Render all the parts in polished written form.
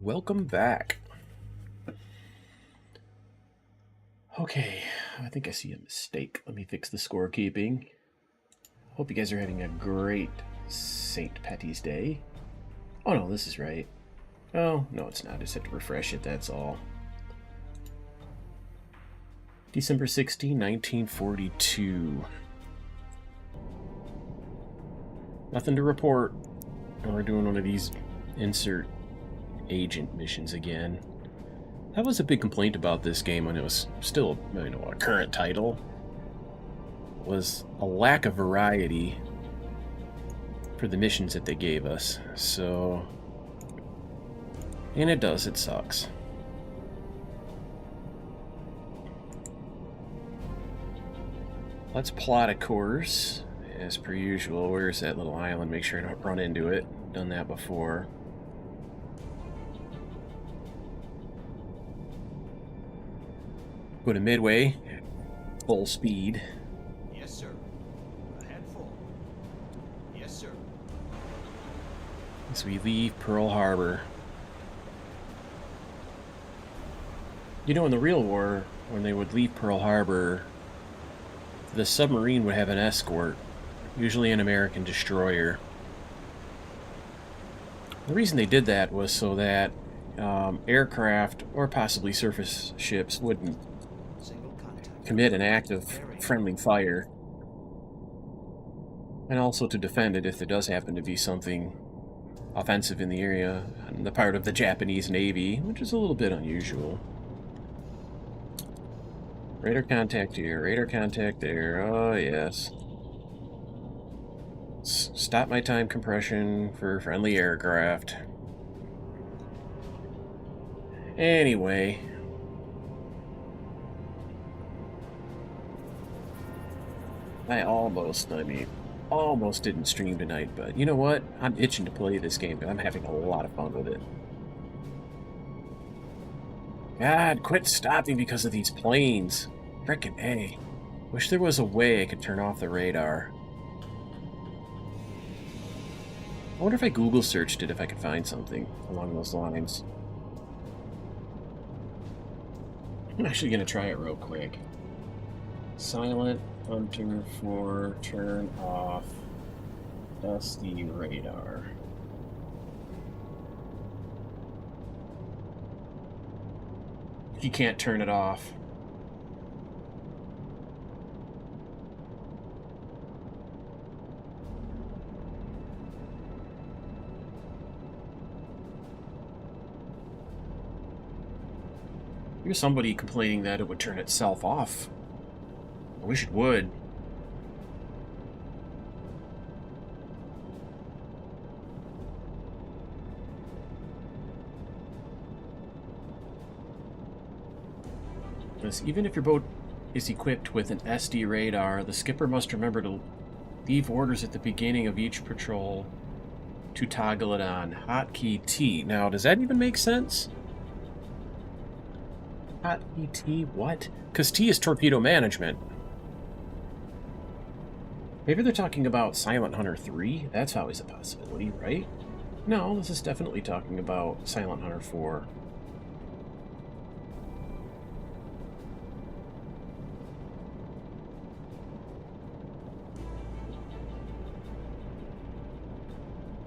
Welcome back. Okay, I think I see a mistake. Let me fix the scorekeeping. Hope you guys are having a great St. Patty's Day. Oh no, this is right. Oh, no it's not. I just have to refresh it, that's all. December 16, 1942. Nothing to report. And we're doing one of these insert agent missions again. That was a big complaint about this game when it was still, a current title. Was a lack of variety for the missions that they gave us. So, and it sucks. Let's plot a course as per usual. Where's that little island? Make sure I don't run into it. Done that before. Go to Midway, full speed. Yes, sir. Ahead full. Yes, sir. As we leave Pearl Harbor. You know, in the real war, when they would leave Pearl Harbor, the submarine would have an escort, usually an American destroyer. The reason they did that was so that aircraft, or possibly surface ships, wouldn't commit an act of friendly fire, and also to defend it if there does happen to be something offensive in the area on the part of the Japanese Navy, which is a little bit unusual. Radar contact here, radar contact there, oh yes. Stop my time compression for friendly aircraft. Anyway. I almost didn't stream tonight, but you know what? I'm itching to play this game, and I'm having a lot of fun with it. God, quit stopping because of these planes. Frickin' A. Wish there was a way I could turn off the radar. I wonder if I Google searched it, if I could find something along those lines. I'm actually going to try it real quick. Silent Hunter 4, turn off dusty radar. You can't turn it off. Here's somebody complaining that it would turn itself off. I wish it would. Because even if your boat is equipped with an SD radar, the skipper must remember to leave orders at the beginning of each patrol to toggle it on. Hotkey T. Now, does that even make sense? Hotkey T? What? Because T is torpedo management. Maybe they're talking about Silent Hunter 3? That's always a possibility, right? No, this is definitely talking about Silent Hunter 4.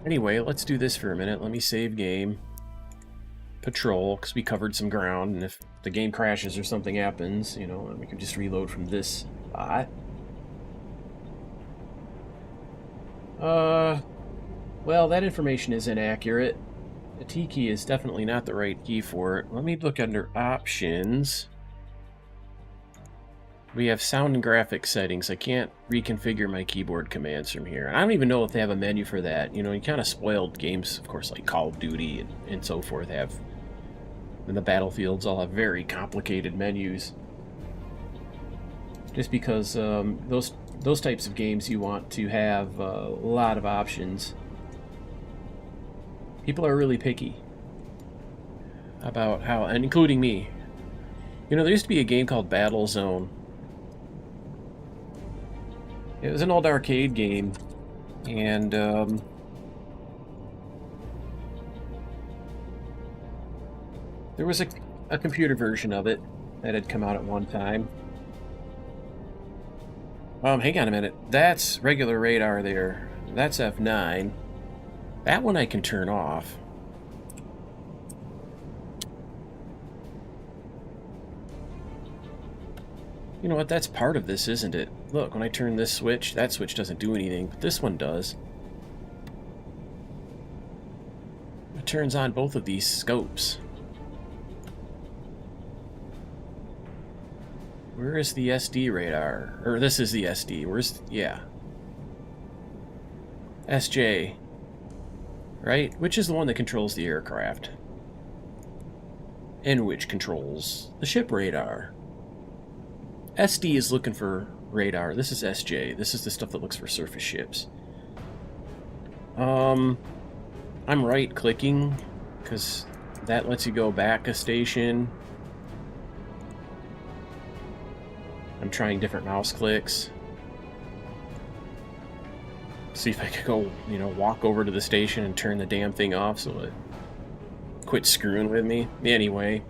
Anyway, let's do this for a minute. Let me save game. Patrol, because we covered some ground, and if the game crashes or something happens, we can just reload from this spot. Well, that information is inaccurate. The T key is definitely not the right key for it. Let me look under options. We have sound and graphics settings. I can't reconfigure my keyboard commands from here. I don't even know if they have a menu for that. You kind of spoiled games, of course, like Call of Duty and so forth have. And the Battlefields all have very complicated menus. Just because those types of games, you want to have a lot of options. People are really picky about how, and including me. There used to be a game called Battlezone. It was an old arcade game, and There was a computer version of it that had come out at one time. Hang on a minute. That's regular radar there. That's F9. That one I can turn off. You know what? That's part of this, isn't it? Look, when I turn this switch, that switch doesn't do anything, but this one does. It turns on both of these scopes. Where is the SD radar? Or this is the SD. Where's... yeah. SJ. Right? Which is the one that controls the aircraft. And which controls the ship radar. SD is looking for radar. This is SJ. This is the stuff that looks for surface ships. I'm right-clicking, because that lets you go back a station. I'm trying different mouse clicks. See if I could go, you know, walk over to the station and turn the damn thing off so it quit screwing with me. Anyway.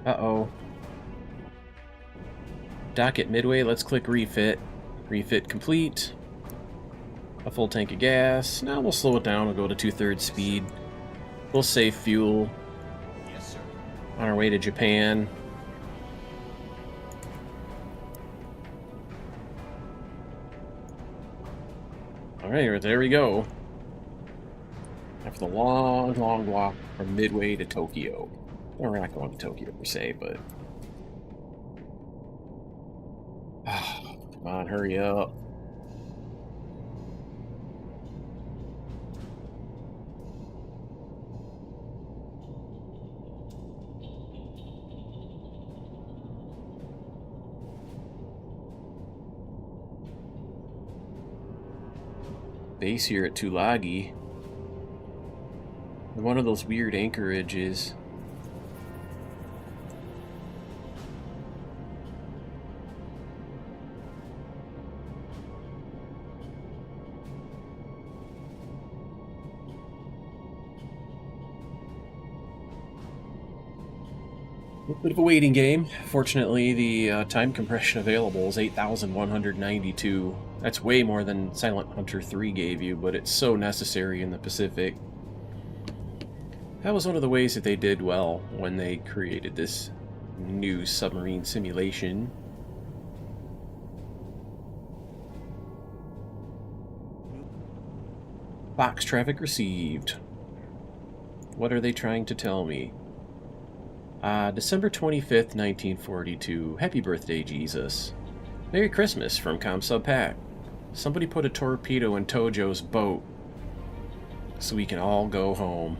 Uh-oh. Dock at midway, let's click refit. Refit complete. A full tank of gas. Now we'll slow it down, we'll go to 2/3 speed. We'll save fuel. Yes, sir. On our way to Japan. Alright, there we go. After the long, long walk from Midway to Tokyo. Well, we're not going to Tokyo per se, but... come on, hurry up. Base here at Tulagi. One of those weird anchorages. A bit of a waiting game. Fortunately, the time compression available is 8,192. That's way more than Silent Hunter 3 gave you, but it's so necessary in the Pacific. That was one of the ways that they did well when they created this new submarine simulation. Box traffic received. What are they trying to tell me? December 25th, 1942. Happy birthday, Jesus. Merry Christmas from ComSub Pack. Somebody put a torpedo in Tojo's boat so we can all go home.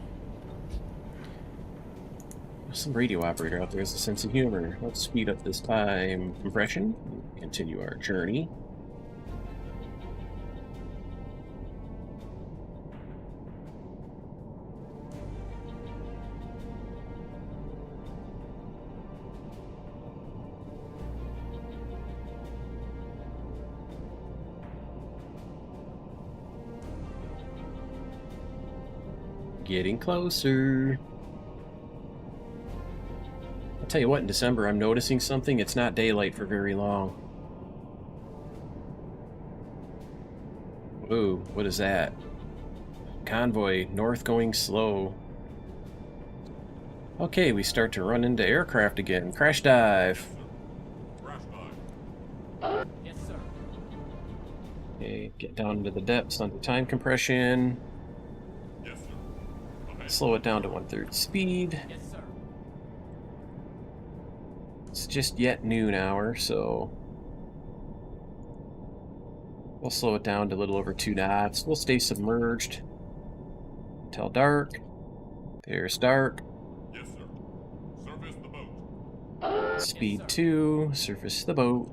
There's some radio operator out there has a sense of humor. Let's speed up this time compression and continue our journey. Getting closer. I'll tell you what, in December I'm noticing something. It's not daylight for very long. Whoa, what is that? Convoy, north going slow. Okay, we start to run into aircraft again. Crash dive. Yes, sir. Okay, get down into the depths under time compression. Slow it down to 1/3 speed. Yes, sir. It's just yet noon hour, so we'll slow it down to a little over 2 knots. We'll stay submerged until dark. There's dark. Yes, sir. Surface the boat. Speed 2, surface the boat.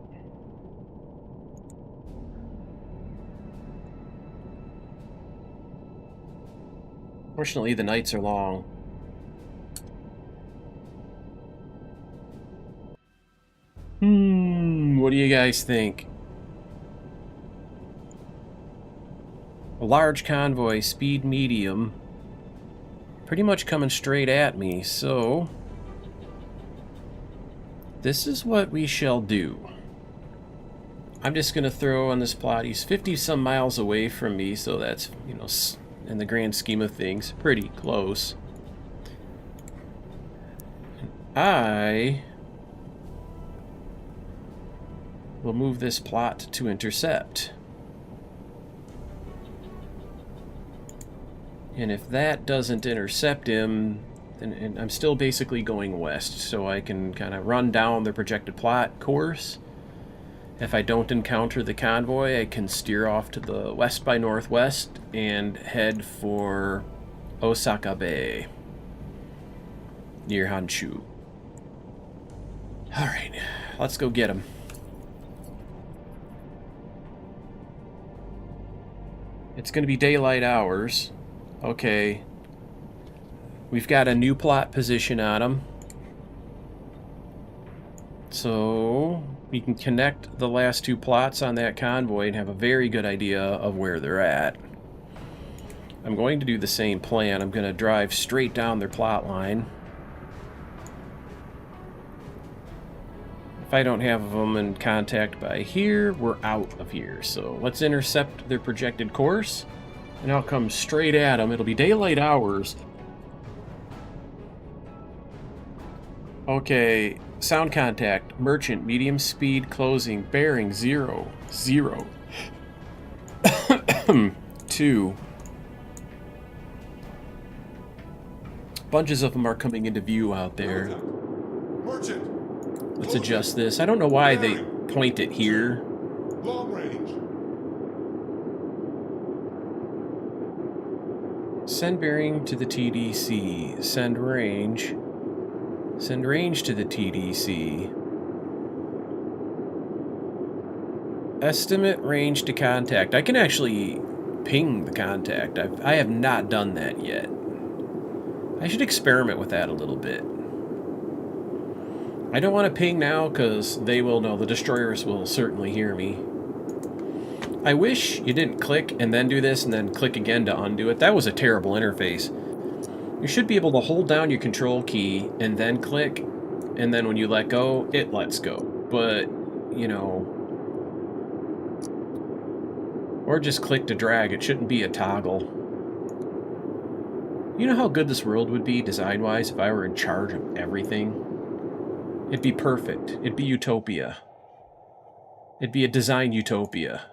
Fortunately, the nights are long. What do you guys think? large convoy, speed medium, pretty much coming straight at me, so this is what we shall do. I'm just going to throw on this plot. He's 50-some miles away from me, so that's, you know, in the grand scheme of things, pretty close. I will move this plot to intercept. And if that doesn't intercept him, then I'm still basically going west, so I can kind of run down the projected plot course. If I don't encounter the convoy, I can steer off to the west by northwest and head for Osaka Bay, near Honshu. Alright, let's go get him. It's going to be daylight hours. Okay. We've got a new plot position on him. So we can connect the last two plots on that convoy and have a very good idea of where they're at. I'm going to do the same plan. I'm going to drive straight down their plot line. If I don't have them in contact by here, we're out of here. So let's intercept their projected course, and I'll come straight at them. It'll be daylight hours. Okay, sound contact, merchant, medium speed, closing, bearing, 0, 0. 2. Bunches of them are coming into view out there. Merchant. Let's adjust this. I don't know why they point it here. Long range. Send bearing to the TDC. Send range. Send range to the TDC. Estimate range to contact. I can actually ping the contact. I have not done that yet. I should experiment with that a little bit. I don't want to ping now because they will know. The destroyers will certainly hear me. I wish you didn't click and then do this and then click again to undo it. That was a terrible interface. You should be able to hold down your control key and then click, and then when you let go, it lets go. But, you know, or just click to drag. It shouldn't be a toggle. You know how good this world would be design-wise if I were in charge of everything? It'd be perfect. It'd be utopia. It'd be a design utopia.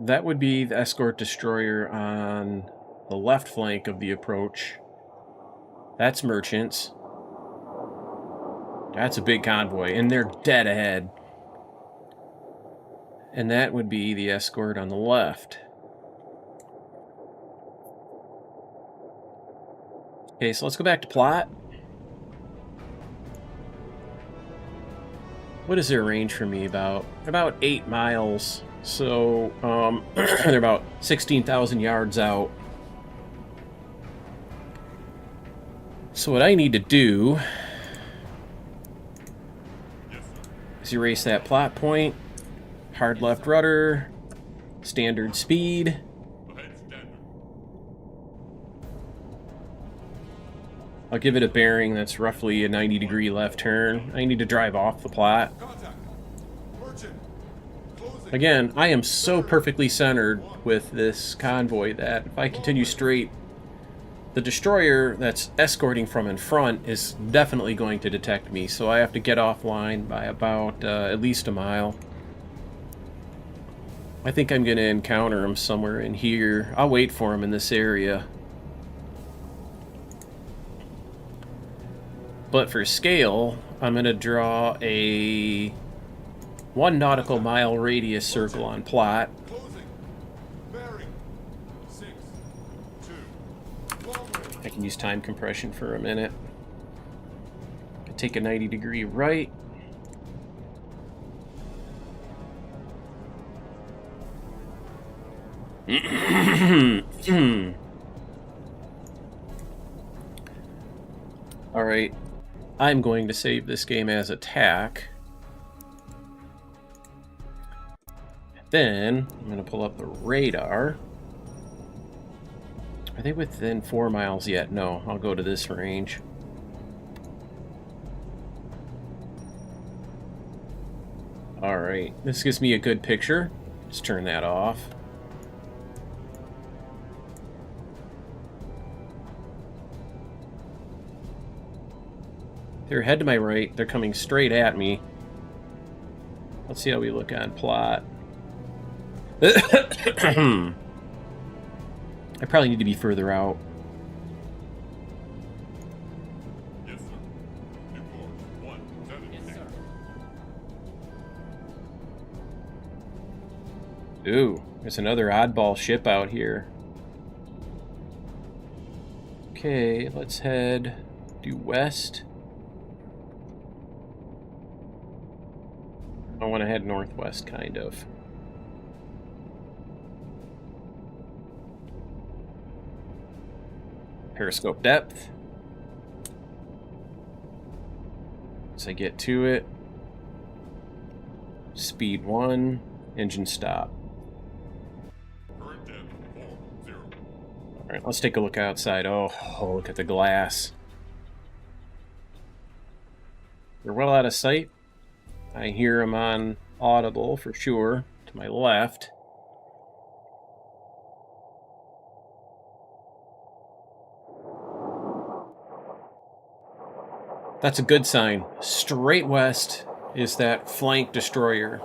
That would be the escort destroyer on the left flank of the approach. That's merchants. That's a big convoy, and they're dead ahead. And that would be the escort on the left. Okay, so let's go back to plot. What is their range for me? About 8 miles. So, they're about 16,000 yards out. So what I need to do is erase that plot point. Hard left rudder. Standard speed. I'll give it a bearing that's roughly a 90-degree left turn. I need to drive off the plot. Again, I am so perfectly centered with this convoy that if I continue straight, the destroyer that's escorting from in front is definitely going to detect me, so I have to get offline by about at least a mile. I think I'm going to encounter him somewhere in here. I'll wait for him in this area. But for scale, I'm going to draw a 1 nautical mile radius circle on plot. I can use time compression for a minute. Take a 90-degree right. Alright. I'm going to save this game as attack. Then I'm going to pull up the radar. Are they within 4 miles yet? No, I'll go to this range. Alright, this gives me a good picture. Let's turn that off. They're head to my right. They're coming straight at me. Let's see how we look on plot. I probably need to be further out. Yes, sir. New course 178. Yes, sir. Ooh, there's another oddball ship out here. Okay, let's head due west. I want to head northwest, kind of. Periscope depth. As I get to it. Speed 1, engine stop. Current depth 40. Alright, let's take a look outside. Oh, look at the glass. They're well out of sight. I hear them on audible for sure, to my left. That's a good sign. Straight west is that flank destroyer.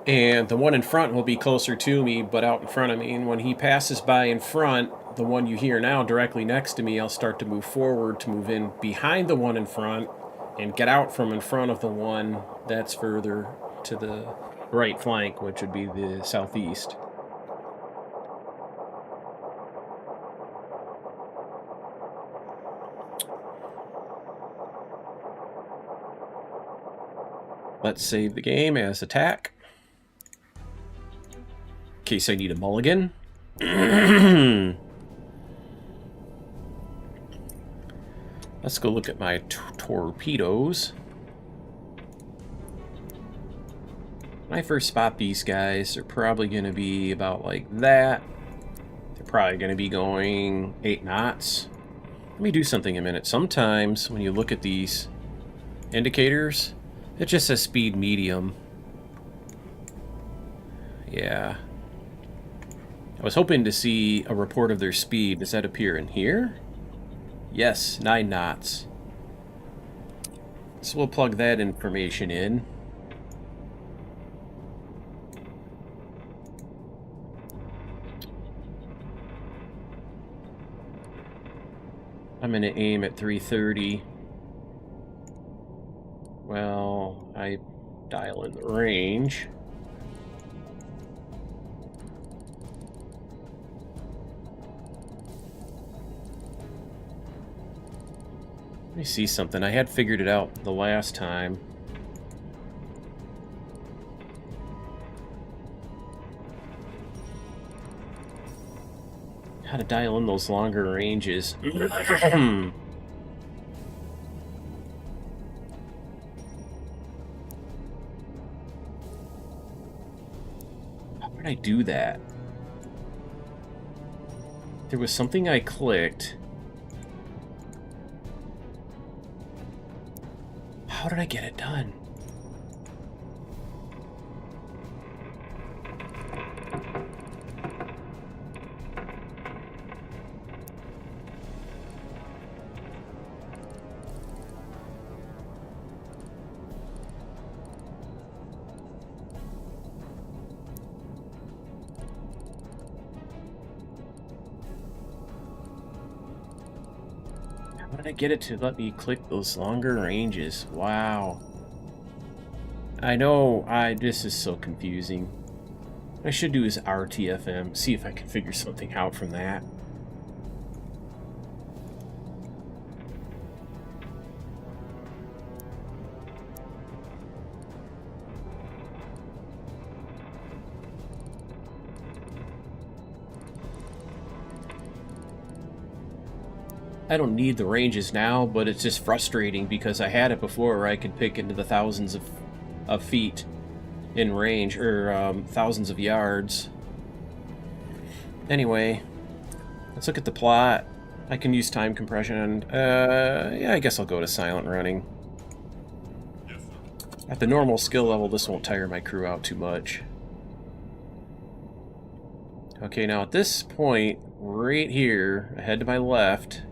And the one in front will be closer to me, but out in front of me. And when he passes by in front, the one you hear now directly next to me, I'll start to move forward to move in behind the one in front and get out from in front of the one that's further to the right flank, which would be the southeast. Let's save the game as attack. In case I need a mulligan. Let's go look at my torpedoes. When I first spot these guys, they're probably going to be about like that. They're probably going to be going 8 knots. Let me do something a minute. Sometimes when you look at these indicators, it just says speed medium. Yeah. I was hoping to see a report of their speed. Does that appear in here? Yes, 9 knots. So we'll plug that information in. I'm going to aim at 330. Well, I dial in the range. Let me see something. I had figured it out the last time. How to dial in those longer ranges. How did I do that? There was something I clicked. How did I get it done? How did I get it to let me click those longer ranges? Wow. I know, this is so confusing. What I should do is RTFM, see if I can figure something out from that. I don't need the ranges now, but it's just frustrating because I had it before where I could pick into the thousands of feet in range, or thousands of yards. Anyway, let's look at the plot. I can use time compression. Yeah, I guess I'll go to silent running. Yes, sir. At the normal skill level, this won't tire my crew out too much. Okay, now at this point, right here, ahead to my left,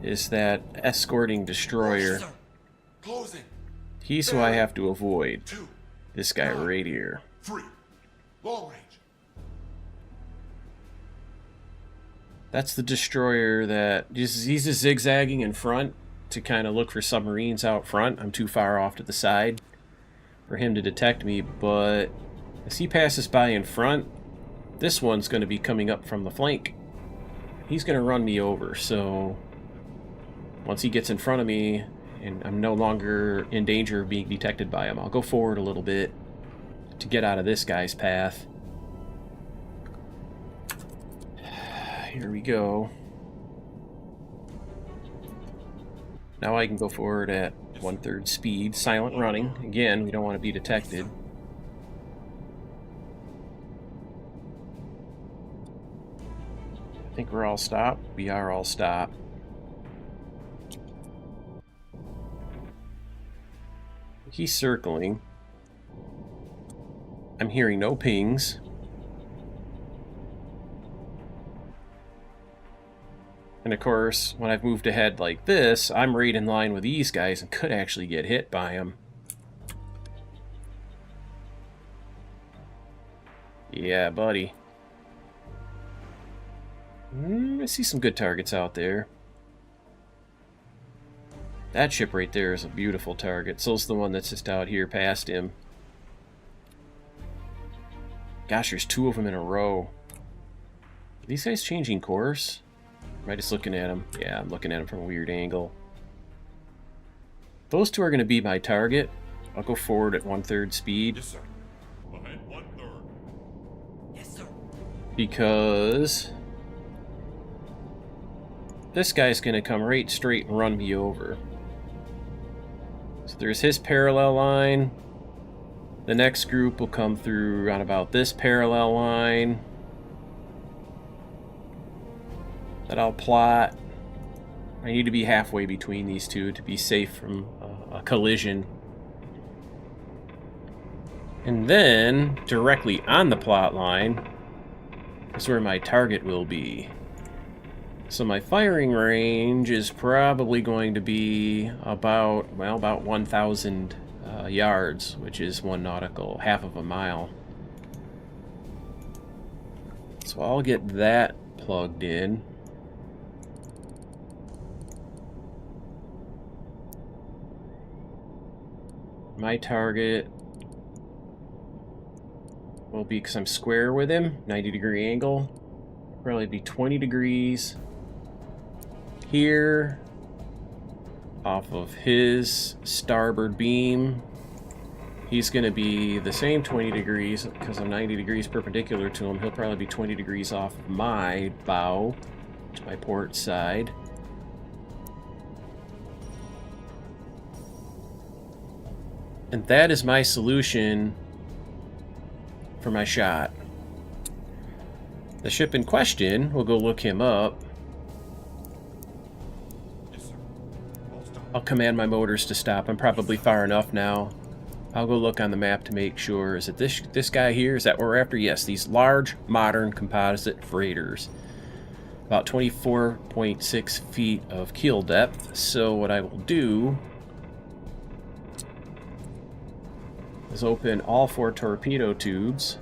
is that escorting destroyer. Sir. Closing. He's who I have to avoid. 2, This guy right here. 3. Long range. That's the destroyer that he's just zigzagging in front to kind of look for submarines out front. I'm too far off to the side for him to detect me, but as he passes by in front, this one's going to be coming up from the flank. He's going to run me over, so once he gets in front of me and I'm no longer in danger of being detected by him, I'll go forward a little bit to get out of this guy's path. Here we go. Now I can go forward at 1/3 speed, silent running. Again, we don't want to be detected. I think we're all stopped. We are all stopped. He's circling. I'm hearing no pings. And of course, when I've moved ahead like this, I'm right in line with these guys and could actually get hit by them. Yeah, buddy. I see some good targets out there. That ship right there is a beautiful target. So's the one that's just out here past him. Gosh, there's 2 of them in a row. Are these guys changing course? Am I just looking at them? Yeah, I'm looking at them from a weird angle. Those 2 are going to be my target. I'll go forward at 1/3 speed. Yes, sir. Ahead 1/3. Yes, sir. Because this guy's going to come right straight and run me over. So there's his parallel line. The next group will come through on about this parallel line that I'll plot. I need to be halfway between these 2 to be safe from a collision. And then, directly on the plot line is where my target will be. So my firing range is probably going to be about 1,000 yards, which is 1 nautical, half of a mile. So I'll get that plugged in. My target will be, because I'm square with him, 90-degree angle, probably be 20 degrees here off of his starboard beam. He's going to be the same 20 degrees because I'm 90 degrees perpendicular to him. He'll probably be 20 degrees off my bow, to my port side. And that is my solution for my shot. The ship in question, we'll go look him up. Yes, sir. All stop. I'll command my motors to stop. I'm probably far enough now. I'll go look on the map to make sure. Is it this guy here? Is that what we're after? Yes, these large, modern, composite freighters. About 24.6 feet of keel depth. So what I will do is open all 4 torpedo tubes.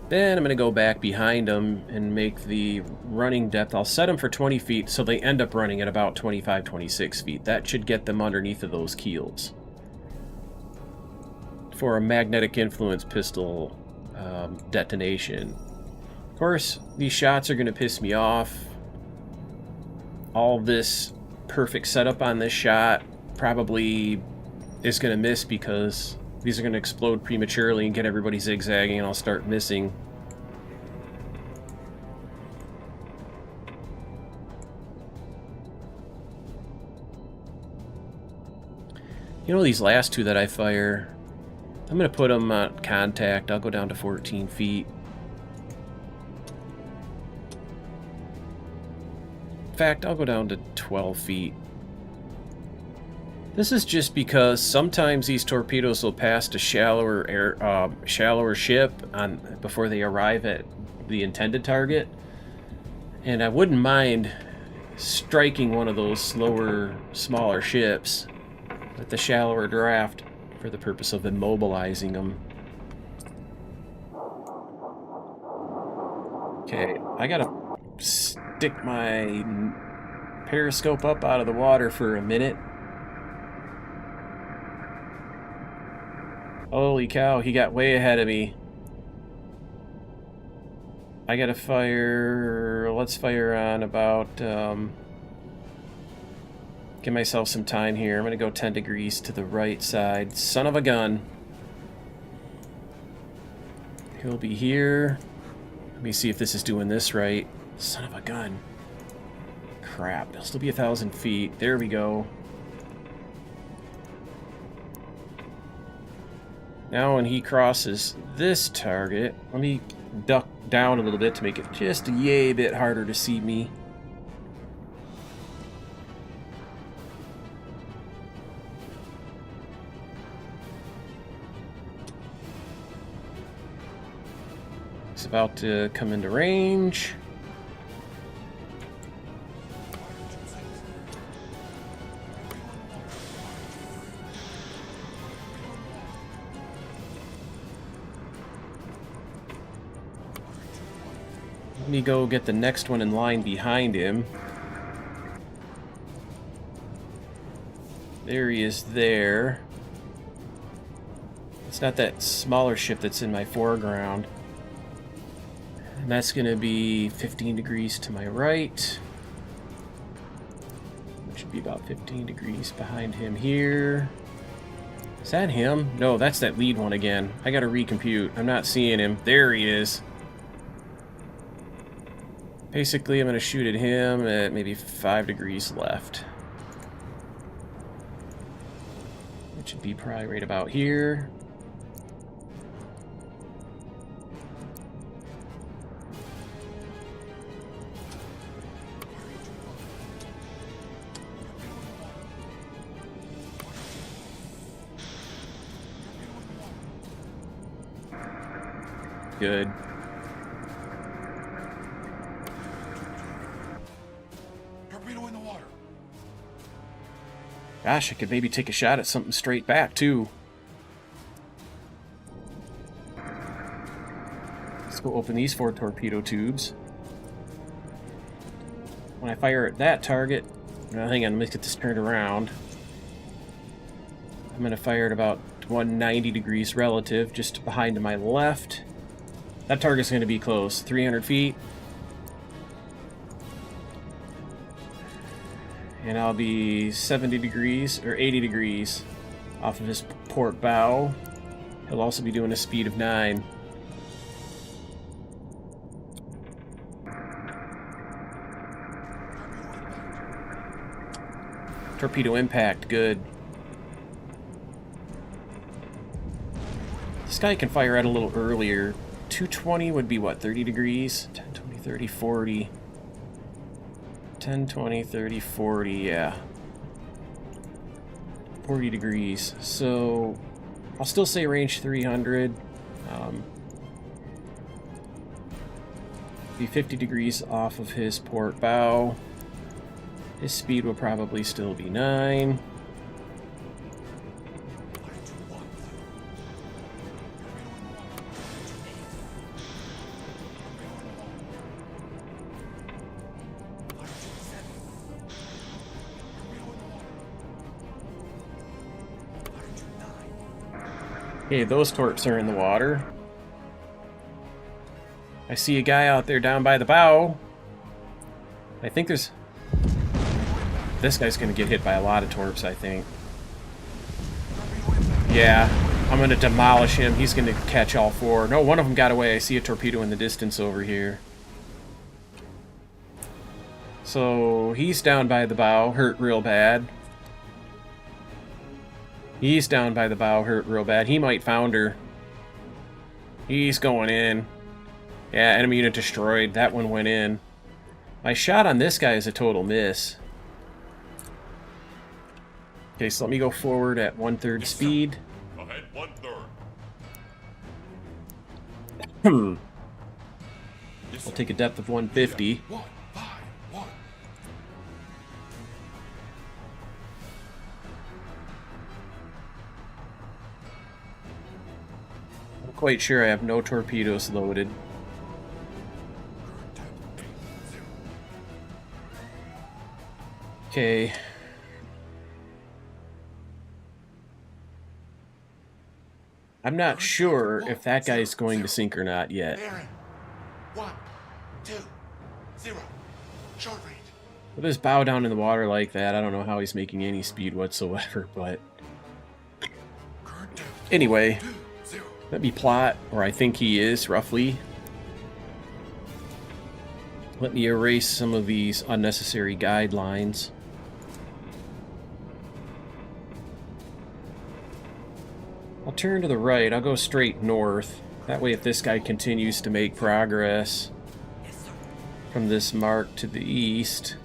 Then I'm going to go back behind them and make the running depth. I'll set them for 20 feet so they end up running at about 25, 26 feet. That should get them underneath of those keels for a magnetic influence pistol detonation. Of course, these shots are going to piss me off. All this perfect setup on this shot probably is going to miss because these are going to explode prematurely and get everybody zigzagging, and I'll start missing. You know, these last 2 that I fire, I'm going to put him on contact. I'll go down to 14 feet. In fact, I'll go down to 12 feet. This is just because sometimes these torpedoes will pass a shallower ship before they arrive at the intended target. And I wouldn't mind striking one of those smaller ships with the shallower draft for the purpose of immobilizing them. Okay, I gotta stick my periscope up out of the water for a minute. Holy cow, he got way ahead of me. I gotta fire... Let's fire on about... give myself some time here. I'm gonna go 10 degrees to the right side. Son of a gun. He'll be here. Let me see if this is doing this right. Son of a gun. Crap, it'll still be 1,000 feet. There we go. Now when he crosses this target, let me duck down a little bit to make it just a yay bit harder to see me. He's about to come into range. Let me go get the next one in line behind him. There he is there. It's not that smaller ship that's in my foreground. And that's going to be 15 degrees to my right. Which should be about 15 degrees behind him here. Is that him? No, that's that lead one again. I got to recompute. I'm not seeing him. There he is. Basically, I'm going to shoot at him at maybe 5 degrees left. Which should be probably right about here. Good. Torpedo in the water. Gosh, I could maybe take a shot at something straight back, too. Let's go open these 4 torpedo tubes. When I fire at that target... Now, hang on, let me get this turned around. I'm going to fire at about 190 degrees relative, just behind to my left. That target's going to be close. 300 feet. And I'll be 70 degrees, or 80 degrees off of his port bow. He'll also be doing a speed of 9. Torpedo impact, good. This guy can fire out a little earlier. 220 would be what, 30 degrees? 10, 20, 30, 40. 10, 20, 30, 40, yeah. 40 degrees. So, I'll still say range 300. Be 50 degrees off of his port bow. His speed will probably still be 9. Okay, those torps are in the water. I see a guy out there down by the bow. I think there's... This guy's going to get hit by a lot of torps, I think. Yeah, I'm going to demolish him. He's going to catch all 4. No, one of them got away. I see a torpedo in the distance over here. So, he's down by the bow, hurt real bad. He's down by the bow, hurt real bad. He might founder. He's going in. Yeah, enemy unit destroyed. That one went in. My shot on this guy is a total miss. Okay, so let me go forward at 1/3 speed. Ahead 1/3. Yes, I'll sir. take a depth of 150. 151. I'm quite sure I have no torpedoes loaded. Current depth 80. Okay. I'm not sure if that guy's going to sink or not yet. Bearing 1, 2, 0. Short range. With his bow down in the water like that, I don't know how he's making any speed whatsoever, but Current depth anyway, 2, 0. let me plot where I think he is, roughly. Let me erase some of these unnecessary guidelines. I'll turn to the right. I'll go straight north. That way, if this guy continues to make progress Yes, sir. from this mark to the east,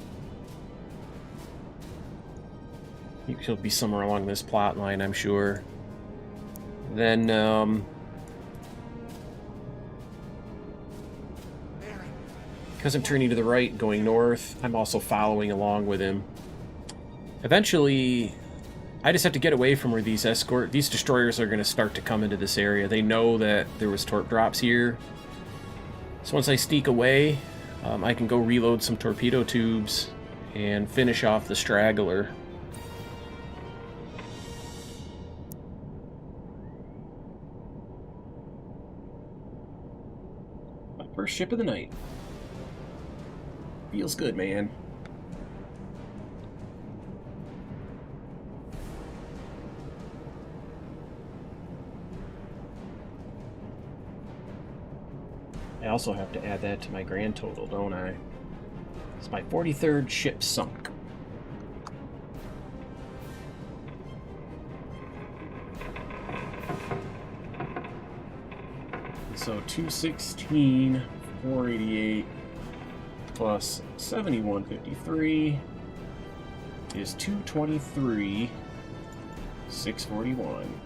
he'll be somewhere along this plot line, I'm sure. Then, Bearing. because I'm turning to the right, going north, I'm also following along with him. Eventually, I just have to get away from where these destroyers are going to start to come into this area. They know that there was torp drops here. So once I sneak away, I can go reload some torpedo tubes and finish off the straggler. My first ship of the night. Feels good, man. I also have to add that to my grand total, don't I? It's my 43rd ship sunk. So 216, 488 plus 7153 is 223, 641.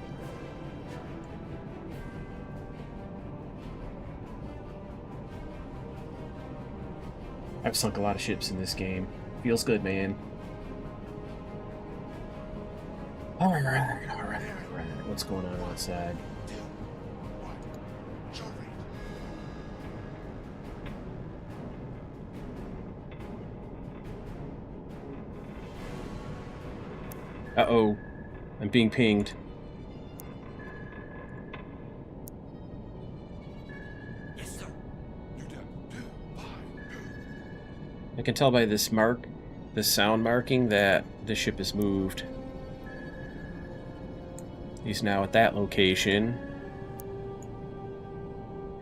I've sunk a lot of ships in this game. Feels good, man. Alright. What's going on outside? 2, 1. Short range. Uh-oh. I'm being pinged. Yes, sir. New depth 2, 5, 2. I can tell by this sound marking, that the ship has moved. He's now at that location.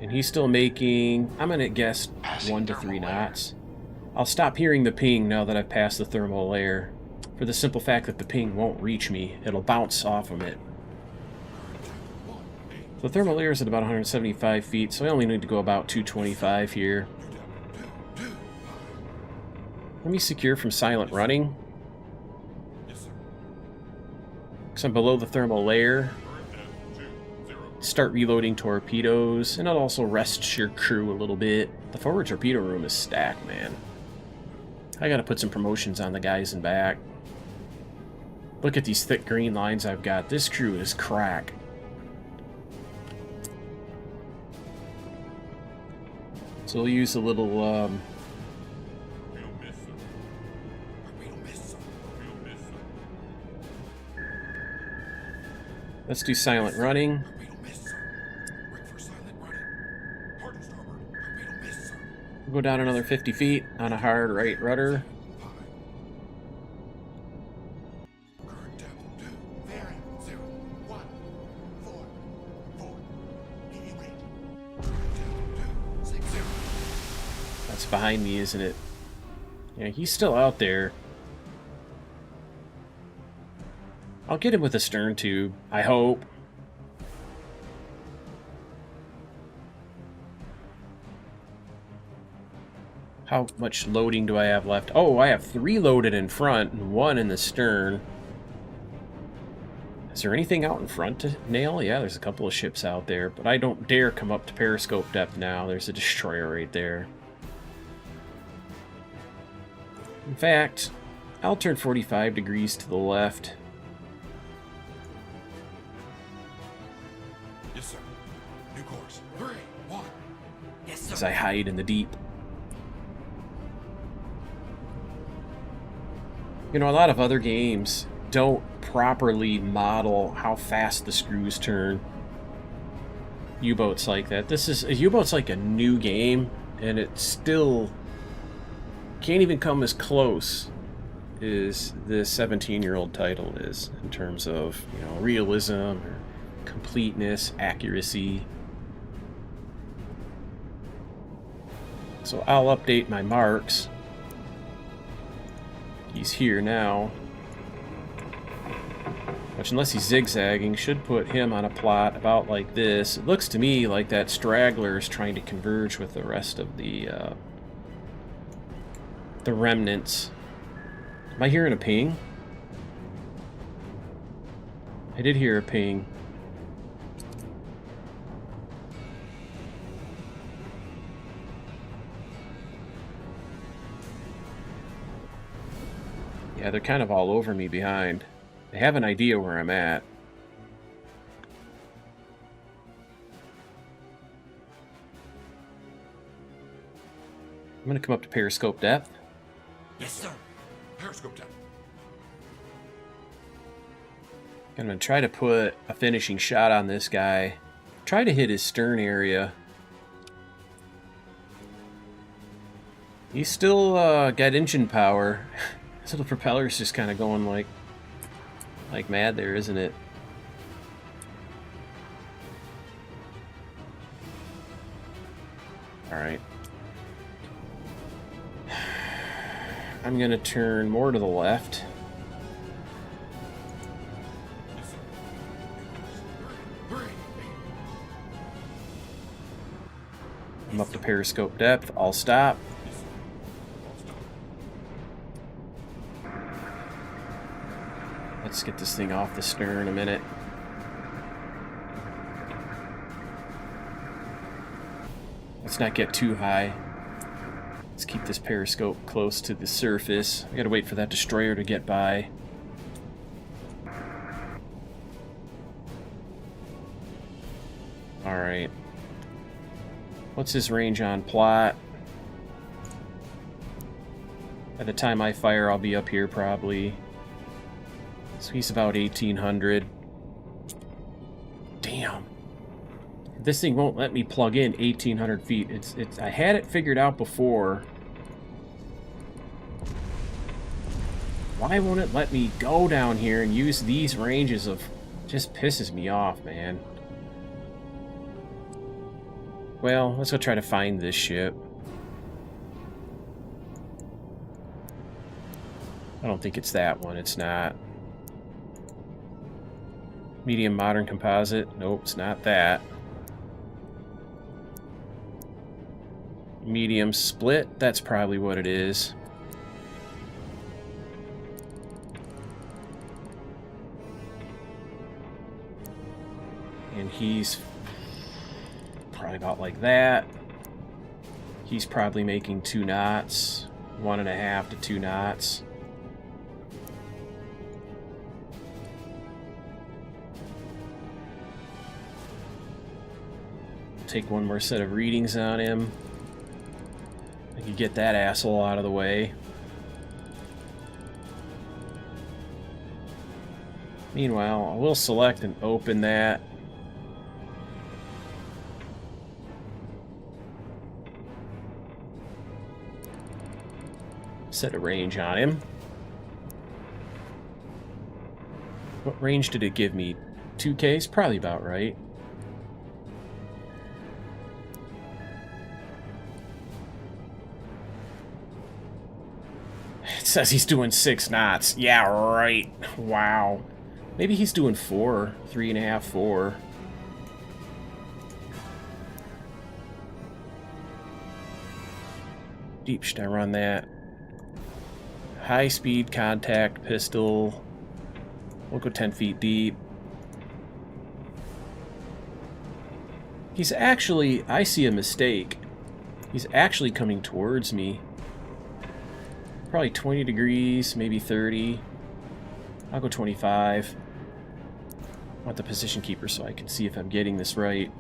And he's still making, I'm gonna guess, 1 to 3 knots. I'll stop hearing the ping now that I've passed the thermal layer, for the simple fact that the ping won't reach me. It'll bounce off of it. The thermal layer is at about 175 feet, so I only need to go about 225 here. Let me secure from silent running, Yes, sir. because I'm below the thermal layer. Current depth 2, 0. Start reloading torpedoes, and it'll also rest your crew a little bit. The forward torpedo room is stacked, man. I gotta put some promotions on the guys in back. Look at these thick green lines I've got. This crew is crack. So we'll use a little, Torpedo miss, sir. Torpedo miss, sir. Torpedo miss, sir. let's do silent running. Torpedo miss, sir. Rig for silent running. Hard to starboard. Torpedo miss, sir. We'll go down another 50 feet on a hard right rudder. 5. Current depth 2. Bearing 0, 1, 4, 4. Medium range. Current depth 2, 6, 0. That's behind me, isn't it? Yeah, he's still out there. I'll get him with a stern tube, I hope. How much loading do I have left? Oh, I have 3 loaded in front and 1 in the stern. Is there anything out in front to nail? Yeah, there's a couple of ships out there, but I don't dare come up to periscope depth now. There's a destroyer right there. In fact, I'll turn 45 degrees to the left. Yes, sir. New course. 3, 1. Yes, As sir. I hide in the deep. You know, a lot of other games don't properly model how fast the screws turn. U-boats like that. U-boat's like a new game, and it still can't even come as close as the 17-year-old title is in terms of, you know, realism or completeness, accuracy. So I'll update my marks. He's here now. Which, unless he's zigzagging, should put him on a plot about like this. It looks to me like that straggler is trying to converge with the rest of the remnants. Am I hearing a ping? I did hear a ping. Yeah, they're kind of all over me behind. They have an idea where I'm at. I'm going to come up to periscope depth. Yes, sir. Periscope down. I'm going to try to put a finishing shot on this guy. Try to hit his stern area. He's still got engine power. His little propeller's just kind of going like mad there, isn't it? Alright. I'm going to turn more to the left. Yes, sir. New course. 3, 3. I'm up to periscope depth. I'll stop. Yes, sir. All stop. Let's get this thing off the stern a minute. Let's not get too high. Let's keep this periscope close to the surface. I gotta wait for that destroyer to get by. Alright. What's his range on plot? By the time I fire, I'll be up here probably. So he's about 1800. Damn. This thing won't let me plug in 1800 feet. It's I had it figured out before. Why won't it let me go down here and use these ranges of... Just pisses me off, man. Well, let's go try to find this ship. I don't think it's that one. It's not. Medium modern composite. Nope, it's not that. Medium split. That's probably what it is. And he's probably about like that. He's probably making 2 knots. 1.5 to 2 knots. Take one more set of readings on him. I could get that asshole out of the way. Meanwhile, I will select and open that. Set a range on him. What range did it give me? 2Ks? Probably about right. It says he's doing 6 knots. Yeah, right. Wow. Maybe he's doing 4, 3.5, 4. Deep should I run that? High speed contact pistol. We'll go 10 feet deep. He's actually, I see a mistake. He's actually coming towards me. Probably 20 degrees, maybe 30. I'll go 25. I want the position keeper so I can see if I'm getting this right.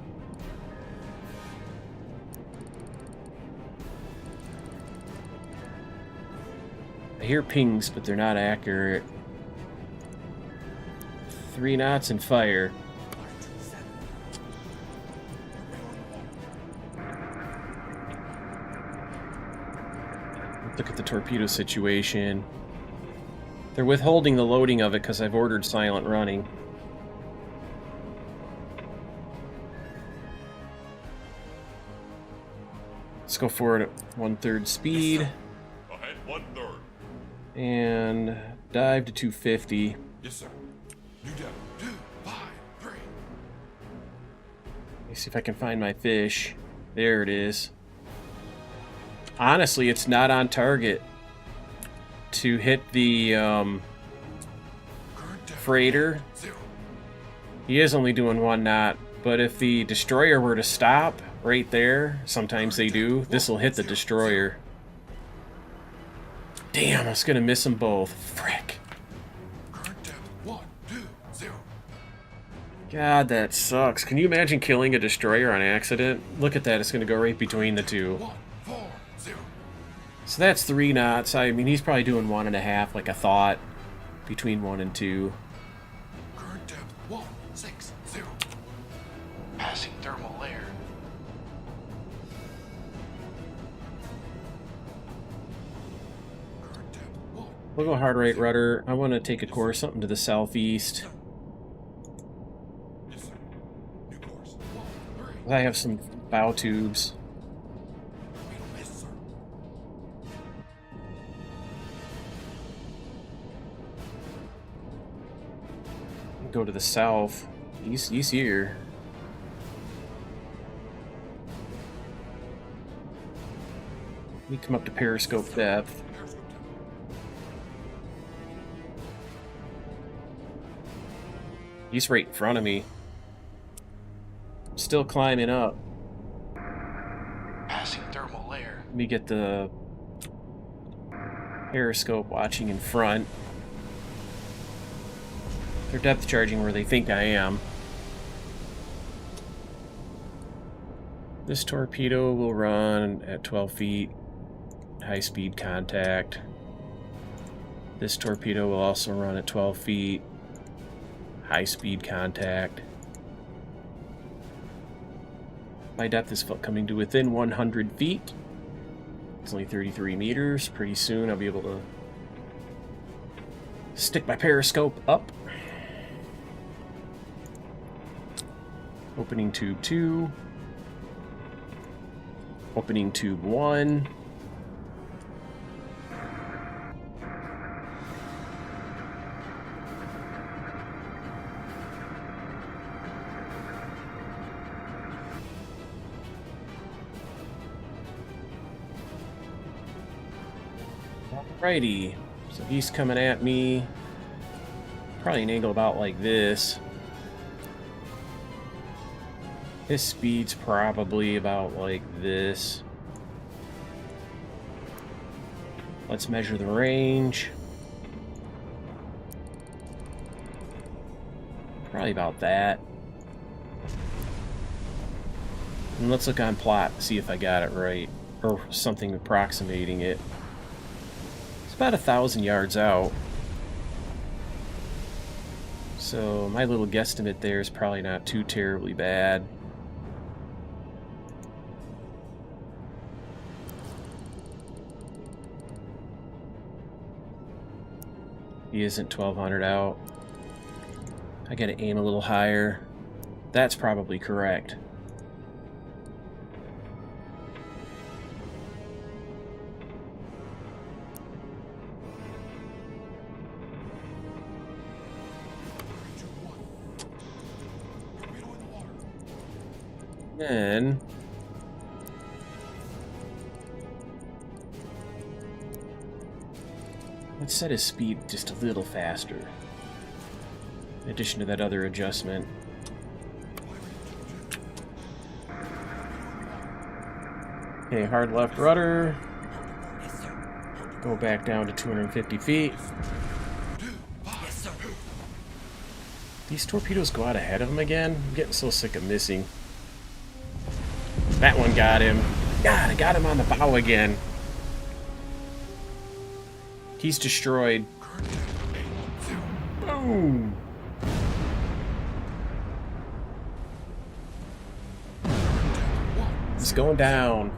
I hear pings, but they're not accurate. 3 knots and fire. Look at the torpedo situation. They're withholding the loading of it because I've ordered silent running. Let's go forward at 1/3 speed. Ahead 1/3. And dive to 250. Yes, sir. New depth 2, 5, 3. Let me see if I can find my fish. There it is. Honestly, it's not on target to hit the Current depth freighter. 0. He is only doing 1 knot, but if the destroyer were to stop right there, sometimes they do, this will hit the destroyer. Damn, I was gonna miss them both. Frick. Current depth 1, 2, 0. God, that sucks. Can you imagine killing a destroyer on accident? Look at that, it's gonna go right between the two. 1, 4, 0. So that's 3 knots. I mean, he's probably doing 1.5, like I thought, between 1 and 2. Current depth 1, 6, 0. Passing thermal layer. Current depth 1. We'll go hard right rudder. I want to take a course something to the southeast. Yes, sir. New course 1, 3. I have some bow tubes. Torpedo miss, sir. Go to the south. He's here. We come up to periscope depth. Periscope depth. He's right in front of me. Still climbing up. Passing thermal layer. Let me get the periscope watching in front. They're depth charging where they think I am. This torpedo will run at 12 feet, high speed contact. This torpedo will also run at 12 feet, high speed contact. My depth is coming to within 100 feet. It's only 33 meters. Pretty soon I'll be able to stick my periscope up. Opening tube 2. Opening tube 1. Alrighty, so he's coming at me. Probably an angle about like this. His speed's probably about like this. Let's measure the range. Probably about that. And let's look on plot, see if I got it right. Or something approximating it. It's about 1,000 yards out. So my little guesstimate there is probably not too terribly bad. He isn't 1,200 out. I gotta aim a little higher. That's probably correct. Then let's set his speed just a little faster. In addition to that other adjustment. Okay, hard left rudder. Yes, sir. Go back down to 250 feet. Yes, sir. These torpedoes go out ahead of him again? I'm getting so sick of missing. That one got him. God, I got him on the bow again. He's destroyed. Boom! He's going down.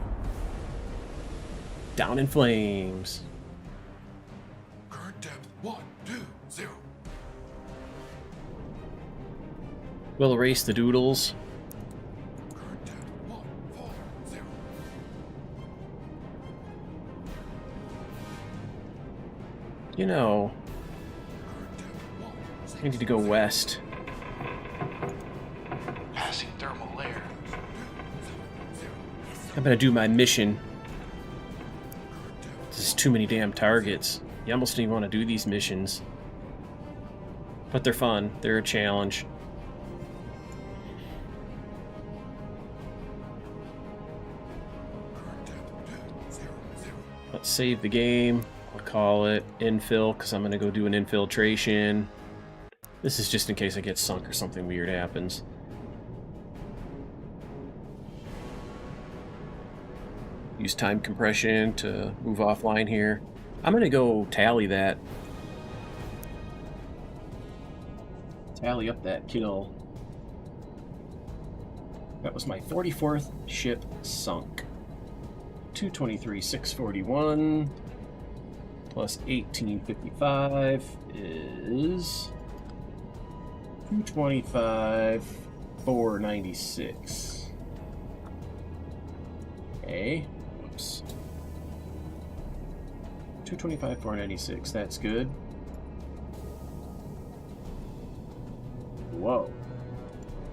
Down in flames. Current depth 120. We'll erase the doodles. Current depth 140. You know, Current depth I need to go west. Passing thermal layer. I'm gonna do my mission. There's too many damn targets. You almost don't even want to do these missions. But they're fun. They're a challenge. Let's save the game. I'll call it infill because I'm going to go do an infiltration. This is just in case I get sunk or something weird happens. Use time compression to move offline here. I'm going to go tally that. Tally up that kill. That was my 44th ship sunk. 223, 641 plus 1855 is 225, 496. Okay. Oops. 225, 496. That's good. Whoa.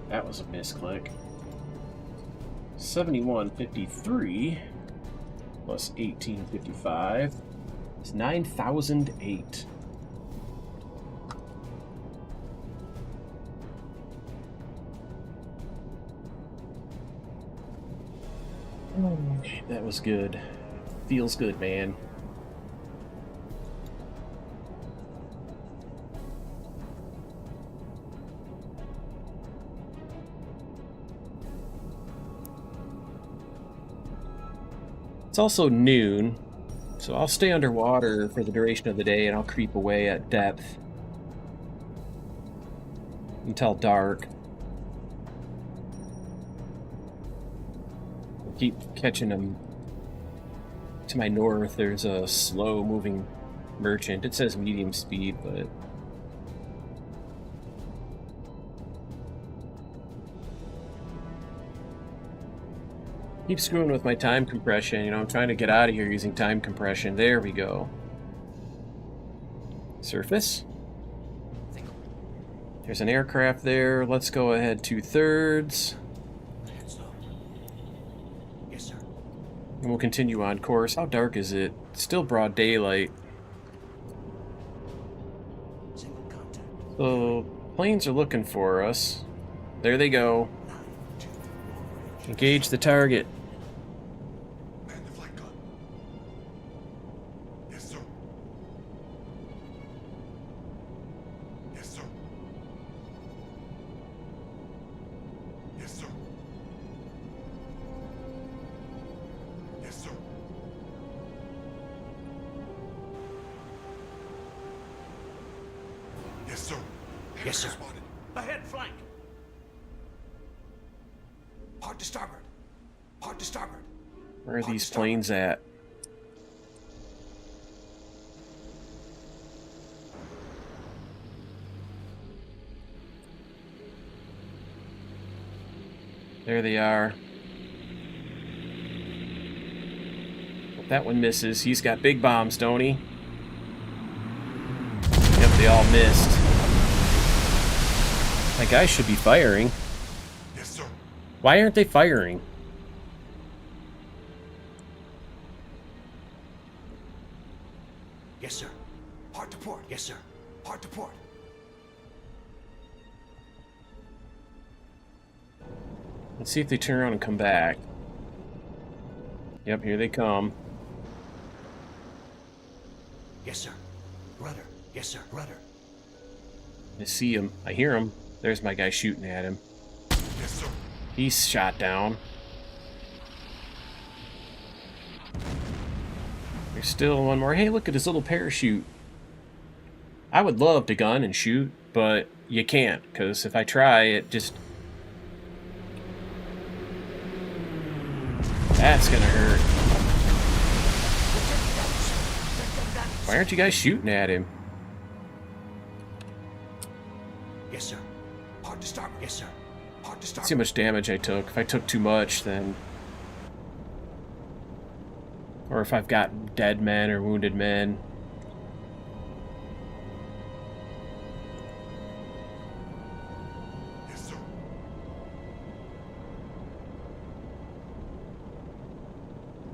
That was a misclick. 7153 plus 1855 is 9008. That was good. Feels good, man. It's also noon, so I'll stay underwater for the duration of the day and I'll creep away at depth until dark. I'll keep catching them. To my north, there's a slow-moving merchant. It says medium speed, but keep screwing with my time compression. You know, I'm trying to get out of here using time compression. There we go. Surface. There's an aircraft there. Let's go ahead 2/3. Yes, sir. And we'll continue on course. How dark is it? It's still broad daylight. Single contact. So, planes are looking for us. There they go. Engage the target. Man the flight gun. Yes, sir. Yes, sir. Yes, sir. Yes, sir. Yes, sir. Yes, sir. Spotted. Ahead, flank. Hard to starboard. Hard to starboard. Where are these planes at? There they are. Hope that one misses. He's got big bombs, don't he? Yep, they all missed. My guy should be firing. Yes, sir. Why aren't they firing? Yes, sir. Port to port. Yes, sir. Port to port. Let's see if they turn around and come back. Yep, here they come. Yes, sir. Rudder. Yes, sir. Rudder. I see him. I hear him. There's my guy shooting at him. Yes, sir. He's shot down. There's still one more. Hey, look at his little parachute. I would love to gun and shoot, but you can't, because if I try, it just... That's gonna hurt. Why aren't you guys shooting at him? Yes, sir. Port to starboard. Yes, sir. Port to See starboard. how much damage I took. If I took too much, then... Or if I've got dead men or wounded men. Yes, sir.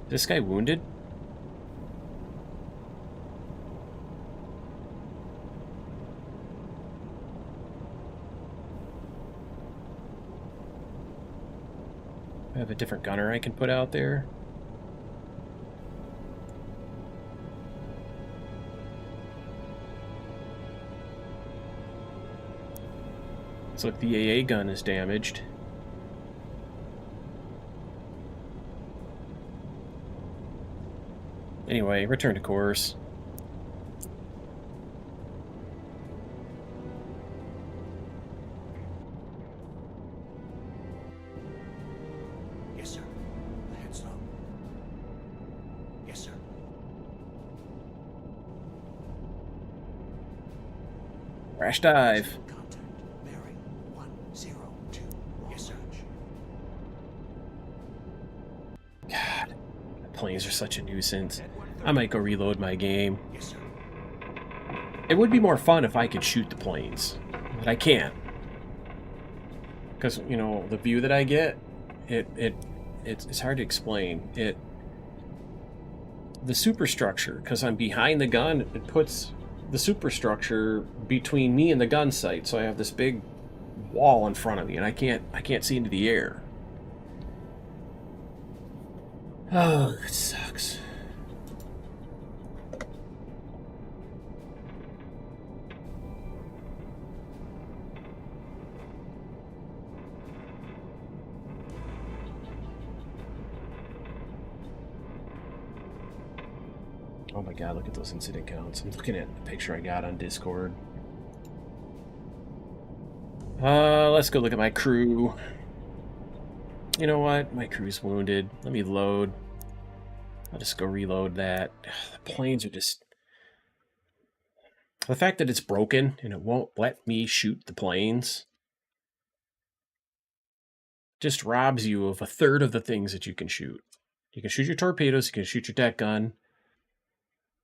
This guy wounded? I have a different gunner I can put out there. Looks like the AA gun is damaged. Anyway, return to course. Yes, sir. Ahead slow. Yes, sir. Crash dive. Contact. Bearing 102. Yes, sir. God, planes are such a nuisance. I might go reload my game. Yes, sir. It would be more fun if I could shoot the planes, but I can't. Because, you know, the view that I get, it's hard to explain. The superstructure, because I'm behind the gun, it puts the superstructure between me and the gun sight, so I have this big wall in front of me, and I can't see into the air. Oh, it sucks. Oh my god, look at those incident counts. I'm looking at the picture I got on Discord. Let's go look at my crew. You know what? My crew's wounded. Let me load. I'll just go reload that. The planes are just... The fact that it's broken and it won't let me shoot the planes just robs you of a third of the things that you can shoot. You can shoot your torpedoes, you can shoot your deck gun,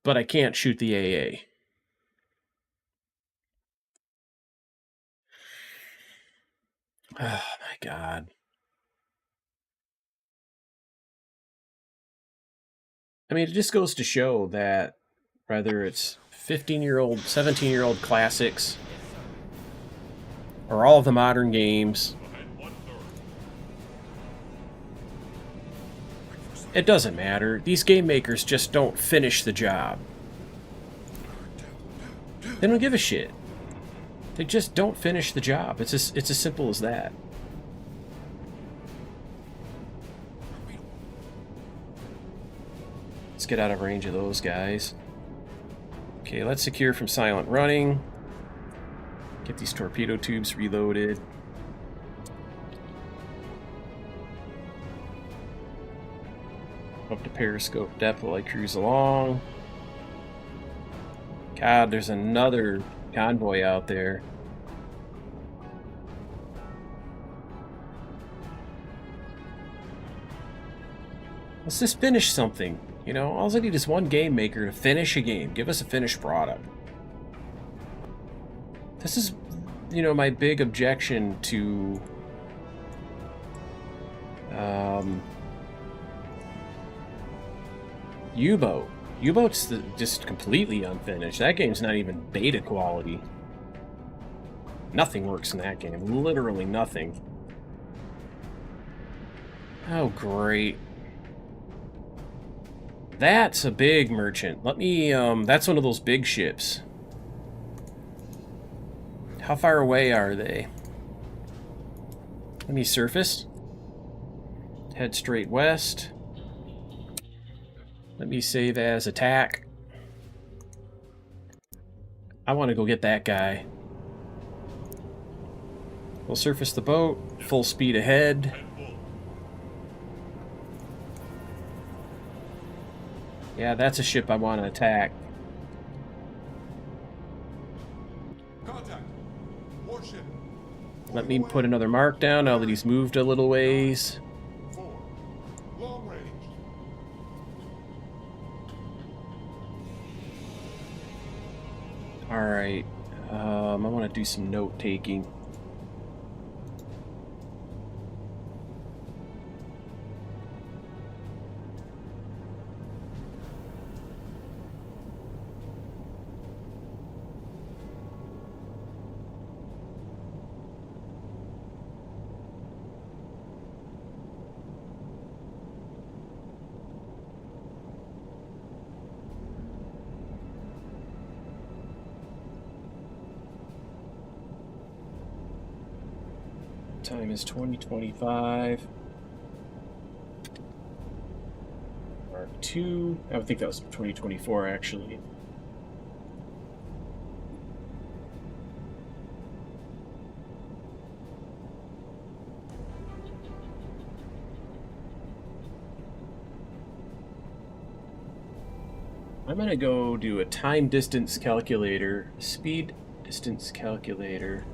but I can't shoot the AA. Oh my god. I mean, it just goes to show that whether it's 15-year-old, 17-year-old classics, or all of the modern games, it doesn't matter. These game makers just don't finish the job. They don't give a shit. They just don't finish the job. It's as simple as that. Let's get out of range of those guys. Okay, let's secure from silent running. Get these torpedo tubes reloaded. Up to periscope depth while I cruise along. God, there's another convoy out there. Let's just finish something. You know, all I need is one game maker to finish a game. Give us a finished product. This is, you know, my big objection to U-boat. U-boat's just completely unfinished. That game's not even beta quality. Nothing works in that game. Literally nothing. Oh, great. That's a big merchant. Let me, that's one of those big ships. How far away are they? Let me surface. Head straight west. Let me save as attack. I want to go get that guy. We'll surface the boat. Full speed ahead. Yeah, that's a ship I want to attack. Contact. Warship. Let me put another mark down now that he's moved a little ways. 4. Long range. Alright. I want to do some note taking. Time is 2025. Mark 2. I would think that was 2024 actually. I'm gonna go do a time distance calculator, speed distance calculator.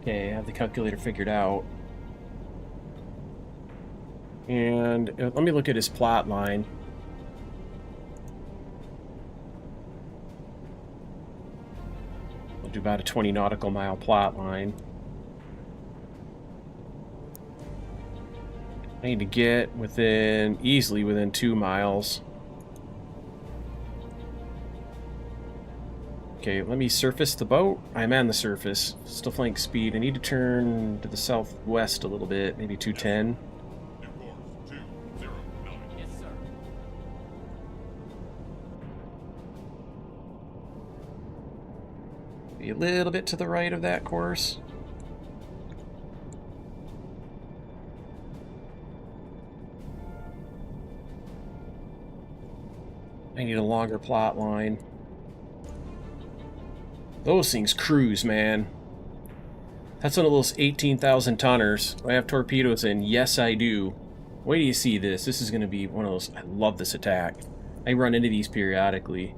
Okay, I have the calculator figured out. And let me look at his plot line. We'll do about a 20 nautical mile plot line. I need to get easily within 2 miles. Okay, let me surface the boat. I'm on the surface. Still flank speed. I need to turn to the southwest a little bit, maybe 210. New course 209. Yes, sir. Be a little bit to the right of that course. I need a longer plot line. Those things cruise, man. That's one of those 18,000 tonners. Do I have torpedoes in? Yes, I do. Wait till you see this. This is going to be one of those. I love this attack. I run into these periodically.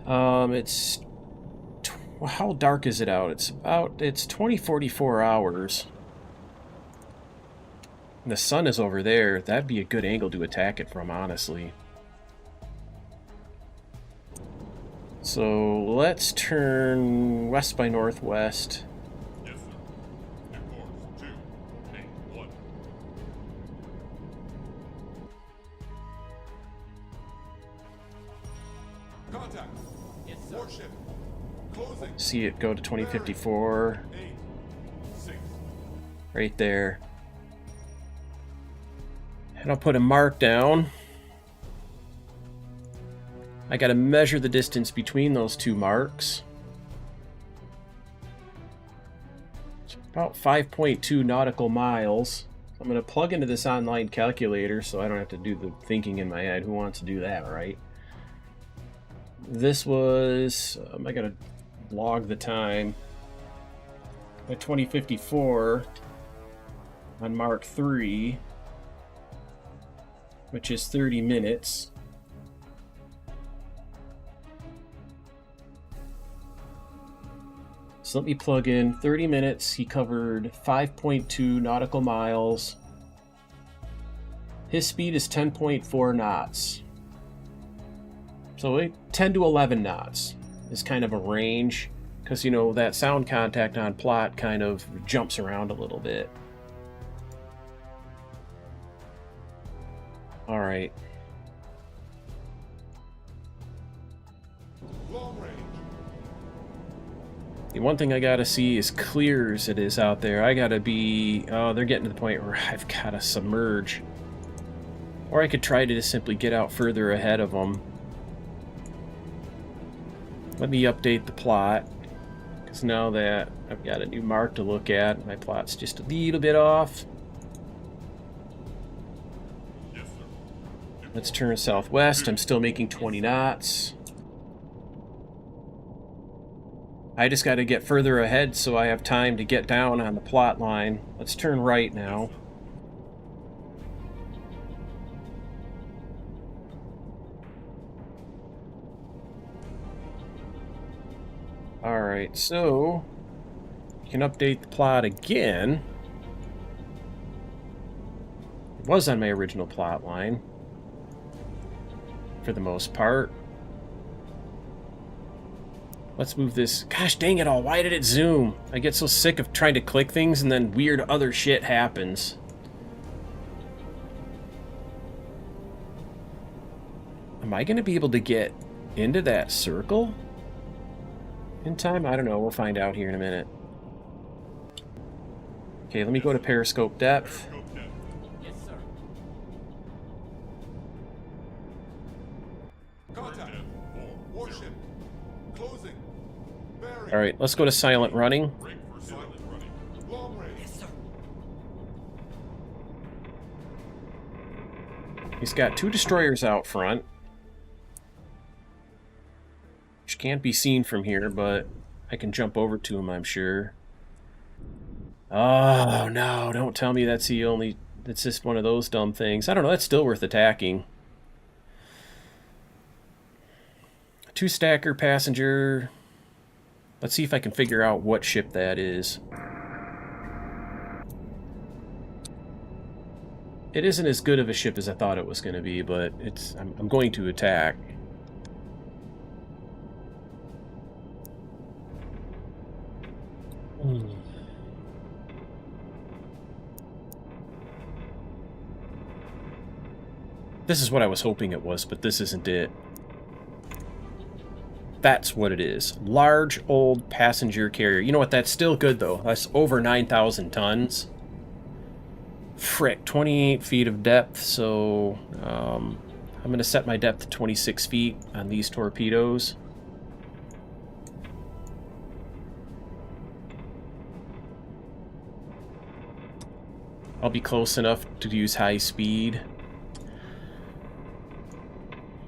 It's... How dark is it out? It's 2044 hours. And the sun is over there. That'd be a good angle to attack it from, honestly. So let's turn west by northwest. Yes, sir. New course 281. Contact. Yes, sir. Warship. Closing. See it go to 2054. 8, right there. And I'll put a mark down. I gotta measure the distance between those two marks. It's about 5.2 nautical miles. I'm gonna plug into this online calculator so I don't have to do the thinking in my head. Who wants to do that, right? This was, I gotta log the time. At 2054 on Mark 3, which is 30 minutes. So let me plug in 30 minutes. He covered 5.2 nautical miles. His speed is 10.4 knots. So 10 to 11 knots is kind of a range, because, you know, that sound contact on plot kind of jumps around a little bit. All right. Long range. The one thing I gotta see is clear as it is out there. I gotta be... Oh, they're getting to the point where I've gotta submerge. Or I could try to just simply get out further ahead of them. Let me update the plot, because now that I've got a new mark to look at, my plot's just a little bit off. Yes, sir. Let's turn southwest. I'm still making 20 knots. I just got to get further ahead so I have time to get down on the plot line. Let's turn right now. Alright, so you can update the plot again. It was on my original plot line for the most part. Let's move this. Gosh dang it all, why did it zoom? I get so sick of trying to click things and then weird other shit happens. Am I going to be able to get into that circle in time? I don't know. We'll find out here in a minute. Okay, let me go to periscope depth. Periscope depth. Yes, sir. Contact. Warship. Closing. Bearing. All right, let's go to silent running. Break for silent running. Long range. Yes, sir. He's got two destroyers out front, which can't be seen from here, but I can jump over to him, I'm sure. Oh, no, don't tell me that's the only... It's just one of those dumb things. I don't know, that's still worth attacking. Two-stacker passenger. Let's see if I can figure out what ship that is. It isn't as good of a ship as I thought it was going to be, but it's... I'm going to attack. This is what I was hoping it was, but this isn't it. That's what it is. Large, old passenger carrier. You know what? That's still good, though. That's over 9,000 tons. Frick, 28 feet of depth, so I'm going to set my depth to 26 feet on these torpedoes. I'll be close enough to use high speed.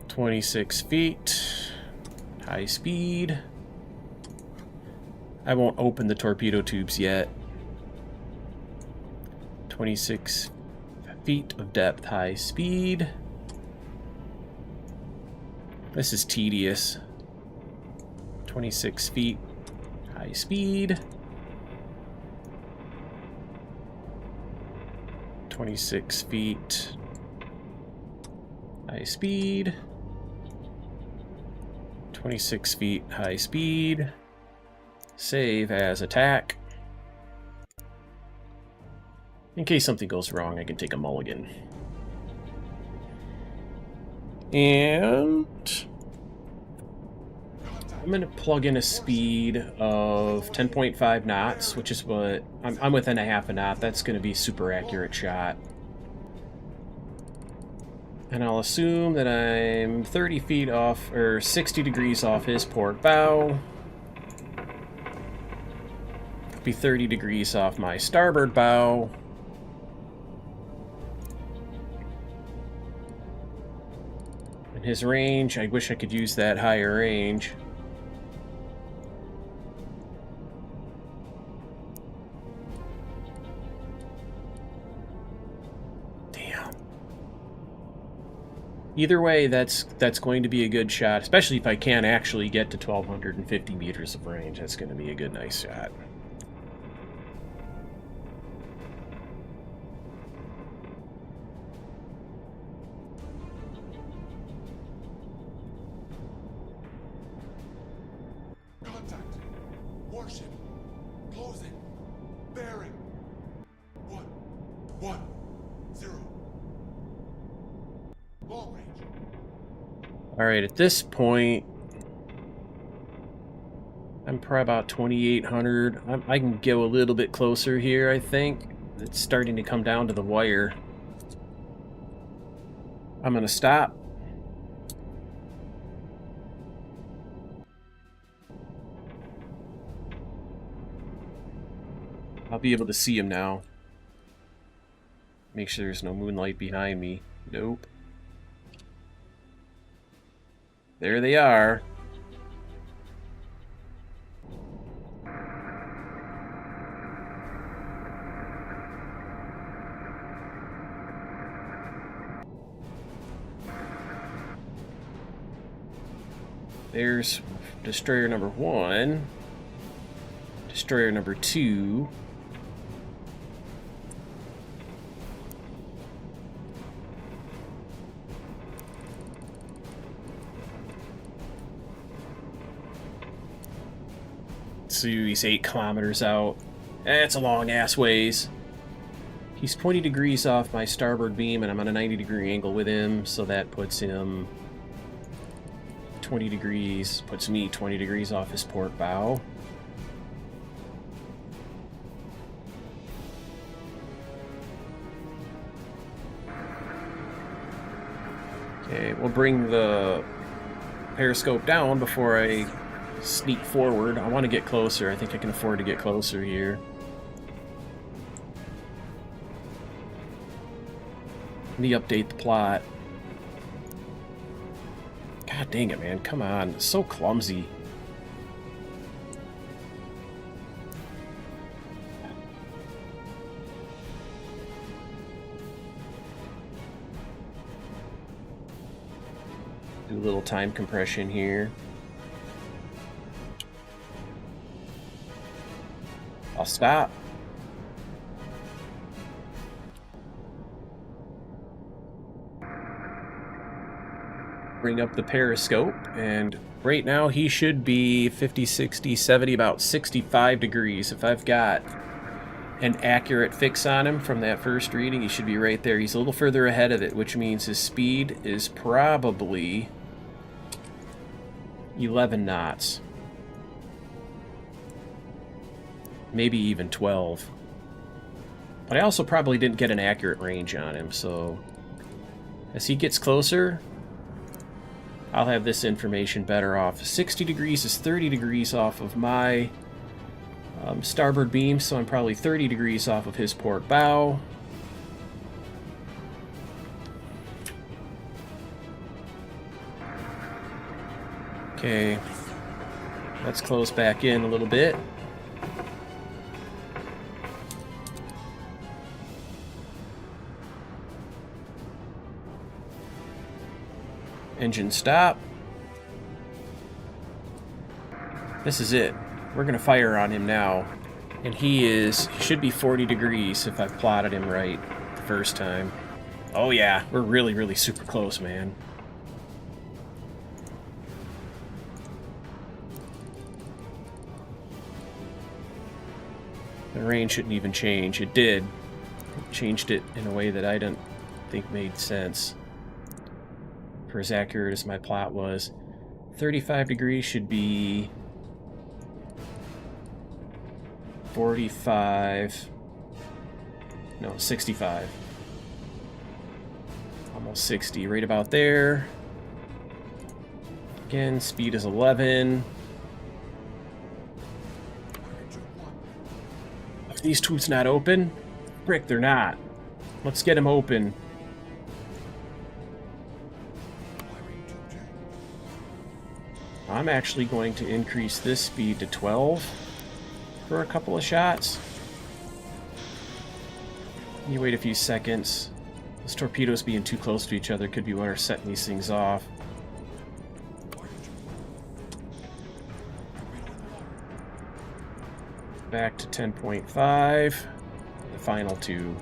26 feet. High speed. I won't open the torpedo tubes yet. 26 feet of depth, high speed. This is tedious. 26 feet, high speed. 26 feet, high speed. 26 feet, high speed. Save as attack. In case something goes wrong, I can take a mulligan. And... I'm going to plug in a speed of 10.5 knots, which is what... I'm within a half a knot. That's going to be a super accurate shot. And I'll assume that I'm 30 feet off, or 60 degrees off his port bow. Be 30 degrees off my starboard bow. And his range, I wish I could use that higher range. Damn. Either way, that's going to be a good shot, especially if I can actually get to 1,250 meters of range. That's going to be a good, nice shot. Contact. Warship. Closing. Bearing. 110. Long range. Alright, at this point, I'm probably about 2,800. I can go a little bit closer here, I think. It's starting to come down to the wire. I'm going to stop. I'll be able to see him now. Make sure there's no moonlight behind me. Nope. There they are. There's destroyer number 1. Destroyer number 2. So he's 8 kilometers out. That's a long ass ways. He's 20 degrees off my starboard beam, and I'm on a 90-degree angle with him, so that puts him 20 degrees, puts me 20 degrees off his port bow. Okay, we'll bring the periscope down before I sneak forward. I want to get closer. I think I can afford to get closer here. Let me update the plot. God dang it, man. Come on. It's so clumsy. Do a little time compression here. I'll stop. Bring up the periscope, and right now he should be 50, 60, 70, about 65 degrees. If I've got an accurate fix on him from that first reading, he should be right there. He's a little further ahead of it, which means his speed is probably 11 knots. Maybe even 12. But I also probably didn't get an accurate range on him, so as he gets closer, I'll have this information better off. 60 degrees is 30 degrees off of my starboard beam, so I'm probably 30 degrees off of his port bow. Okay, let's close back in a little bit. Engine stop. This is it. We're gonna fire on him now. And he should be 40 degrees if I've plotted him right the first time. Oh yeah, we're really, really super close, man. The range shouldn't even change. It did. It changed it in a way that I didn't think made sense. For as accurate as my plot was. 35 degrees should be 45. No, 65. Almost 60, right about there. Again, speed is 11. Are these tubes not open? Frick, they're not. Let's get them open. I'm actually going to increase this speed to 12 for a couple of shots. You wait a few seconds. Those torpedoes being too close to each other could be what are setting these things off. Back to 10.5. The final two.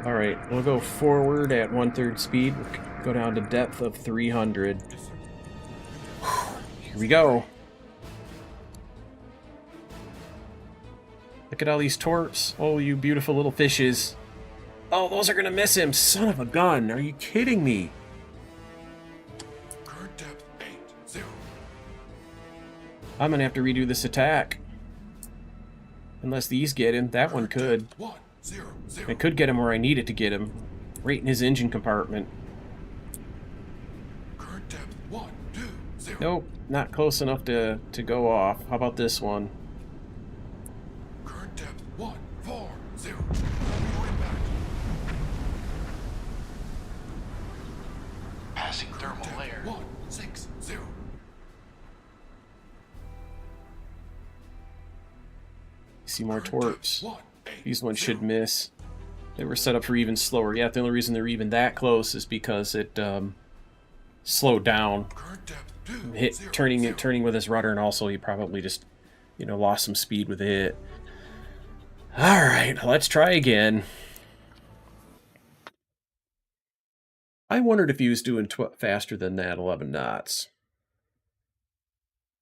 Alright, we'll go forward at 1/3 speed. We'll go down to depth of 300. Here we go. Look at all these torps. Oh, you beautiful little fishes. Oh, those are gonna miss him. Son of a gun. Are you kidding me? Current depth 80. I'm gonna have to redo this attack. Unless these get him. That one could. 1, 0, 0. It could get him where I need it to get him. Right in his engine compartment. Current depth 1, 2, 0. Nope, not close enough to go off. How about this one? Current depth 1, 4, 0. Torpedo impact. Passing thermal Depth layer. 1, 6, 0. See more torps. 1, 8, These ones 0. should miss. They were set up for even slower. Yeah, the only reason they're even that close is because it slowed down. Current depth 2, Hit 0, turning 0. with his rudder, and also he probably just, you know, lost some speed with it. All right, let's try again. I wondered if he was doing faster than that, 11 knots.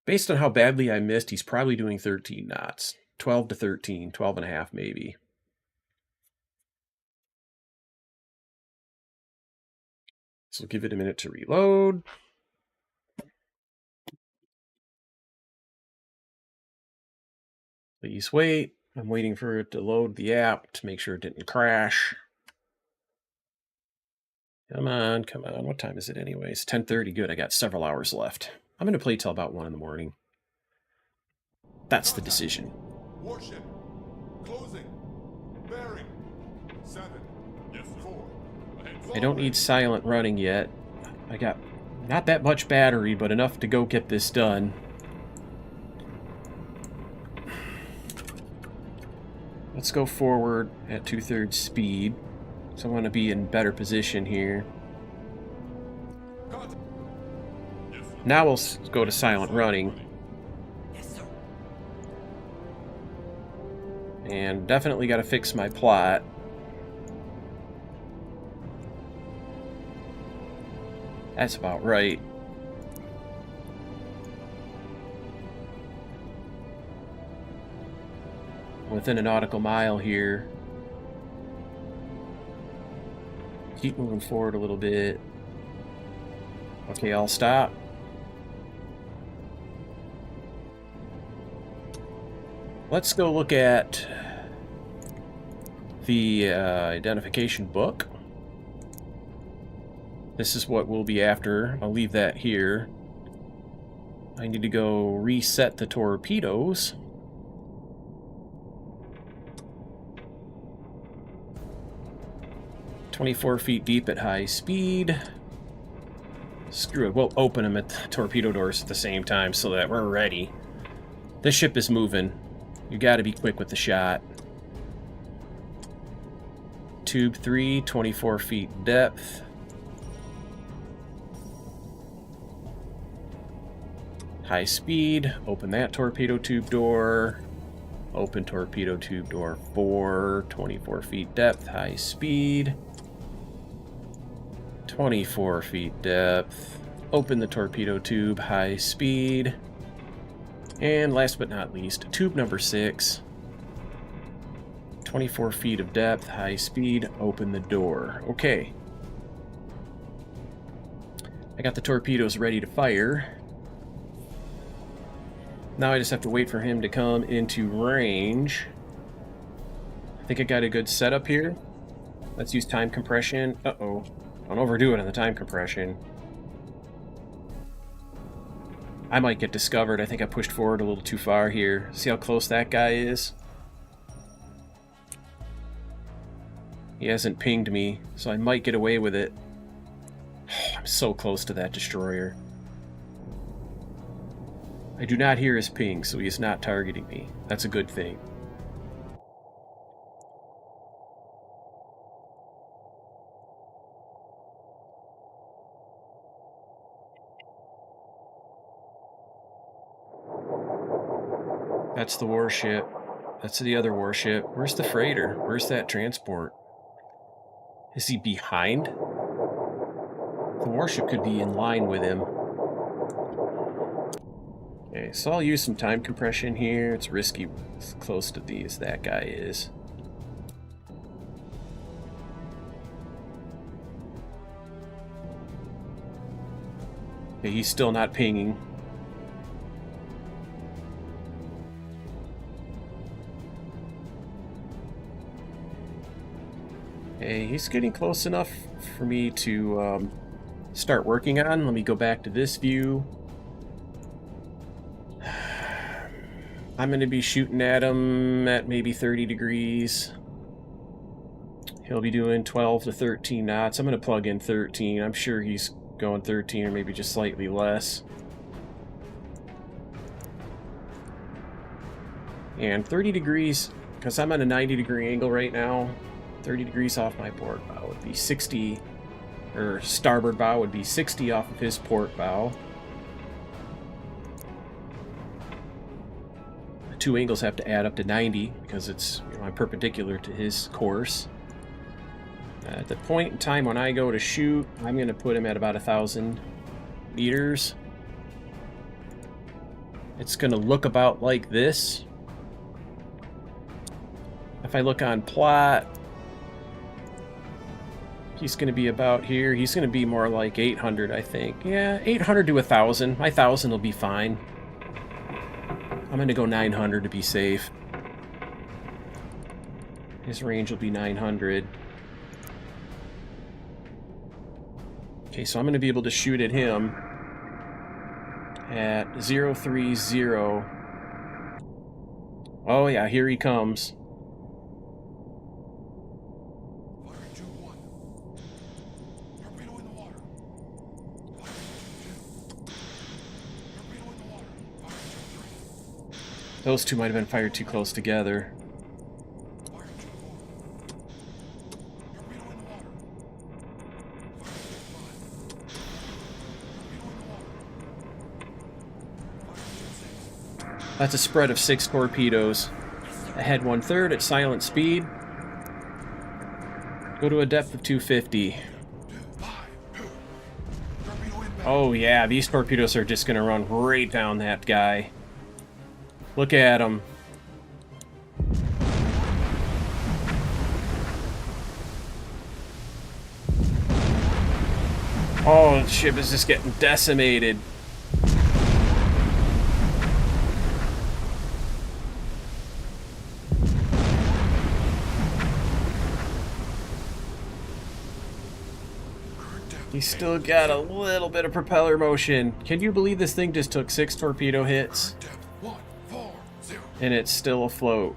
Based on how badly I missed, he's probably doing 13 knots. 12 to 13, 12 and a half maybe. So give it a minute to reload. Please wait. I'm waiting for it to load the app to make sure it didn't crash. Come on, come on. What time is it anyways? 10:30. Good. I got several hours left. I'm going to play till about 1 in the morning. That's the decision. Warship. Closing. Bearing. 7. Yes, 4. I don't need silent running yet. I got not that much battery, but enough to go get this done. Let's go forward at 2/3 speed. So I want to be in better position here. Now we'll go to silent running. Yes, sir. And definitely got to fix my plot. That's about right. Within a nautical mile here. Keep moving forward a little bit. Okay, I'll stop. Let's go look at the identification book. This is what we'll be after. I'll leave that here. I need to go reset the torpedoes. "24 feet deep at high speed." Screw it, we'll open them at the torpedo doors at the same time so that we're ready. This ship is moving. You gotta be quick with the shot. Tube 3, 24 feet depth. High speed, open that torpedo tube door. Open torpedo tube door 4, 24 feet depth, high speed. 24 feet depth, Open the torpedo tube, high speed. And last but not least, tube number 6. 24 feet of depth, high speed, open the door. Okay. I got the torpedoes ready to fire. Now I just have to wait for him to come into range. I think I got a good setup here. Let's use time compression. Uh-oh. Don't overdo it on the time compression. I might get discovered. I think I pushed forward a little too far here. See how close that guy is? He hasn't pinged me, so I might get away with it. I'm so close to that destroyer. I do not hear his ping, so he is not targeting me. That's a good thing. That's the warship. That's the other warship. Where's the freighter? Where's that transport? Is he behind? The warship could be in line with him. Okay, so I'll use some time compression here. It's risky as close to these that guy is. Okay, he's still not pinging. Okay, he's getting close enough for me to start working on. Let me go back to this view. I'm going to be shooting at him at maybe 30 degrees. He'll be doing 12 to 13 knots. I'm going to plug in 13. I'm sure he's going 13 or maybe just slightly less. And 30 degrees, because I'm on a 90-degree angle right now, 30 degrees off my port bow would be 60, or starboard bow would be 60 off of his port bow. The two angles have to add up to 90 because it's, you know, I'm perpendicular to his course. At the point in time when I go to shoot, I'm going to put him at about 1,000 meters. It's going to look about like this. If I look on plot, he's going to be about here. He's going to be more like 800, I think. Yeah, 800 to 1,000. My 1,000 will be fine. I'm going to go 900 to be safe. His range will be 900. Okay, so I'm going to be able to shoot at him at 030. Oh yeah, here he comes. Those two might have been fired too close together. That's a spread of 6 torpedoes. Ahead 1/3 at silent speed. Go to a depth of 250. Oh yeah, these torpedoes are just gonna run right down that guy. Look at him. Oh, the ship is just getting decimated. He's still got a little bit of propeller motion. Can you believe this thing just took 6 torpedo hits? And it's still afloat.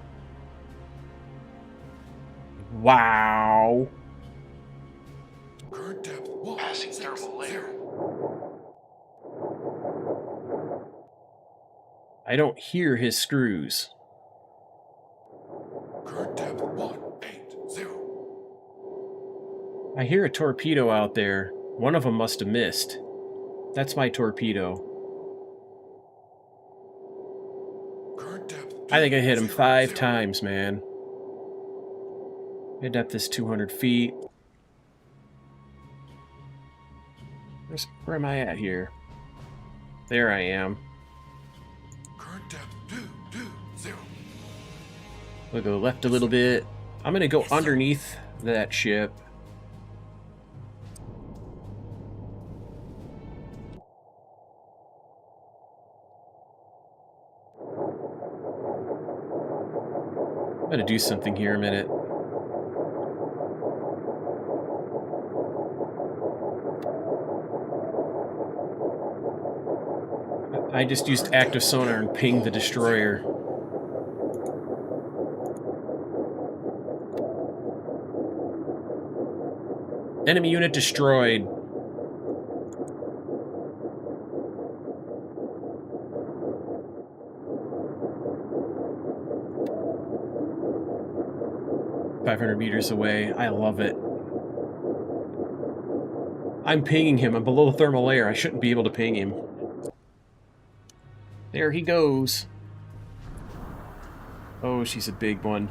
Wow. Passing thermal layer. I don't hear his screws. Current depth 180. I hear a torpedo out there. One of them must have missed. That's my torpedo. I think I hit him 5 times, man. My depth is 200 feet. Where am I at here? There I am. Current depth 220. We'll go left a little bit. I'm gonna go Yes, sir. underneath that ship. I'm gonna do something here a minute. I just used active sonar and pinged the destroyer. Enemy unit destroyed. $500 away. I love it. I'm pinging him. I'm below the thermal layer. I shouldn't be able to ping him. There he goes. Oh, she's a big one.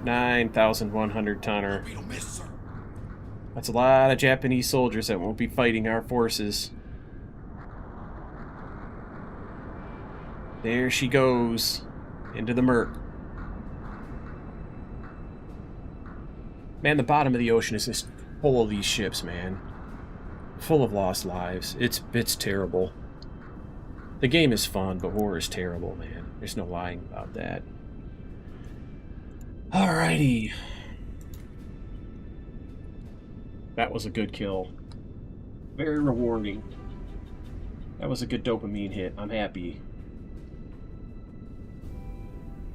9,100 tonner. Torpedo miss, sir. That's a lot of Japanese soldiers that won't be fighting our forces. There she goes. Into the murk. Man, the bottom of the ocean is just full of these ships, man. Full of lost lives. It's terrible. The game is fun, but war is terrible, man. There's no lying about that. Alrighty. That was a good kill. Very rewarding. That was a good dopamine hit. I'm happy.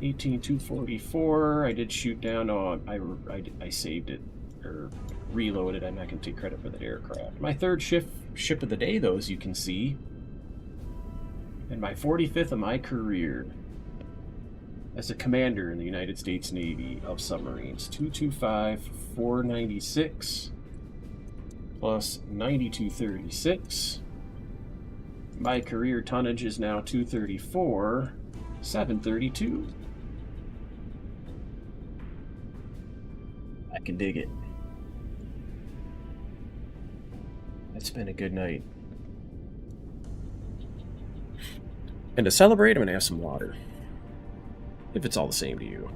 18,244. I did shoot down. Oh, I saved it. Or reloaded. I'm not going to take credit for that aircraft. My third ship of the day, though, as you can see. And my 45th of my career as a commander in the United States Navy of submarines. 225, 496 plus 9236. My career tonnage is now 234, 732. I can dig it. It's been a good night. And to celebrate, I'm going to have some water. If it's all the same to you.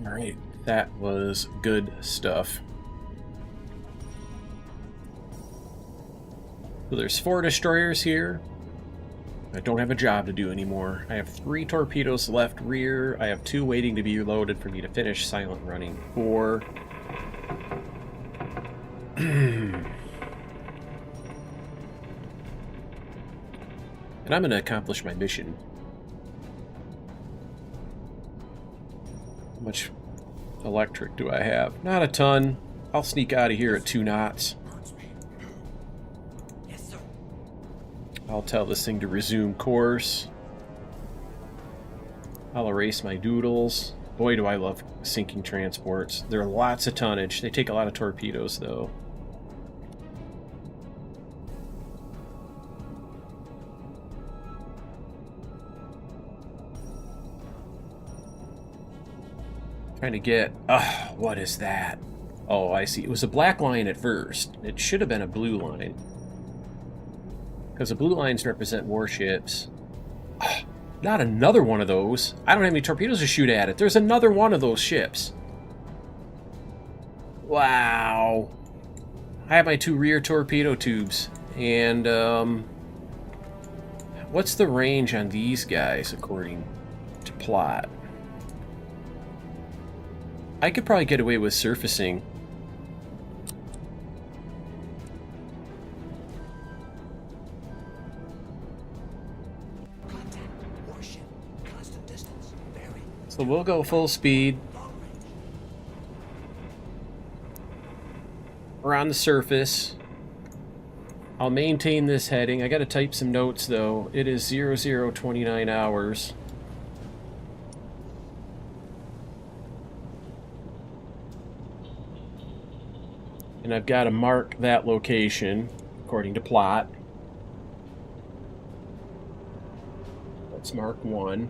Alright, that was good stuff. So there's 4 destroyers here. I don't have a job to do anymore. I have 3 torpedoes left rear. I have 2 waiting to be loaded for me to finish silent running 4. And I'm going to accomplish my mission. How much electric do I have? Not a ton. I'll sneak out of here at 2 knots. Burn speed 2. Yes, sir. I'll tell this thing to resume course. I'll erase my doodles. Boy, do I love sinking transports. There are lots of tonnage. They take a lot of torpedoes, though. Trying to get... what is that? Oh, I see. It was a black line at first. It should have been a blue line. Because the blue lines represent warships. Not another one of those. I don't have any torpedoes to shoot at it. There's another one of those ships. Wow. I have my 2 rear torpedo tubes. And, what's the range on these guys, according to plot? I could probably get away with surfacing. Contact. Warship. Constant distance. Bearing. So we'll go full speed. Long range. We're on the surface. I'll maintain this heading. I gotta type some notes though. It is 0029 hours. And I've got to mark that location according to plot. Let's mark 1.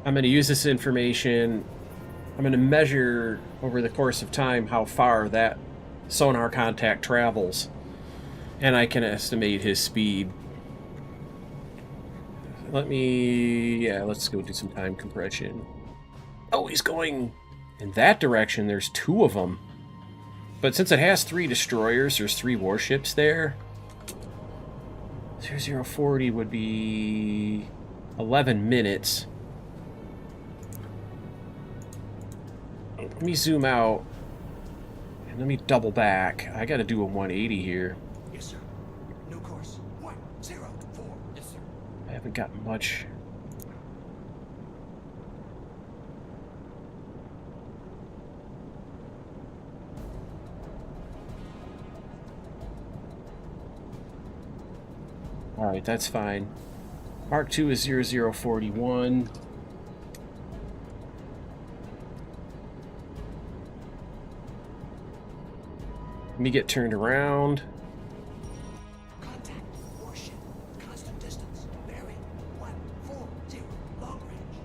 I'm going to use this information. I'm going to measure over the course of time how far that sonar contact travels. And I can estimate his speed. Let's go do some time compression. Oh, he's going in that direction. There's 2 of them. But since it has 3 destroyers, there's 3 warships there. 0040 would be 11 minutes. Let me zoom out and let me double back. I gotta do a 180 here. Yes, sir. New course. 104. Yes, sir. I haven't got much. Alright, that's fine. Mark II is 0041. Let me get turned around. Contact. Warship. Constant distance. Bearing. 140. Long range.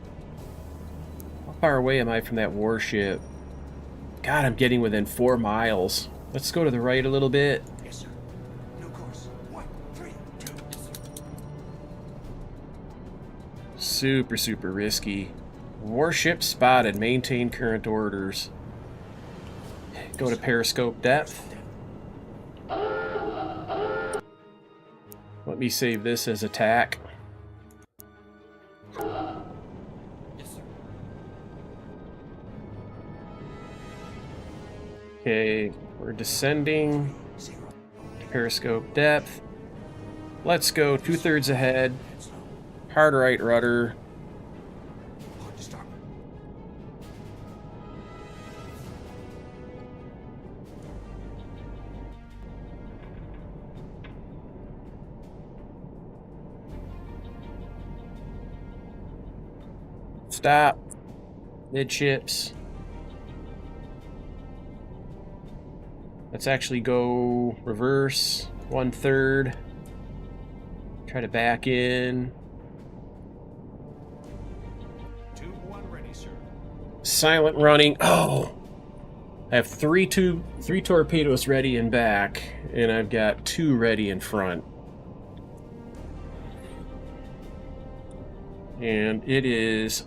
How far away am I from that warship? God, I'm getting within 4 miles. Let's go to the right a little bit. Yes, sir. New course. 132. Yes, sir. Super risky. Warship spotted. Maintain current orders. Go to periscope depth. Let me save this as attack. Yes, sir. Okay, we're descending. Periscope depth. Let's go 2/3 ahead. Hard right rudder. Hard to start. Stop. Midships. Let's actually go reverse 1/3. Try to back in. 2-1 ready, sir. Silent running. Oh! I have three torpedoes ready in back, and I've got 2 ready in front. And it is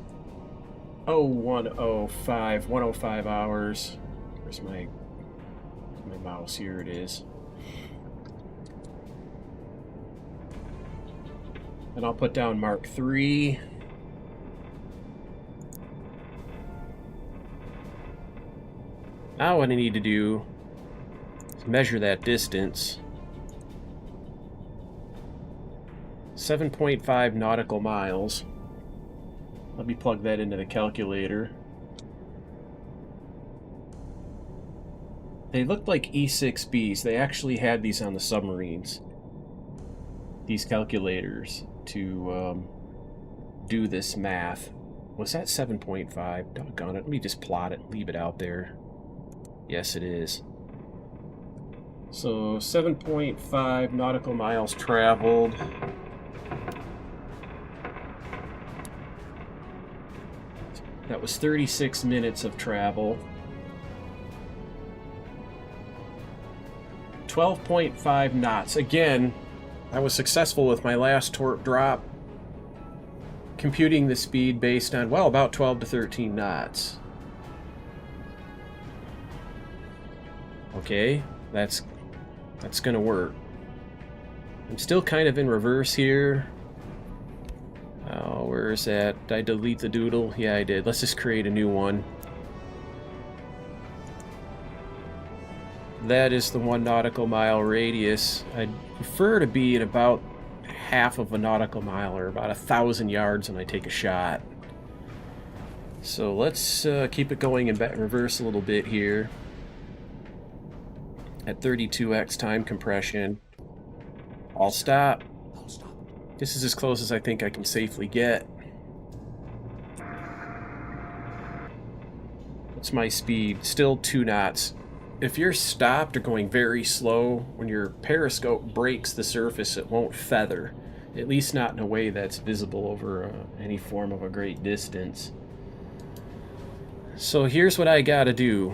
105 hours. Where's my mouse? Here it is. And I'll put down Mark III. Now what I need to do is measure that distance. 7.5 nautical miles. Let me plug that into the calculator. They looked like E6Bs. They actually had these on the submarines. These calculators to do this math. Was that 7.5? Doggone it. Let me just plot it and leave it out there. Yes, it is. So 7.5 nautical miles traveled. That was 36 minutes of travel. 12.5 knots. Again, I was successful with my last torp drop, computing the speed based on, well, about 12 to 13 knots. Okay, that's gonna work. I'm still kind of in reverse here. Oh, where is that? Did I delete the doodle? Yeah, I did. Let's just create a new one. That is the 1 nautical mile radius. I'd prefer to be at about half of a nautical mile, or about 1,000 yards when I take a shot. So let's keep it going in reverse a little bit here. at 32x time compression. I'll stop. I'll stop. This is as close as I think I can safely get. What's my speed? Still 2 knots. If you're stopped or going very slow, when your periscope breaks the surface, it won't feather. At least not in a way that's visible over any form of a great distance. So here's what I gotta do.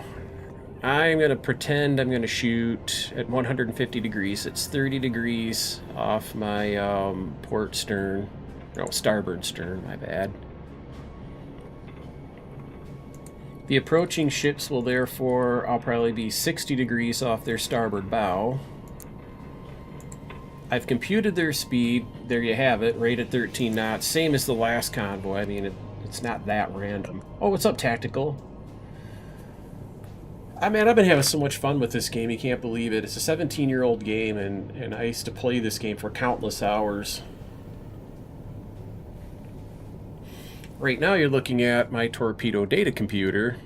I'm gonna pretend I'm gonna shoot at 150 degrees. It's 30 degrees off my port stern. No, starboard stern, my bad. The approaching ships will therefore, I'll probably be 60 degrees off their starboard bow. I've computed their speed. There you have it, right at 13 knots. Same as the last convoy. I mean, it's not that random. Oh, what's up, Tactical? I mean, I've been having so much fun with this game, you can't believe it. It's a 17-year-old game, and I used to play this game for countless hours. Right now you're looking at my torpedo data computer.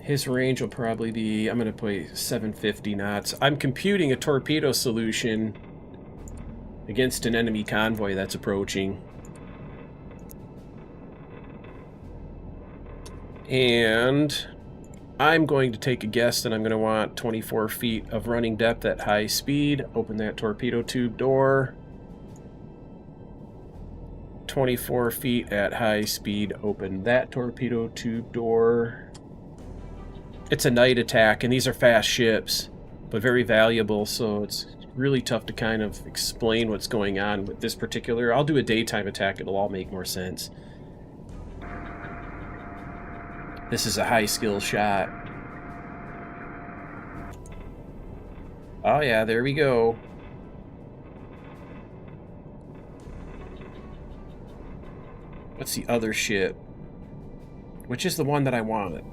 His range will probably be, I'm going to put 750 knots. I'm computing a torpedo solution against an enemy convoy that's approaching. And I'm going to take a guess that I'm going to want 24 feet of running depth at high speed. Open that torpedo tube door. 24 feet at high speed. Open that torpedo tube door. It's a night attack, and these are fast ships, but very valuable, so it's really tough to kind of explain what's going on with this particular. I'll do a daytime attack, it'll all make more sense. This is a high skill shot. Oh yeah, there we go. What's the other ship? Which is the one that I wanted?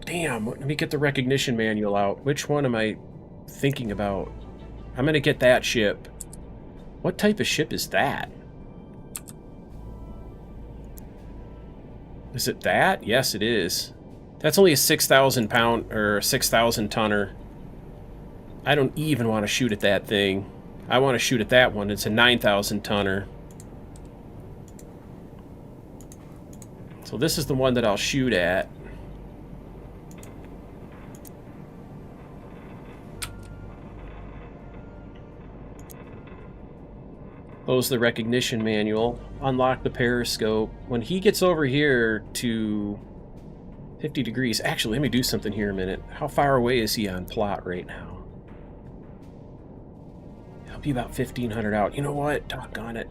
Damn, let me get the recognition manual out. Which one am I thinking about? I'm gonna get that ship. What type of ship is that? Is it that? Yes, it is. That's only a 6,000 pound or 6,000 tonner. I don't even want to shoot at that thing. I want to shoot at that one. It's a 9,000 tonner. So this is the one that I'll shoot at. Close the recognition manual. Unlock the periscope. When he gets over here to 50 degrees... Actually, let me do something here a minute. How far away is he on plot right now? He'll be about 1,500 out. You know what? Doggone it.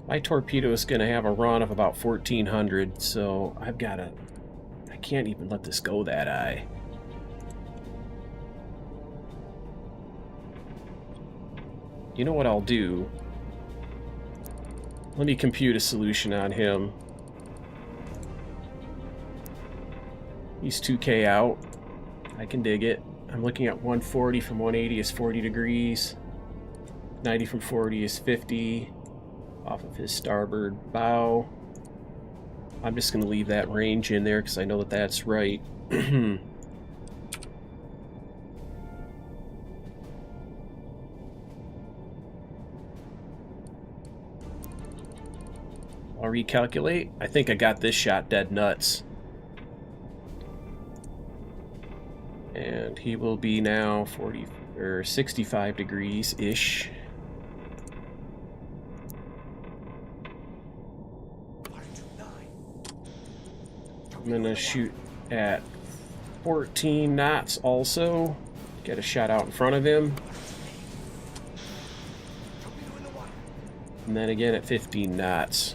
My torpedo is going to have a run of about 1,400, so I've got to... I can't even let this go that high. You know what I'll do? Let me compute a solution on him. He's 2K out. I can dig it. I'm looking at 140 from 180 is 40 degrees. 90 from 40 is 50. Off of his starboard bow. I'm just going to leave that range in there because I know that that's right. I'll recalculate. I think I got this shot dead nuts. And he will be now 40 or 65 degrees ish. I'm gonna shoot at 14 knots also. Get a shot out in front of him. And then again at 15 knots.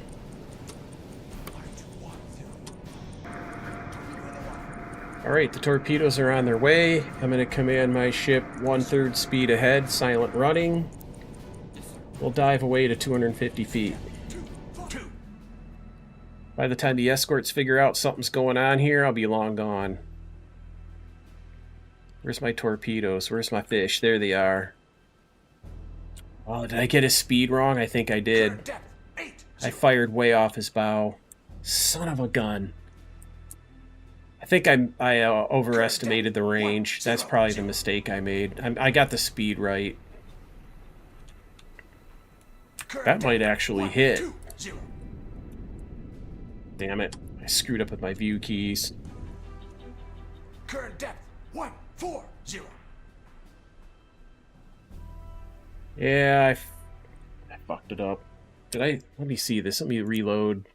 Alright, the torpedoes are on their way. I'm going to command my ship 1/3 speed ahead, silent running. We'll dive away to 250 feet. By the time the escorts figure out something's going on here, I'll be long gone. Where's my torpedoes? Where's my fish? There they are. Oh, did I get his speed wrong? I think I did. I fired way off his bow. Son of a gun. think I overestimated the range. That's probably the mistake I made. I got the speed right. That might actually hit. 120. Damn it. I screwed up with my view keys. Current depth 140. Yeah, I fucked it up. Let me see this. Let me reload.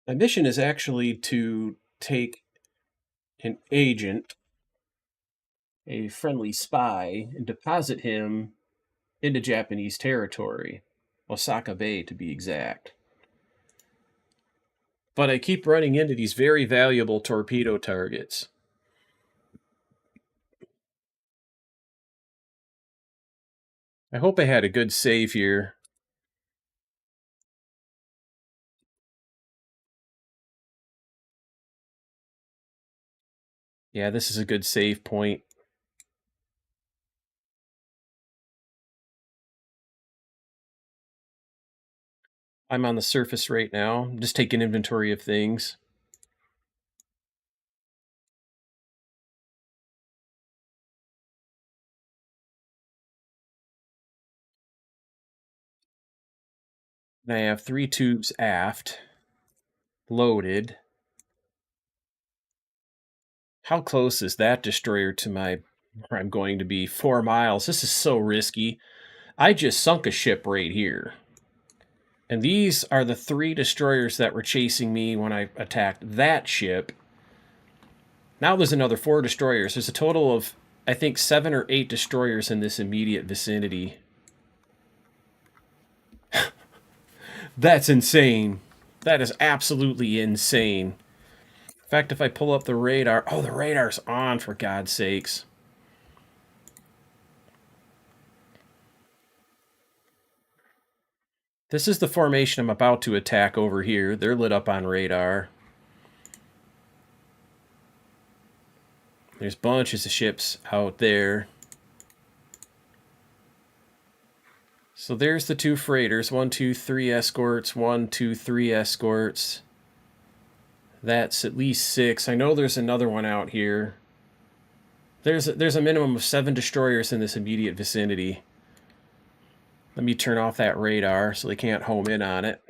My mission is actually to take an agent, a friendly spy, and deposit him into Japanese territory. Osaka Bay, to be exact. But I keep running into these very valuable torpedo targets. I hope I had a good save here. Yeah, this is a good save point. I'm on the surface right now. I'm just taking inventory of things. And I have 3 tubes aft, loaded. How close is that destroyer to where I'm going to be? 4 miles. This is so risky. I just sunk a ship right here. And these are the 3 destroyers that were chasing me when I attacked that ship. Now there's another 4 destroyers. There's a total of, I think, 7 or 8 destroyers in this immediate vicinity. That's insane. That is absolutely insane. In fact, if I pull up the radar... Oh, the radar's on, for God's sakes. This is the formation I'm about to attack over here. They're lit up on radar. There's bunches of ships out there. So there's the 2 freighters. 1, 2, 3 escorts. 1, 2, 3 escorts. That's at least 6. I know there's another one out here. There's a minimum of 7 destroyers in this immediate vicinity. Let me turn off that radar so they can't home in on it.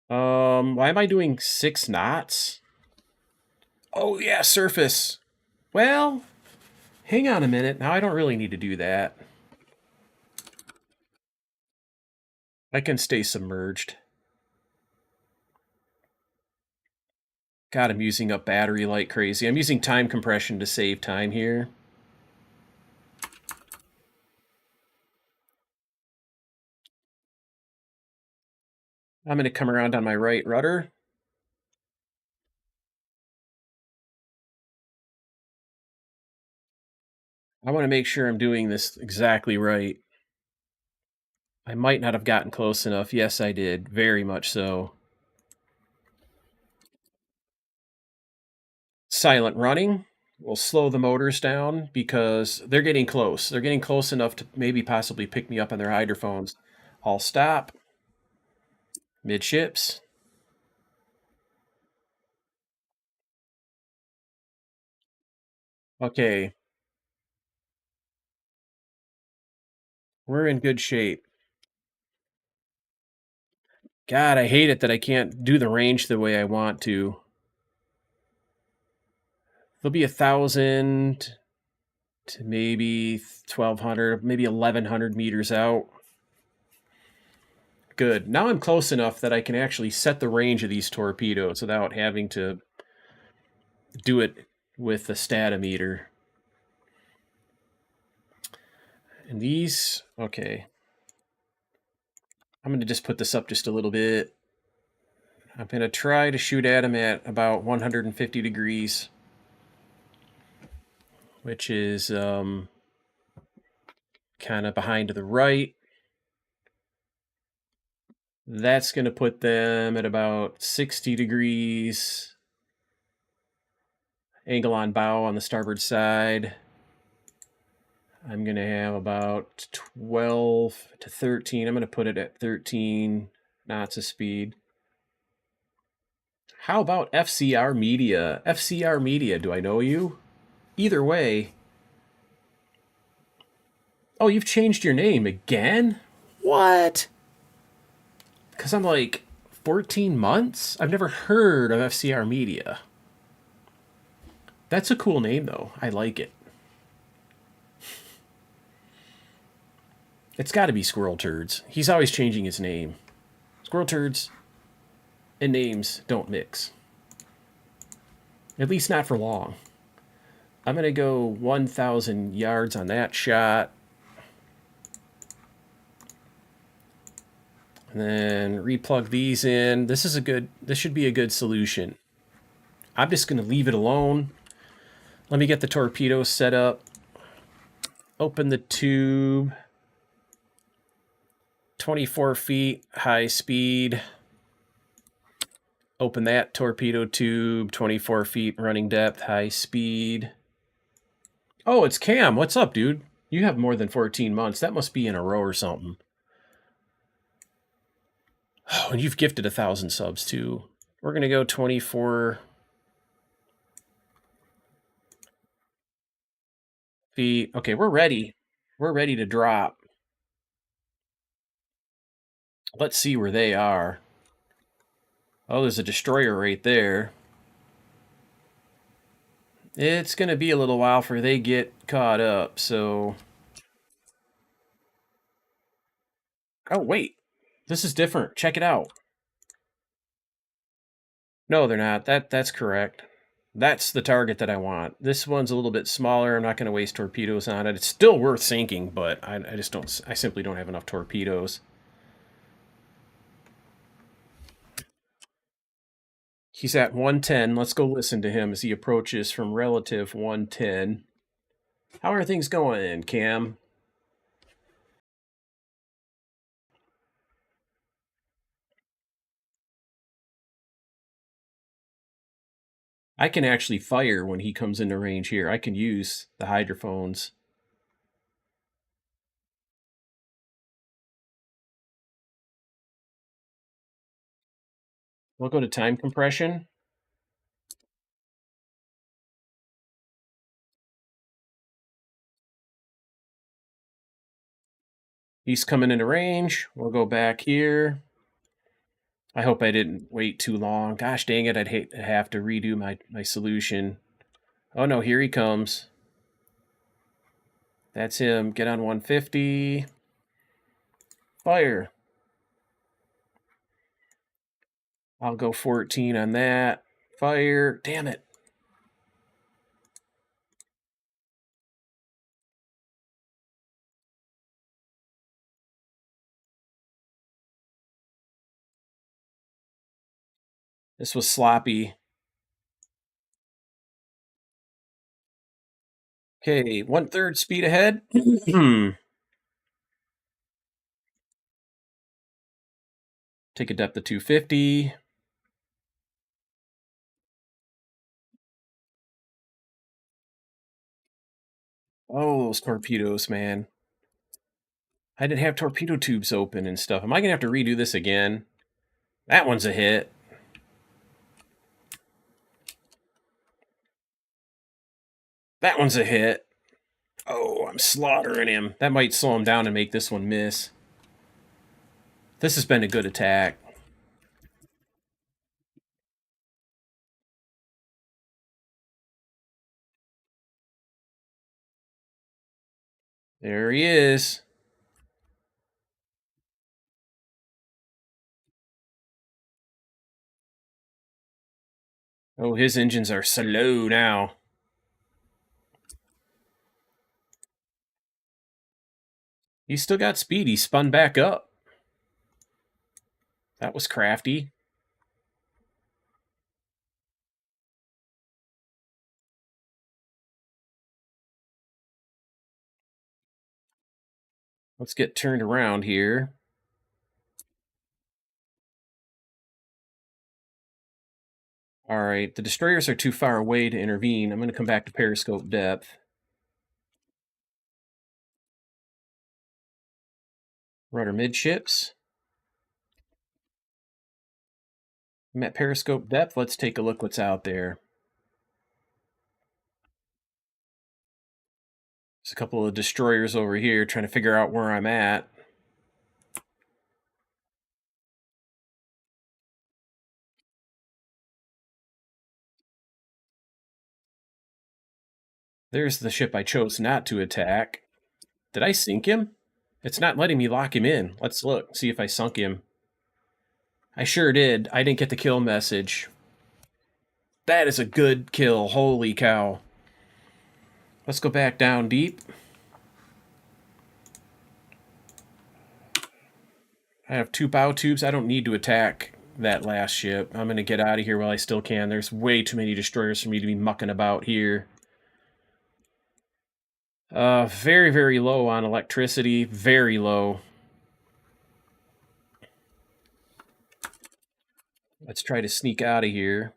Why am I doing 6 knots? Oh yeah, surface. Well, hang on a minute. Now I don't really need to do that. I can stay submerged. God, I'm using up battery like crazy. I'm using time compression to save time here. I'm going to come around on my right rudder. I want to make sure I'm doing this exactly right. I might not have gotten close enough. Yes, I did. Very much so. Silent running will slow the motors down because they're getting close. They're getting close enough to maybe possibly pick me up on their hydrophones. I'll stop. Midships. Okay. We're in good shape. God, I hate it that I can't do the range the way I want to. There'll be 1,000 to maybe 1,200, maybe 1,100 meters out. Good. Now I'm close enough that I can actually set the range of these torpedoes without having to do it with the statometer. And these, okay. I'm going to just put this up just a little bit. I'm going to try to shoot at them at about 150 degrees, which is kind of behind to the right. That's going to put them at about 60 degrees. angle on bow on the starboard side. I'm going to have about 12 to 13. I'm going to put it at 13 knots of speed. How about FCR Media? FCR Media, do I know you? Either way. Oh, you've changed your name again? What? Because I'm like 14 months? I've never heard of FCR Media. That's a cool name, though. I like it. It's got to be Squirrel Turds. He's always changing his name. Squirrel Turds and names don't mix. At least not for long. I'm going to go 1,000 yards on that shot. And then replug these in. This should be a good solution. I'm just going to leave it alone. Let me get the torpedo set up. Open the tube. 24 feet, high speed. Open that torpedo tube. 24 feet, running depth, high speed. Oh, it's Cam. What's up, dude? You have more than 14 months. That must be in a row or something. Oh, and you've gifted 1,000 subs, too. We're going to go 24 feet. Okay, we're ready. We're ready to drop. Let's see where they are. Oh, there's a destroyer right there. It's going to be a little while before they get caught up, so... Oh, wait. This is different. Check it out. No, they're not. That's correct. That's the target that I want. This one's a little bit smaller. I'm not going to waste torpedoes on it. It's still worth sinking, but I simply don't have enough torpedoes. He's at 110. Let's go listen to him as he approaches from relative 110. How are things going, Cam? I can actually fire when he comes into range here. I can use the hydrophones. We'll go to time compression. He's coming into range. We'll go back here. I hope I didn't wait too long. Gosh dang it, I'd hate to have to redo my solution. Oh no, here he comes. That's him. Get on 150. Fire. I'll go 14 on that. Fire. Damn it. This was sloppy. Okay, 1/3 speed ahead. Take a depth of 250. Oh, those torpedoes, man. I didn't have torpedo tubes open and stuff. Am I going to have to redo this again? That one's a hit. That one's a hit. Oh, I'm slaughtering him. That might slow him down and make this one miss. This has been a good attack. There he is. Oh, his engines are slow now. He's still got speed. He spun back up. That was crafty. Let's get turned around here. Alright, the destroyers are too far away to intervene. I'm going to come back to periscope depth. Rudder midships. I'm at periscope depth. Let's take a look what's out there. There's a couple of destroyers over here trying to figure out where I'm at. There's the ship I chose not to attack. Did I sink him? It's not letting me lock him in. Let's look, see if I sunk him. I sure did. I didn't get the kill message. That is a good kill. Holy cow. Let's go back down deep. I have 2 bow tubes. I don't need to attack that last ship. I'm going to get out of here while I still can. There's way too many destroyers for me to be mucking about here. Very, very low on electricity. Very low. Let's try to sneak out of here.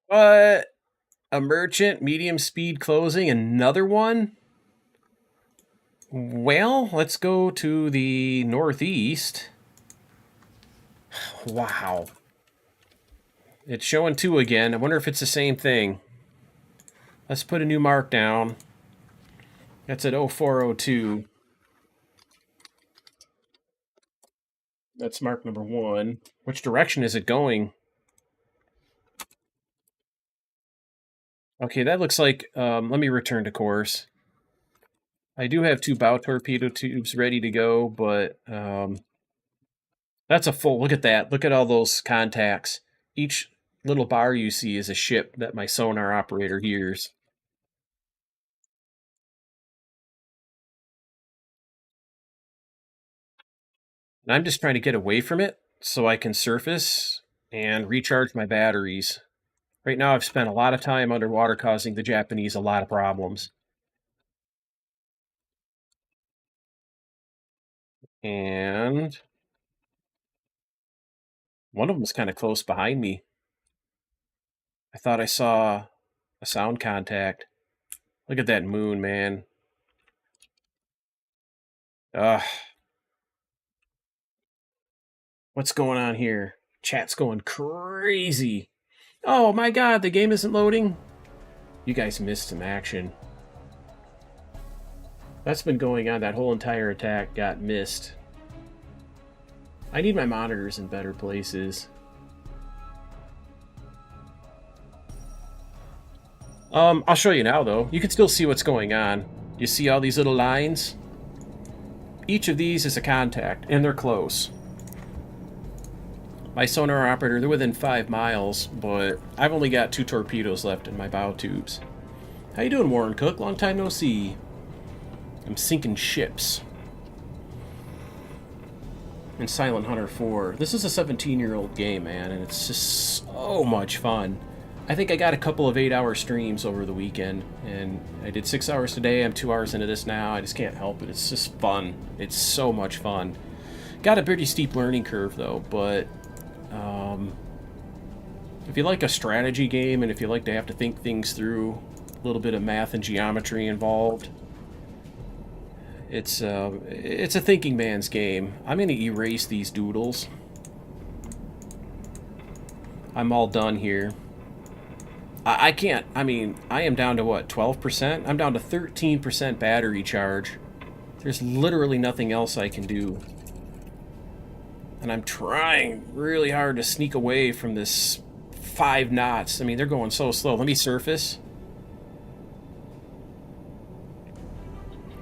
What? A merchant, medium speed closing, another one? Well, let's go to the northeast. Wow. It's showing 2 again. I wonder if it's the same thing. Let's put a new mark down. That's at 0402. That's mark number 1. Which direction is it going? Okay, that looks like... let me return to course. I do have 2 bow torpedo tubes ready to go, but... that's a full... Look at that. Look at all those contacts. Each little bar you see is a ship that my sonar operator hears. And I'm just trying to get away from it so I can surface and recharge my batteries. Right now I've spent a lot of time underwater causing the Japanese a lot of problems. And one of them is kind of close behind me. I thought I saw a sound contact. Look at that moon, man. Ugh. What's going on here? Chat's going crazy. Oh my god, the game isn't loading. You guys missed some action. That's been going on. That whole entire attack got missed. I need my monitors in better places. I'll show you now, though. You can still see what's going on. You see all these little lines? Each of these is a contact, and they're close. My sonar operator, they're within 5 miles, but I've only got 2 torpedoes left in my bow tubes. How you doing, Warren Cook? Long time no see. I'm sinking ships. In Silent Hunter 4. This is a 17-year-old game, man, and it's just so much fun. I think I got a couple of 8-hour streams over the weekend, and I did 6 hours today. I'm 2 hours into this now. I just can't help it. It's just fun. It's so much fun. Got a pretty steep learning curve, though, but if you like a strategy game and if you like to have to think things through, a little bit of math and geometry involved, it's a thinking man's game. I'm going to erase these doodles. I'm all done here. I can't, I mean, I am down to what, 12%? I'm down to 13% battery charge. There's literally nothing else I can do. And I'm trying really hard to sneak away from this 5 knots. I mean, they're going so slow. Let me surface.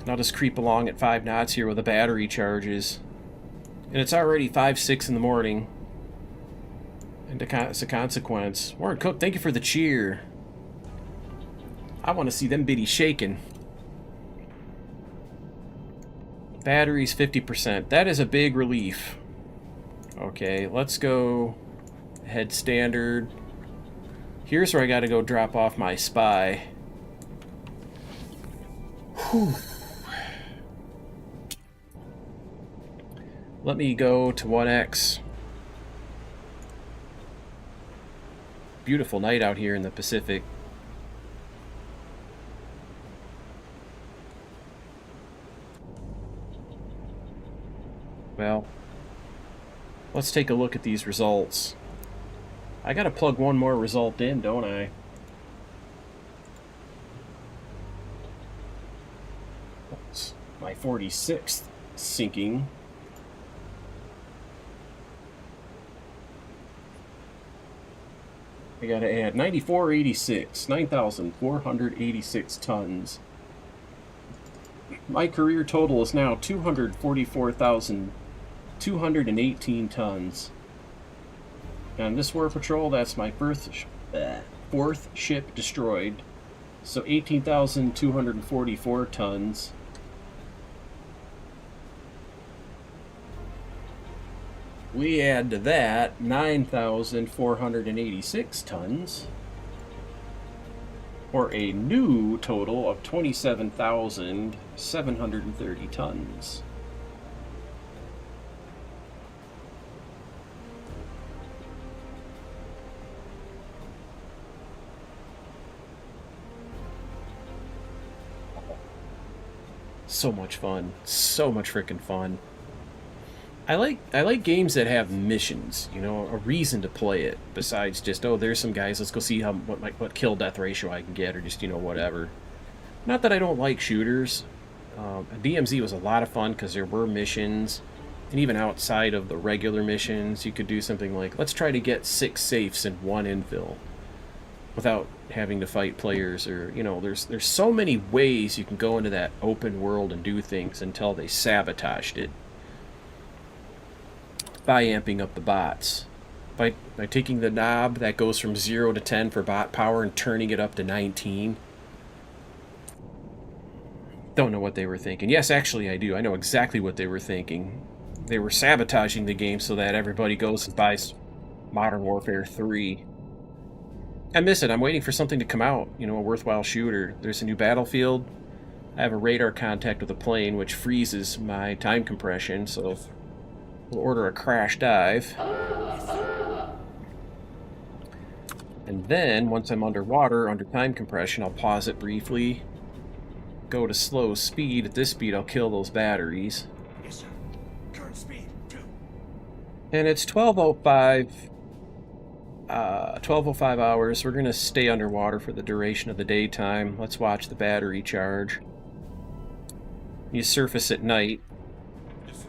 And I'll just creep along at 5 knots here with the battery charges. And it's already 5, 6 in the morning. And as a consequence, Warren Cook, thank you for the cheer. I want to see them biddies shaking. Batteries 50%. That is a big relief. Okay, let's go head standard. Here's where I got to go drop off my spy. Whew. Let me go to 1X. Beautiful night out here in the Pacific. Well, let's take a look at these results. I gotta plug one more result in, don't I? That's my 46th sinking. I gotta add 9486, 9,486 tons. My career total is now 244,218 tons. And this war patrol, that's my fourth ship destroyed. So 18,244 tons. We add to that 9,486 tons, or a new total of 27,730 tons. So much fun. So much freaking fun. I like games that have missions, you know, a reason to play it besides just, oh, there's some guys, let's go see what kill death ratio I can get, or just, you know, whatever. Not that I don't like shooters. DMZ was a lot of fun because there were missions, and even outside of the regular missions, you could do something like, let's try to get 6 safes in 1 infill without having to fight players, or, you know, there's so many ways you can go into that open world and do things until they sabotaged it by amping up the bots. By taking the knob that goes from 0 to 10 for bot power and turning it up to 19. Don't know what they were thinking. Yes, actually I do. I know exactly what they were thinking. They were sabotaging the game so that everybody goes and buys Modern Warfare 3. I miss it. I'm waiting for something to come out, you know, a worthwhile shooter. There's a new Battlefield. I have a radar contact with a plane, which freezes my time compression, so we'll order a crash dive. And then, once I'm underwater, under time compression, I'll pause it briefly, go to slow speed. At this speed, I'll kill those batteries. Yes, sir. Current speed, 2. And it's 12:05 hours. We're going to stay underwater for the duration of the daytime. Let's watch the battery charge. You surface at night. Yes, sir.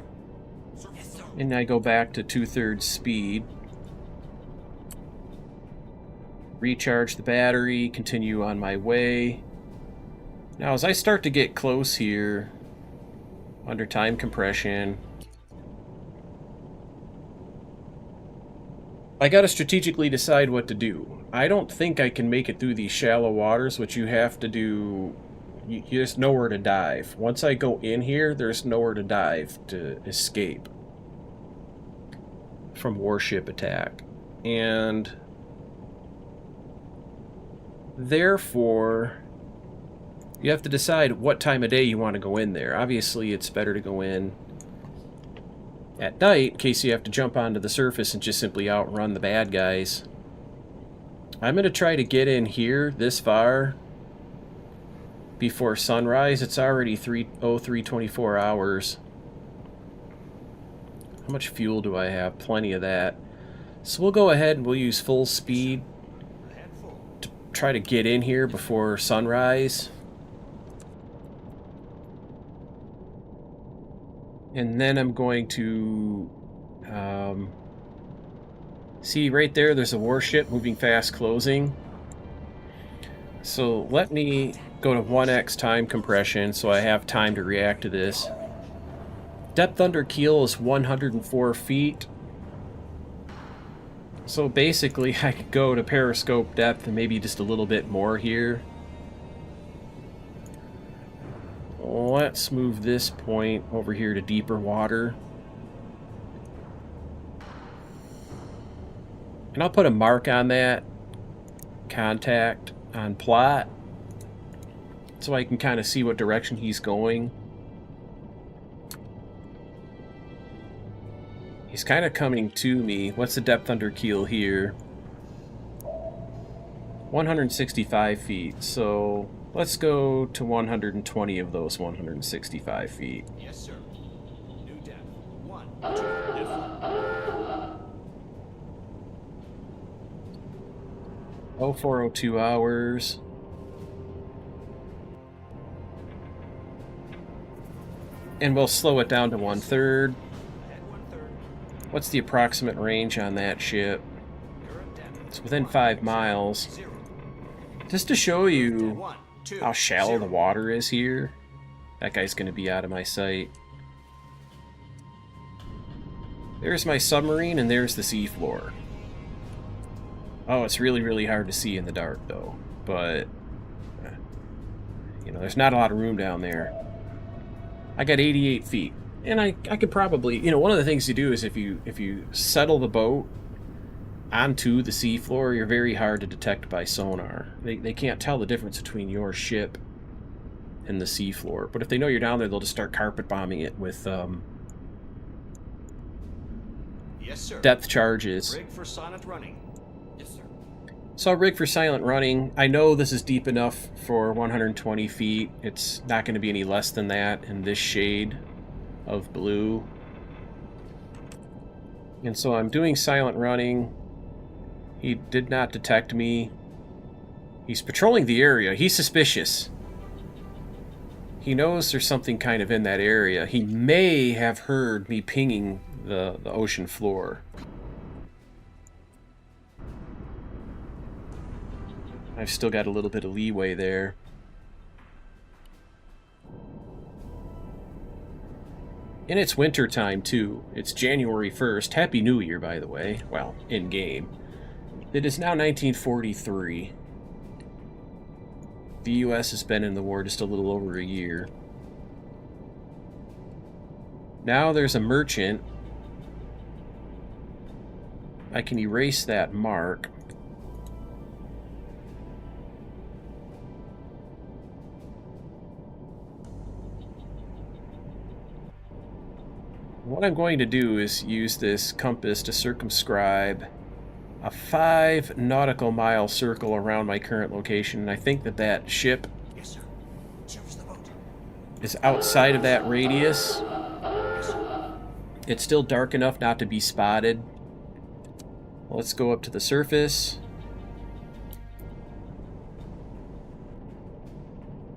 Yes, sir. And I go back to 2/3 speed. Recharge the battery, continue on my way. Now as I start to get close here, under time compression, I gotta strategically decide what to do. I don't think I can make it through these shallow waters, which you have to do. There's nowhere to dive. Once I go in here, there's nowhere to dive to escape from warship attack. And therefore, you have to decide what time of day you want to go in there. Obviously, it's better to go in at night in case you have to jump onto the surface and just simply outrun the bad guys. I'm going to try to get in here this far before sunrise. It's already 3:24 hours. How much fuel do I have? Plenty of that. So we'll go ahead and we'll use full speed to try to get in here before sunrise. And then I'm going to see right there, there's a warship moving fast closing. So let me go to 1x time compression so I have time to react to this. Depth under keel is 104 feet. So basically I could go to periscope depth and maybe just a little bit more here. Let's move this point over here to deeper water. And I'll put a mark on that contact on plot so I can kind of see what direction he's going. He's kind of coming to me. What's the depth under keel here? 165 feet. So let's go to 120 of those 165 feet. Yes, sir. New depth. 1, 2, lift. Oh, 402 hours. And we'll slow it down to 1/3. Ahead 1/3. What's the approximate range on that ship? Current depth. It's within 5 miles. 0. Just to show you 1, 2, how shallow 0. the water is here. That guy's going to be out of my sight. There's my submarine, and there's the seafloor. Oh, it's really, really hard to see in the dark, though. But, you know, there's not a lot of room down there. I got 88 feet. And I could probably, you know, one of the things you do is if you settle the boat onto the seafloor, you're very hard to detect by sonar. They can't tell the difference between your ship and the seafloor. But if they know you're down there, they'll just start carpet bombing it with Yes, sir. depth charges. Rig for silent running. Yes, sir. So I'll rig for silent running. I know this is deep enough for 120 feet. It's not going to be any less than that in this shade of blue. And so I'm doing silent running. He did not detect me. He's patrolling the area. He's suspicious. He knows there's something kind of in that area. He may have heard me pinging the ocean floor. I've still got a little bit of leeway there. And it's winter time too. It's January 1st. Happy New Year, by the way. Well, in game. It is now 1943. The US has been in the war just a little over a year. Now there's a merchant. I can erase that mark. What I'm going to do is use this compass to circumscribe a 5 nautical mile circle around my current location. And I think that that ship Yes, sir. Service the boat. is outside of that radius. Yes, sir. It's still dark enough not to be spotted. Let's go up to the surface.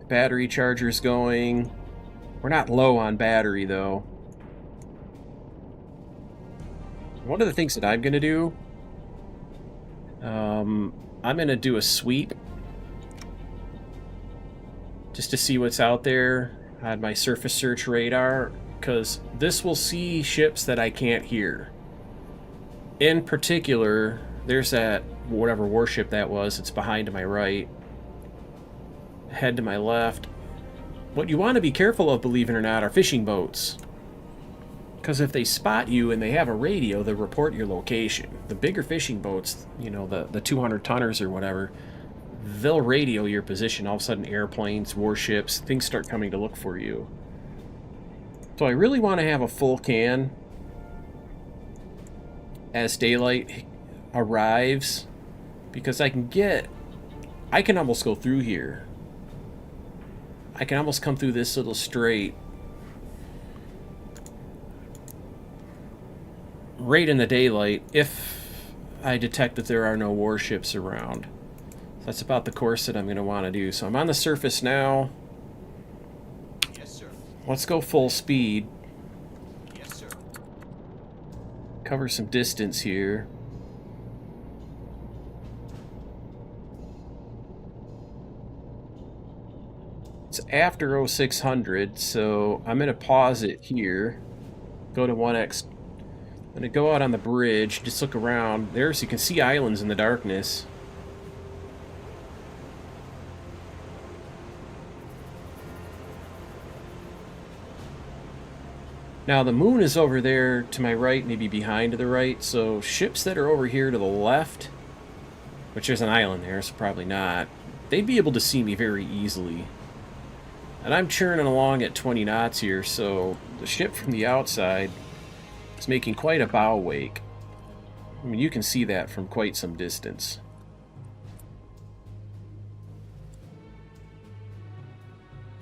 Battery charger's going. We're not low on battery though. One of the things that I'm going to do, I'm going to do a sweep just to see what's out there on my surface search radar, because this will see ships that I can't hear. In particular, there's that, whatever warship that was, it's behind to my right, head to my left. What you want to be careful of, believe it or not, are fishing boats. Because if they spot you and they have a radio, they'll report your location. The bigger fishing boats, you know, the 200 tonners or whatever, they'll radio your position. All of a sudden, airplanes, warships, things start coming to look for you. So I really want to have a full can as daylight arrives, because I can almost go through here. I can almost come through this little strait right in the daylight if I detect that there are no warships around. So that's about the course that I'm going to want to do. So I'm on the surface now. Yes, sir. Let's go full speed. Yes, sir. Cover some distance here. It's after 0600, so I'm going to pause it here. Go to 1x. I'm going to go out on the bridge, just look around. There's, you can see islands in the darkness. Now the moon is over there to my right, maybe behind to the right, so ships that are over here to the left, which there's an island there, so probably not, they'd be able to see me very easily. And I'm churning along at 20 knots here, so the ship from the outside It's making quite a bow wake. I mean, you can see that from quite some distance.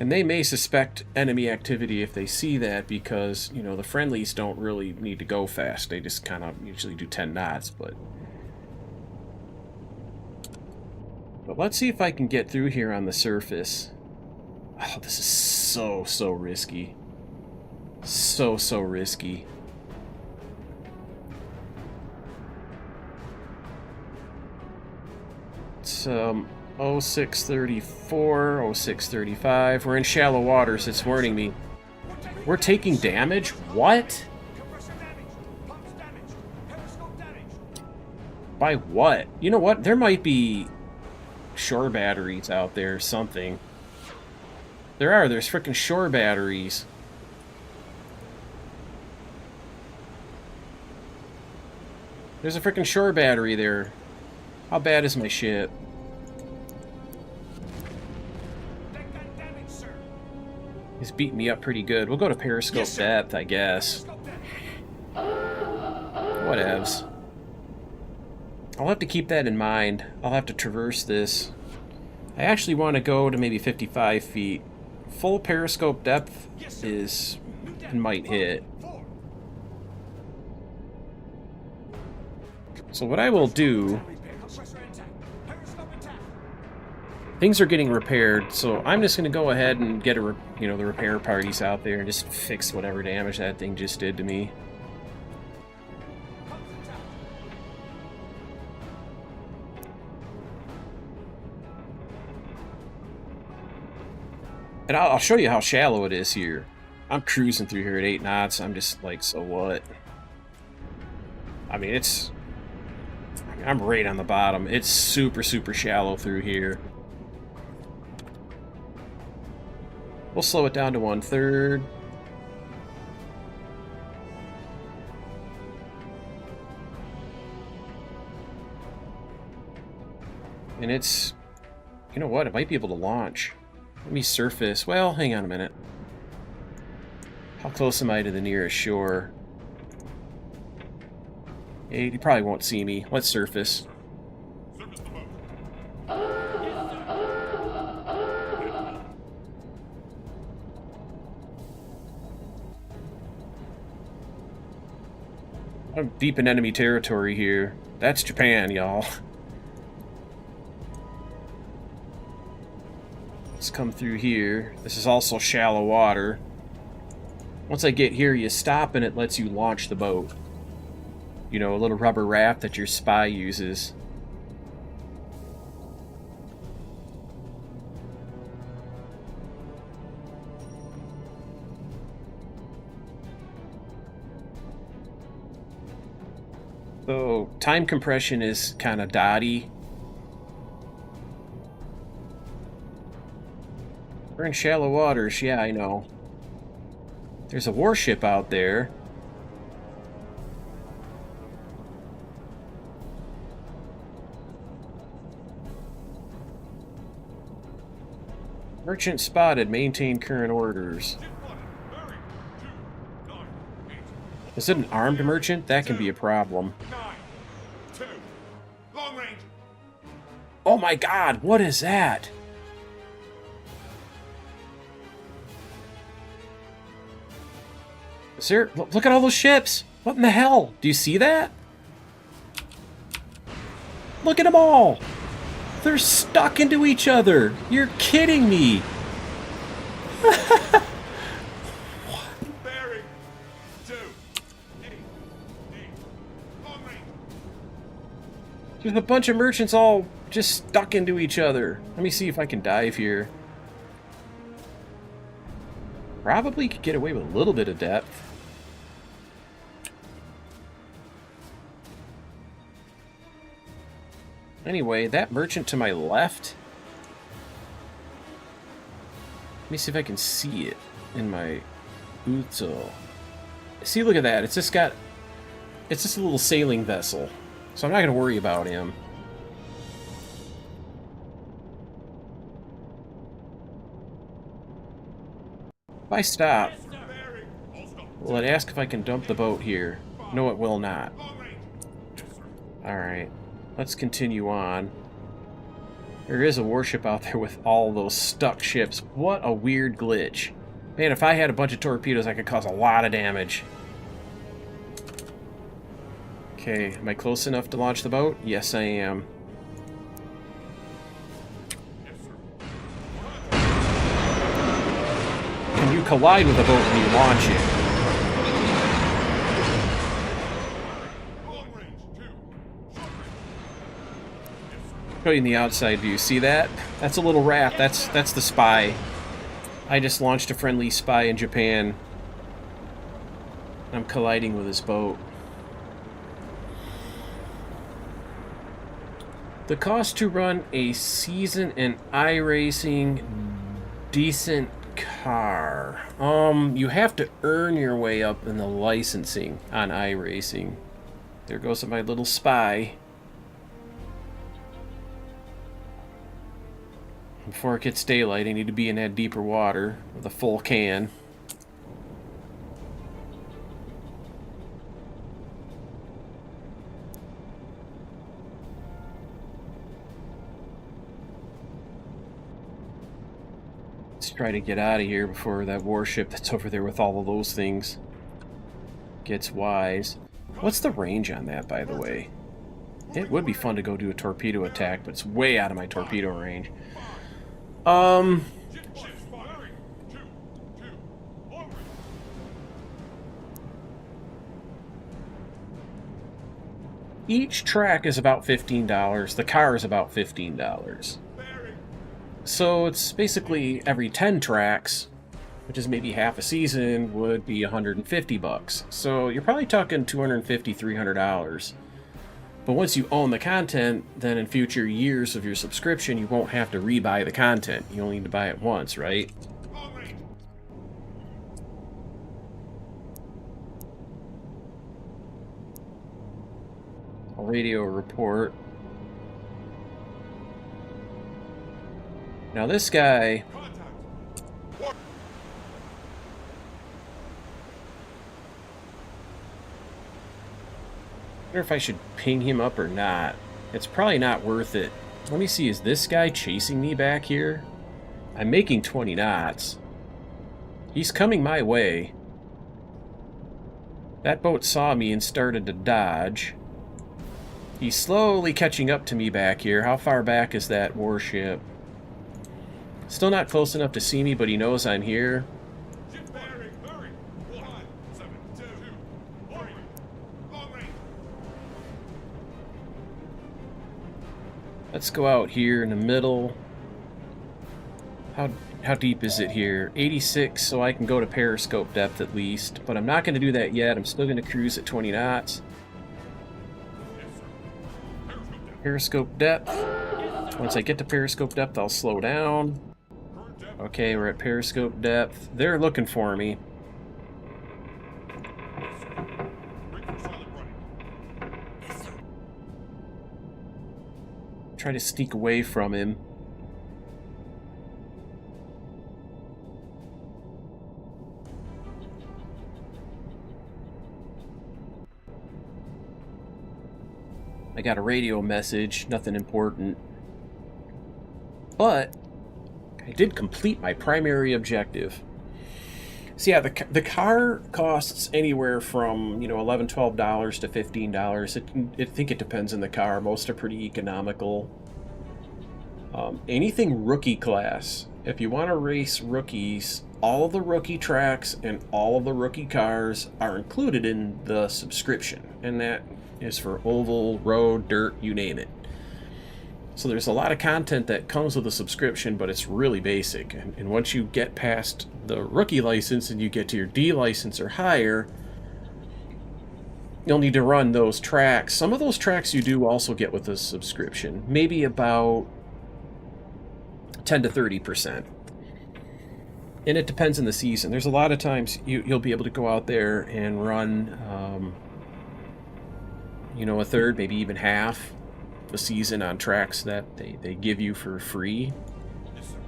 And they may suspect enemy activity if they see that because, you know, the friendlies don't really need to go fast. They just kind of usually do 10 knots, but let's see if I can get through here on the surface. Oh, this is so risky. So risky. It's 0634, 0635. We're in shallow waters. It's warning me. We're taking damage? What? Compressor damage. Pumps damage. Periscope damage. By what? You know what? There might be shore batteries out there or something. There's freaking shore batteries. There's a freaking shore battery there. How bad is my ship? Deck gun damage, sir. He's beating me up pretty good. We'll go to periscope Yes, sir. depth, I guess. Periscope damage. Whatevs. I'll have to keep that in mind. I'll have to traverse this. I actually want to go to maybe 55 feet. Full periscope depth is might hit. 4. So what I will do, Compressor intact. Periscope intact. things are getting repaired, so I'm just going to go ahead and get the repair parties out there and just fix whatever damage that thing just did to me. Pumps intact. And I'll show you how shallow it is here. I'm cruising through here at 8 knots. I'm just like, so what? I mean, I'm right on the bottom. It's super shallow through here. We'll slow it down to 1/3. And it's, you know what? It might be able to launch. Let me surface. Well, hang on a minute. How close am I to the nearest shore? He probably won't see me. Let's surface. Surface the boat. I'm deep in enemy territory here. That's Japan, y'all. Let's come through here. This is also shallow water. Once I get here, you stop and it lets you launch the boat. You know, a little rubber raft that your spy uses. So, time compression is kind of dotty. We're in shallow waters, yeah, I know. There's a warship out there. Merchant spotted. Maintain current orders. Ship 1. Bearing 298. Is it an armed merchant? That can be a problem. 9-2. Long range. Oh my god, what is that? Is there... Look at all those ships! What in the hell? Do you see that? Look at them all! They're stuck into each other! You're kidding me! Bearing 288. Long range. There's a bunch of merchants all just stuck into each other. Let me see if I can dive here. Probably could get away with a little bit of depth. Anyway, that merchant to my left. Let me see if I can see it in my Uzo. See, look at that. It's just a little sailing vessel. So I'm not going to worry about him. If I stop, Bearing. All stop. will it ask if I can dump the boat here? No, it will not. Long range. Yes, sir. Alright. Let's continue on. There is a warship out there with all those stuck ships. What a weird glitch. Man, if I had a bunch of torpedoes, I could cause a lot of damage. Okay, am I close enough to launch the boat? Yes, I am. Yes, sir. Can you collide with a boat when you launch it? Long range. 2. Short range. Yes, sir. Show you in the outside view. See that? That's a little raft. That's the spy. I just launched a friendly spy in Japan. I'm colliding with his boat. The cost to run a season in iRacing decent car. You have to earn your way up in the licensing on iRacing. There goes my little spy. Before it gets daylight, I need to be in that deeper water with a full can. Let's try to get out of here before that warship that's over there with all of those things gets wise. What's the range on that, by the way? It would be fun to go do a torpedo attack, but it's way out of my torpedo range. Ships firing. 2. 2. Long range. Each track is about $15. The car is about $15. Bearing. So it's basically every 10 tracks, which is maybe half a season, would be $150. So you're probably talking $250, $300. But once you own the content, then in future years of your subscription, you won't have to rebuy the content. You only need to buy it once, right? Long range. A radio report. Now this guy, Contact. I wonder if I should ping him up or not. It's probably not worth it. Let me see, is this guy chasing me back here? I'm making 20 knots. He's coming my way. That boat saw me and started to dodge. He's slowly catching up to me back here. How far back is that warship? Still not close enough to see me, but he knows I'm here. Ship bearing. Hurry. 1. 7. 2. 2. Long range. Let's go out here in the middle. How deep is it here? 86, so I can go to periscope depth at least. But I'm not going to do that yet. I'm still going to cruise at 20 knots. Yes, sir. Periscope depth. Periscope depth. Once I get to periscope depth, I'll slow down. Current depth. Okay, we're at periscope depth. They're looking for me. Yes, sir. Brake for solid running. Yes, sir. Try to sneak away from him. I got a radio message, nothing important. But I did complete my primary objective. So yeah, the car costs anywhere from, $11, $12 to $15. I think it depends on the car. Most are pretty economical. Anything rookie class, if you want to race rookies, all of the rookie tracks and all of the rookie cars are included in the subscription. And that is for oval, road, dirt, you name it. So there's a lot of content that comes with a subscription, but it's really basic. And once you get past the rookie license and you get to your D license or higher, you'll need to run those tracks. Some of those tracks you do also get with a subscription, maybe about 10 to 30%. And it depends on the season. There's a lot of times you'll be able to go out there and run, a third, maybe even half the season on tracks that they give you for free. Yes, sir.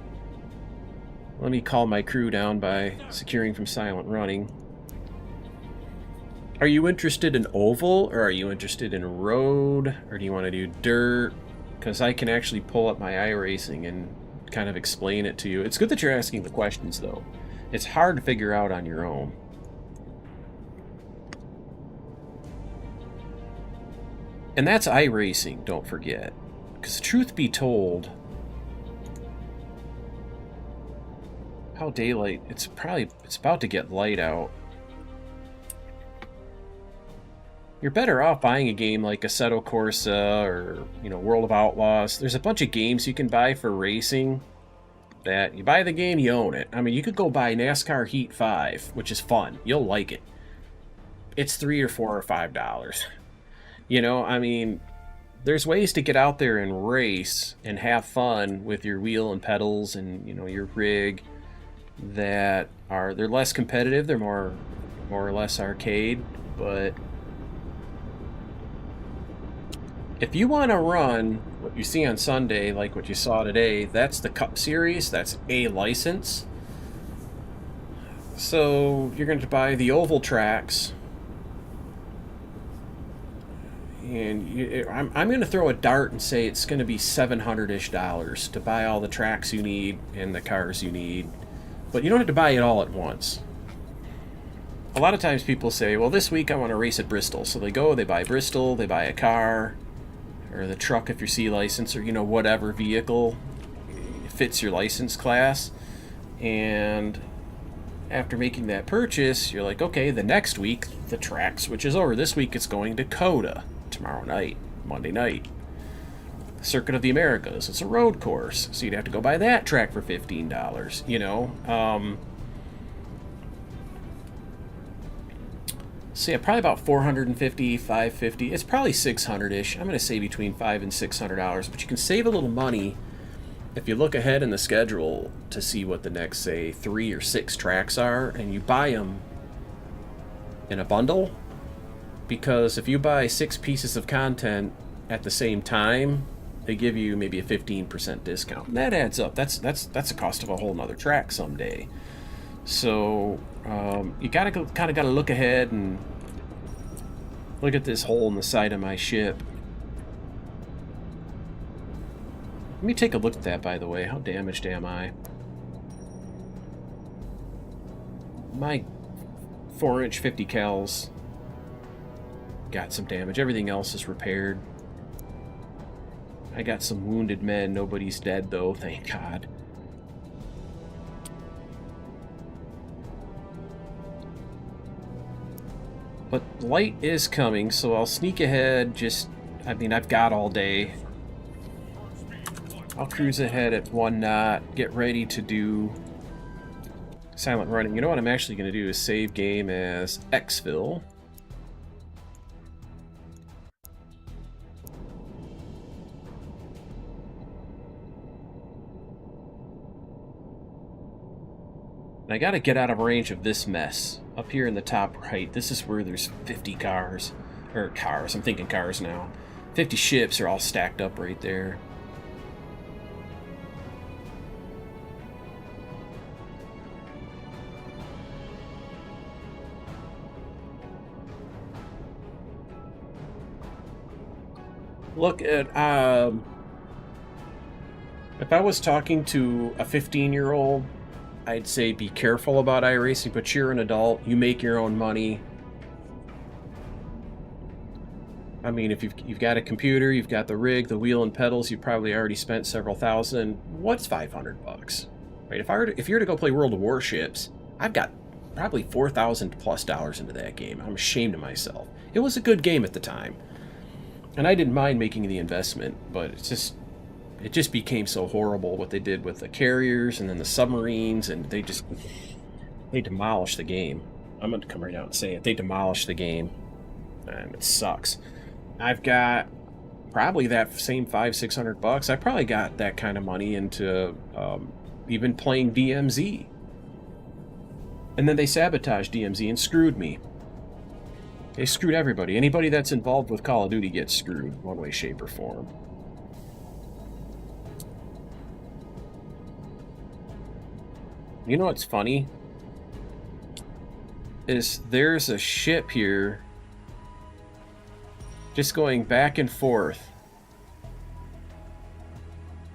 Let me calm my crew down by securing from silent running. Are you interested in oval, or are you interested in road, or do you want to do dirt? Because I can actually pull up my iRacing and kind of explain it to you. It's good that you're asking the questions, though. It's hard to figure out on your own. And that's iRacing, don't forget. Because truth be told, how daylight, it's about to get light out. You're better off buying a game like Assetto Corsa or, you know, World of Outlaws. There's a bunch of games you can buy for racing that you buy the game, you own it. I mean, you could go buy NASCAR Heat 5, which is fun. You'll like it. It's $3 or $4 or $5. You know, I mean, there's ways to get out there and race and have fun with your wheel and pedals and, you know, your rig that they're less competitive, they're more or less arcade, but if you want to run what you see on Sunday, like what you saw today, that's the Cup Series, that's A license. So you're going to buy the oval tracks, and I'm going to throw a dart and say it's going to be $700-ish to buy all the tracks you need and the cars you need. But you don't have to buy it all at once. A lot of times people say, well, this week I want to race at Bristol. So they go, they buy Bristol, they buy a car, or the truck if you're C license, or, you know, whatever vehicle fits your license class. And after making that purchase, you're like, okay, the next week the track switches over. This week it's going to Coda tomorrow night, Monday night. Circuit of the Americas, it's a road course, so you'd have to go buy that track for $15, you know. So yeah, probably about $450, $550. It's probably $600-ish. I'm going to say between $500 and $600, but you can save a little money if you look ahead in the schedule to see what the next, say, 3 or 6 tracks are, and you buy them in a bundle. Because if you buy 6 pieces of content at the same time, they give you maybe a 15% discount. And that adds up. That's the cost of a whole nother track someday. So you kind of gotta look ahead and look at this hole in the side of my ship. Let me take a look at that, by the way. How damaged am I? My 4-inch 50 cals got some damage. Everything else is repaired. I got some wounded men. Nobody's dead, though, thank God. But light is coming, so I'll sneak ahead. I've got all day. I'll cruise ahead at 1 knot, get ready to do silent running. You know what I'm actually going to do is save game as Xville. And I gotta get out of range of this mess. Up here in the top right, this is where there's 50 cars. Or cars, I'm thinking cars now. 50 ships are all stacked up right there. Look at, if I was talking to a 15-year-old, I'd say be careful about iRacing, but you're an adult, you make your own money. I mean, if you've got a computer, you've got the rig, the wheel and pedals, you've probably already spent several thousand. What's $500? Right? If you're to go play World of Warships, I've got probably $4,000+ into that game. I'm ashamed of myself. It was a good game at the time. And I didn't mind making the investment, but it just became so horrible what they did with the carriers and then the submarines, and they demolished the game. I'm going to come right out and say it. They demolished the game, and it sucks. I've got probably that same $500-600. I probably got that kind of money into even playing DMZ. And then they sabotaged DMZ and screwed me. They screwed everybody. Anybody that's involved with Call of Duty gets screwed, one way, shape, or form. You know what's funny? Is there's a ship here Just going back and forth.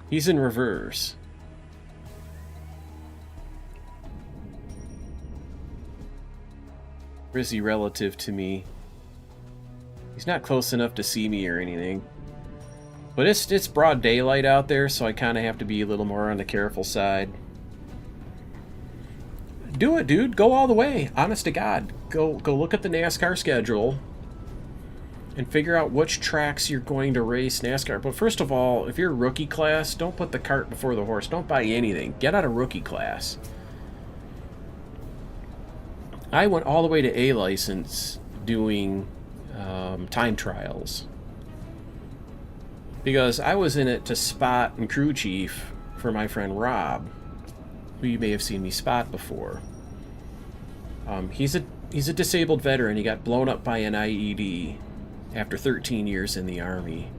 He's in reverse. Where is he relative to me? He's not close enough to see me or anything. But it's broad daylight out there, so I kind of have to be a little more on the careful side. Do it, dude. Go all the way. Honest to God. Go look at the NASCAR schedule and figure out which tracks you're going to race NASCAR. But first of all, if you're rookie class, don't put the cart before the horse. Don't buy anything. Get out of rookie class. I went all the way to A license doing time trials because I was in it to spot and crew chief for my friend Rob, who you may have seen me spot before. He's a disabled veteran. He got blown up by an IED after 13 years in the Army.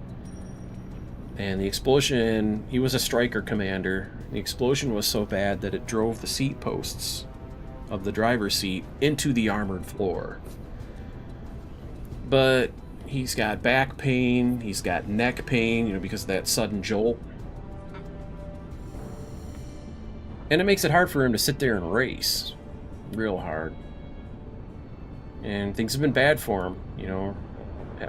And the explosion, he was a striker commander. The explosion was so bad that it drove the seat posts of the driver's seat into the armored floor. But he's got back pain, he's got neck pain, you know, because of that sudden jolt. And it makes it hard for him to sit there and race. Real hard. And things have been bad for him, you know,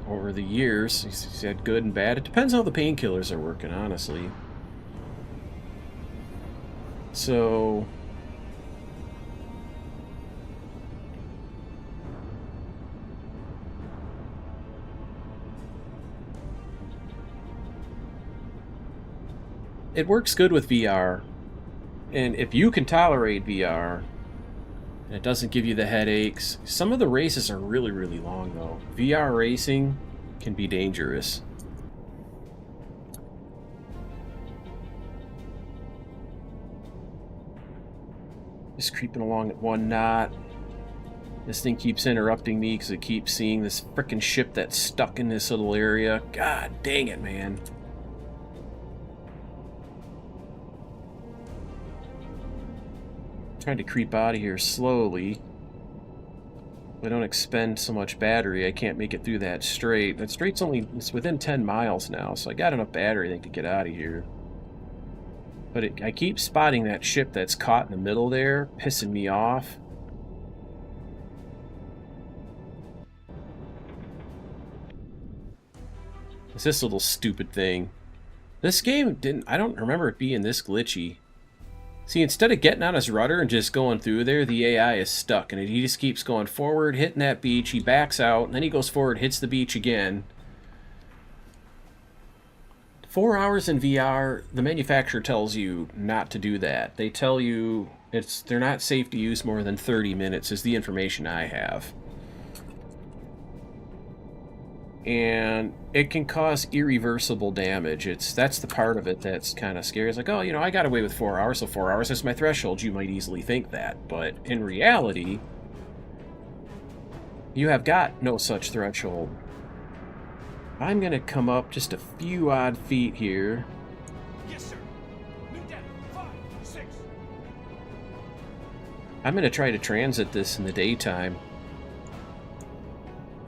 over the years. He's had good and bad. It depends how the painkillers are working, honestly. So it works good with VR. And if you can tolerate VR, and it doesn't give you the headaches. Some of the races are really, really long, though. VR racing can be dangerous. Just creeping along at 1 knot. This thing keeps interrupting me because it keeps seeing this frickin' ship that's stuck in this little area. God dang it, man. Trying to creep out of here slowly. If I don't expend so much battery, I can't make it through that strait. That strait's it's within 10 miles now, so I got enough battery I think to get out of here. But I keep spotting that ship that's caught in the middle there, pissing me off. It's this little stupid thing. This game I don't remember it being this glitchy. See, instead of getting on his rudder and just going through there, the AI is stuck, and he just keeps going forward, hitting that beach, he backs out, and then he goes forward, hits the beach again. 4 hours in VR, the manufacturer tells you not to do that. They tell you they're not safe to use more than 30 minutes, is the information I have. And it can cause irreversible damage. That's the part of it that's kind of scary. It's like, oh, you know, I got away with 4 hours, so 4 hours is my threshold. You might easily think that. But in reality, you have got no such threshold. I'm going to come up just a few odd feet here. Yes, sir. New depth, 5, 6. I'm going to try to transit this in the daytime.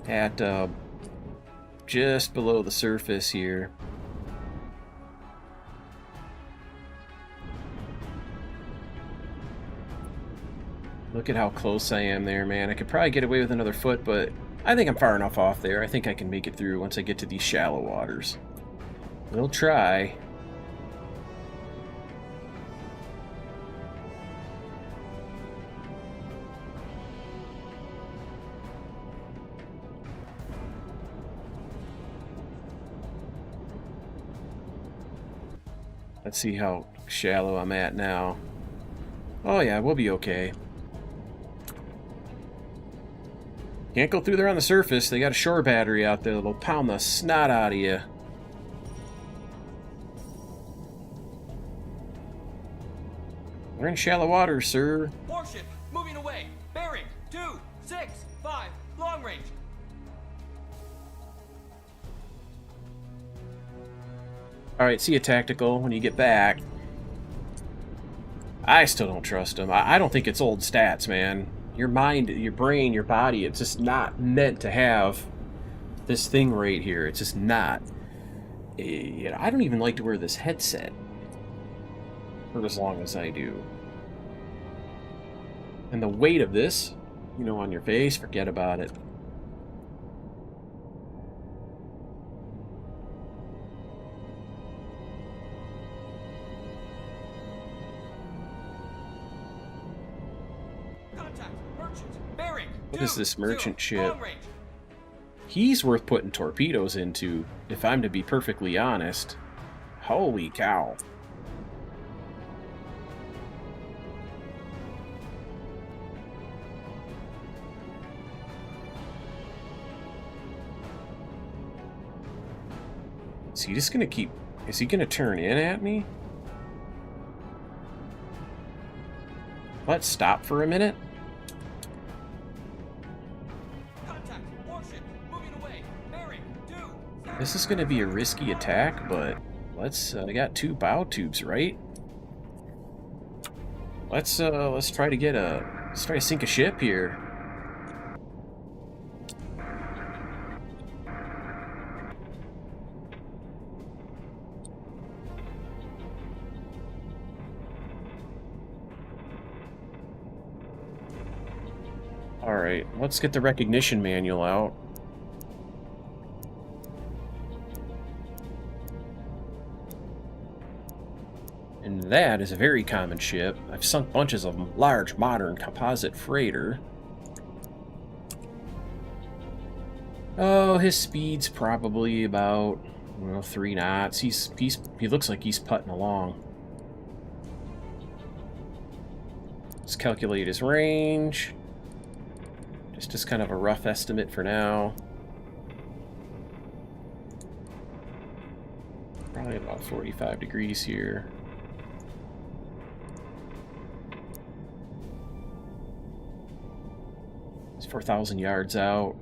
At, just below the surface here. Look at how close I am there, man. I could probably get away with another foot, but I think I'm far enough off there. I think I can make it through once I get to these shallow waters. We'll try. Let's see how shallow I'm at now. Oh yeah, we'll be okay. Can't go through there on the surface. They got a shore battery out there that'll pound the snot out of you. We're in shallow water, sir. Warship, moving away. Bearing, 2, 6, 5, long range. Alright, see you, Tactical, when you get back. I still don't trust him. I don't think it's old stats, man. Your mind, your brain, your body, it's just not meant to have this thing right here, it's just not. I don't even like to wear this headset for as long as I do. And the weight of this, you know, on your face, forget about it. Contact. Merchant. Bearing. What is this 2-0. merchant ship? Long range. He's worth putting torpedoes into, if I'm to be perfectly honest. Holy cow. Is he just gonna keep... Is he gonna turn in at me? Let's stop for a minute. Contact. Warship. Moving away. Bearing. 2. This is gonna be a risky attack, but let's... I got 2 bow tubes, right? Let's try to get a... Let's try to sink a ship here. Alright, let's get the recognition manual out. And that is a very common ship. I've sunk bunches of them. Large, modern, composite freighter. Oh, his speed's probably about, 3 knots. He looks like he's putting along. Let's calculate his range. Just kind of a rough estimate for now. Probably about 45 degrees here. It's 4,000 yards out.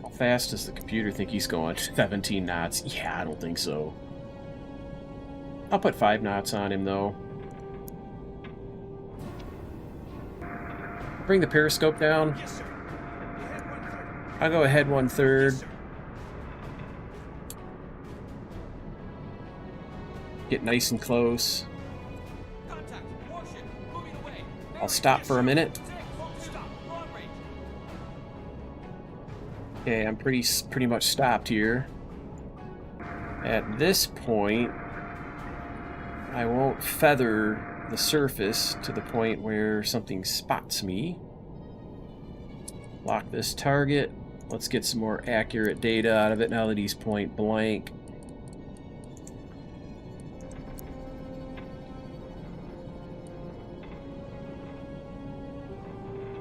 How fast does the computer think he's going? 17 knots. Yeah, I don't think so. I'll put 5 knots on him, though. Bring the periscope down. Yes, sir. I'll go ahead 1/3. Yes, sir. Get nice and close. Contact. Warship. Moving away. I'll stop for a minute. Stop. Long range. Okay, I'm pretty much stopped here. At this point, I won't feather the surface to the point where something spots me. Lock this target. Let's get some more accurate data out of it now that he's point blank.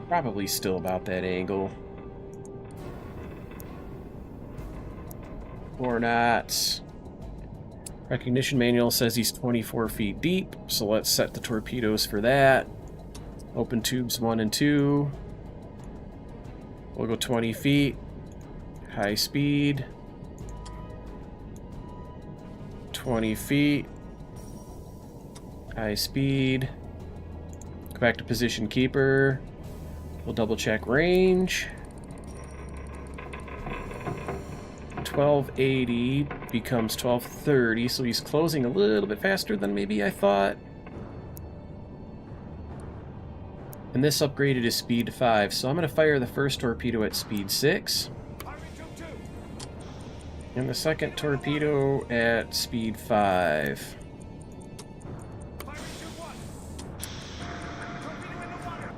Probably still about that angle. 4 knots. Recognition manual says he's 24 feet deep, so let's set the torpedoes for that. Open tubes 1 and 2. We'll go 20 feet. High speed. 20 feet. High speed. Go back to position keeper. We'll double check range. 1280 becomes 1230, so he's closing a little bit faster than maybe I thought. And this upgraded his speed to 5, so I'm going to fire the first torpedo at speed 6. Firing tube 2. And the second torpedo at speed 5. Firing tube 1. Torpedo in the water.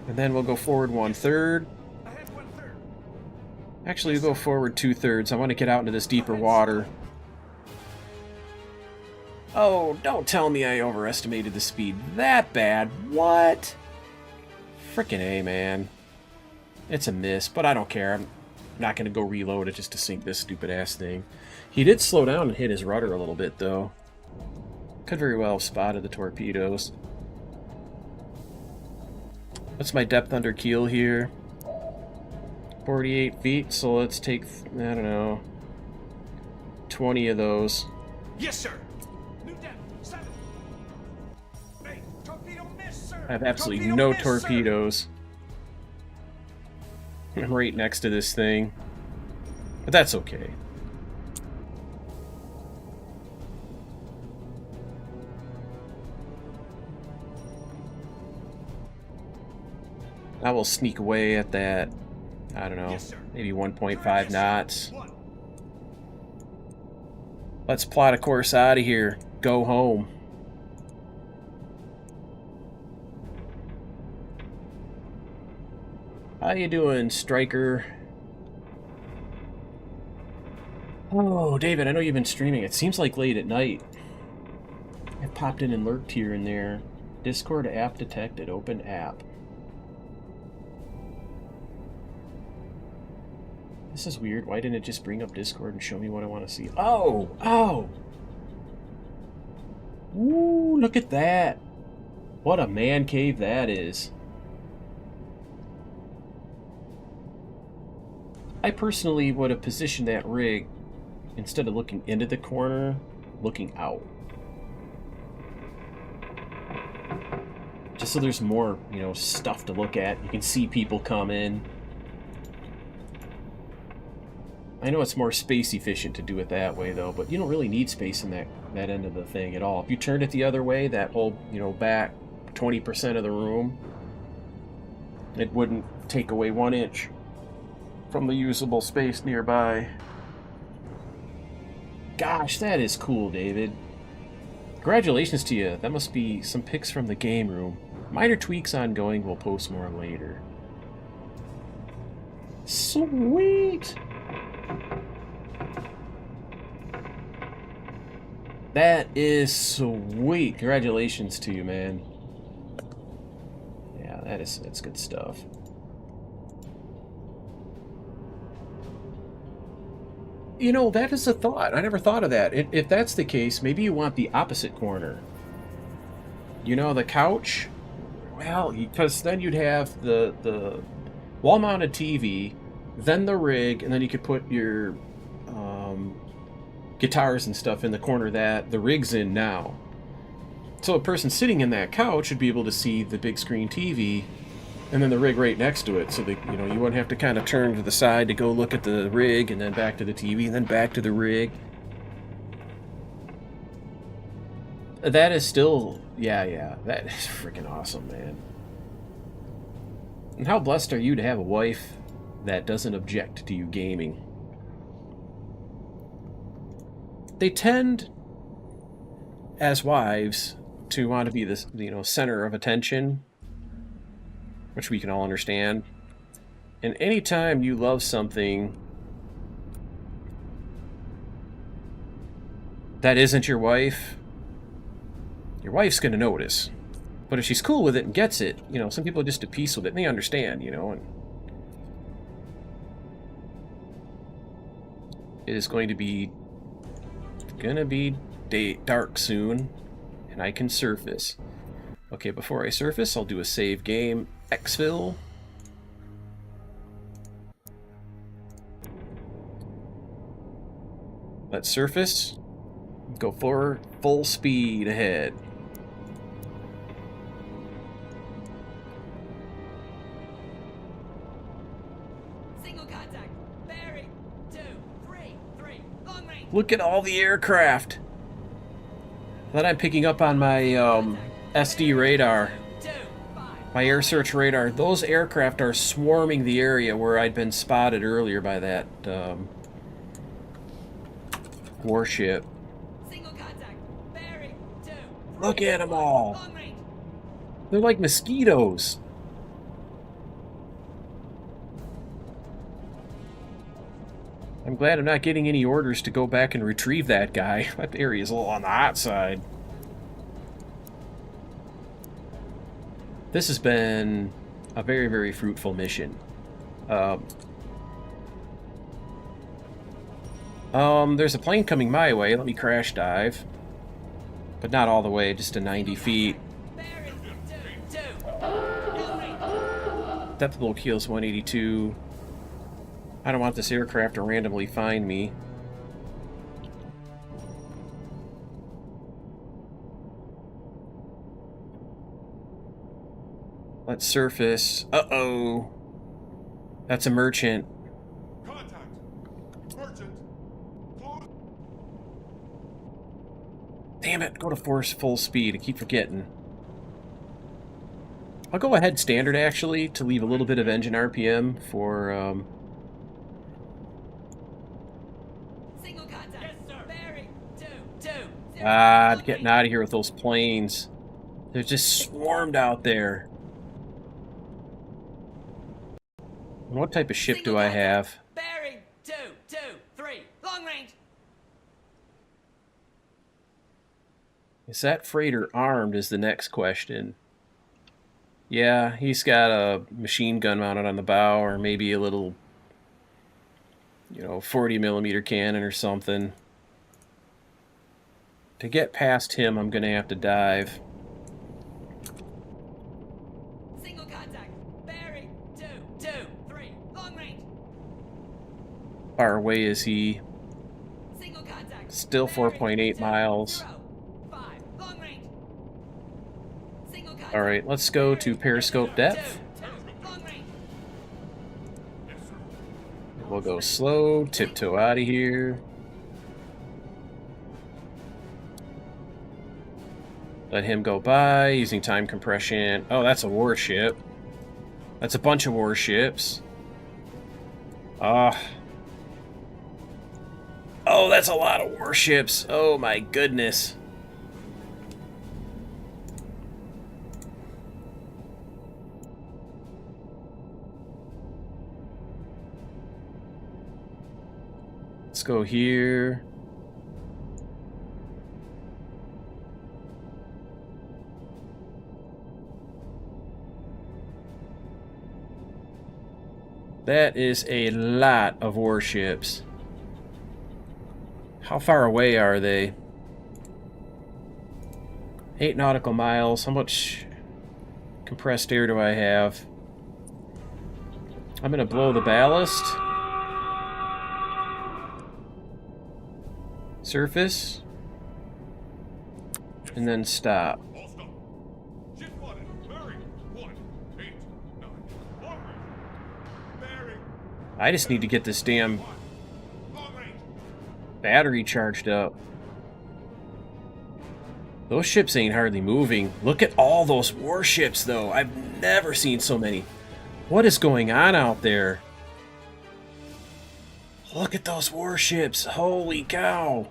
And then we'll go forward 1/3. Ahead 1/3. Actually, we'll go forward 2/3. I want to get out into this deeper water. Oh, don't tell me I overestimated the speed that bad. What? Frickin' A, man. It's a miss, but I don't care. I'm not going to go reload it just to sink this stupid-ass thing. He did slow down and hit his rudder a little bit, though. Could very well have spotted the torpedoes. What's my depth under keel here? 48 feet, so let's take, I don't know, 20 of those. Yes, sir. New depth, 7. Hey, torpedo miss, sir. I have absolutely Torpedo no miss, sir. torpedoes. I'm right next to this thing. But that's okay. I will sneak away at that, I don't know, Yes, sir. maybe 1.5 knots. 1. Let's plot a course out of here. Go home. How you doing, Striker? Oh, David, I know you've been streaming. It seems like late at night. I popped in and lurked here and there. Discord app detected. Open app. This is weird. Why didn't it just bring up Discord and show me what I want to see? Oh! Oh! Ooh, look at that! What a man cave that is. I personally would have positioned that rig, instead of looking into the corner, looking out. Just so there's more, you know, stuff to look at. You can see people come in. I know it's more space efficient to do it that way, though, but you don't really need space in that end of the thing at all. If you turned it the other way, that whole, you know, back 20% of the room, it wouldn't take away 1 inch from the usable space nearby. Gosh, that is cool, David. Congratulations to you. That must be some pics from the game room. Minor tweaks ongoing. We'll post more later. Sweet! That is sweet. Congratulations to you, man. Yeah, that's good stuff. You know, that is a thought. I never thought of that. If that's the case, maybe you want the opposite corner. You know, the couch? Well, because then you'd have the wall-mounted TV, then the rig, and then you could put your guitars and stuff in the corner that the rig's in now. So a person sitting in that couch would be able to see the big screen TV and then the rig right next to it, so that, you know, you wouldn't have to kind of turn to the side to go look at the rig and then back to the TV and then back to the rig. That is still, yeah, that is freaking awesome, man. And how blessed are you to have a wife that doesn't object to you gaming? They tend, as wives, to want to be the, you know, center of attention, which we can all understand. And anytime you love something that isn't your wife's going to notice. But if she's cool with it and gets it, you know, some people are just at peace with it and they understand, you know. And it is going to be dark soon, and I can surface. Okay, before I surface, I'll do a save game. Exfil. Let's surface. Go for full speed ahead. Single contact. Bearing. 2, 3. Long range. Look at all the aircraft that I'm picking up on my SD radar. 2, 5. My air search radar. Those aircraft are swarming the area where I'd been spotted earlier by that warship. Single contact. Bearing. 2. Look at them all. Long range. They're like mosquitoes. I'm glad I'm not getting any orders to go back and retrieve that guy. That area's a little on the hot side. This has been a very, very fruitful mission. There's a plane coming my way. Let me crash dive. But not all the way, just to 90 feet. Bearing. 2. Long range. Depth of the keel is 182. I don't want this aircraft to randomly find me. Let's surface. Uh-oh. That's a merchant. Contact. Merchant. Close. Damn it, go to force full speed. I keep forgetting. I'll go ahead standard, actually, to leave a little bit of engine RPM for, Single contact. Yes, sir. Bearing 220. getting out of here with those planes. They're just swarmed out there. And what type of ship do I have? Bearing 223. Long range. Is that freighter armed is the next question. Yeah, he's got a machine gun mounted on the bow, or maybe a little, 40mm cannon or something. To get past him, I'm gonna have to dive. Single contact. Bearing 223. Long range. Far away is he? Single contact. Still 4.8 miles. 5. Long range. Single contact. Alright, let's go to periscope depth. Long range. Yes, sir. We'll go slow, tiptoe out of here. Let him go by using time compression. Oh, that's a warship. That's a bunch of warships. Ah. Oh, that's a lot of warships. Oh my goodness. Let's go here. That is a lot of warships. How far away are they? 8 nautical miles. How much compressed air do I have? I'm gonna blow the ballast. Surface. And then stop. All stop. Ship spotted. Bearing 189. Long range. Bearing I just need to get this damn 1. Long range. battery charged up. Those ships ain't hardly moving. Look at all those warships, though. I've never seen so many. What is going on out there? Look at those warships. Holy cow.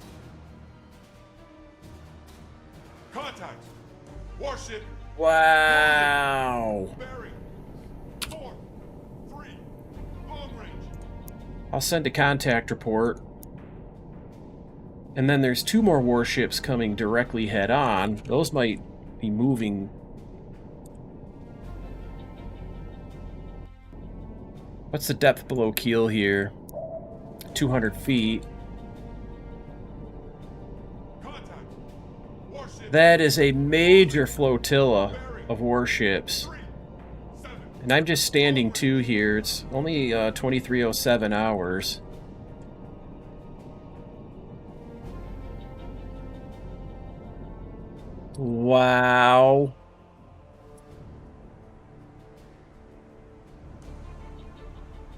Contact. Warship. Wow. Bearing 4. 3. Long range. I'll send a contact report. And then there's 2 more warships coming directly head on. Those might be moving. What's the depth below keel here? 200 feet. Contact. Warship. That is a major flotilla of warships. 3. 7. And I'm just standing 2 here. It's only 2307 hours. Wow.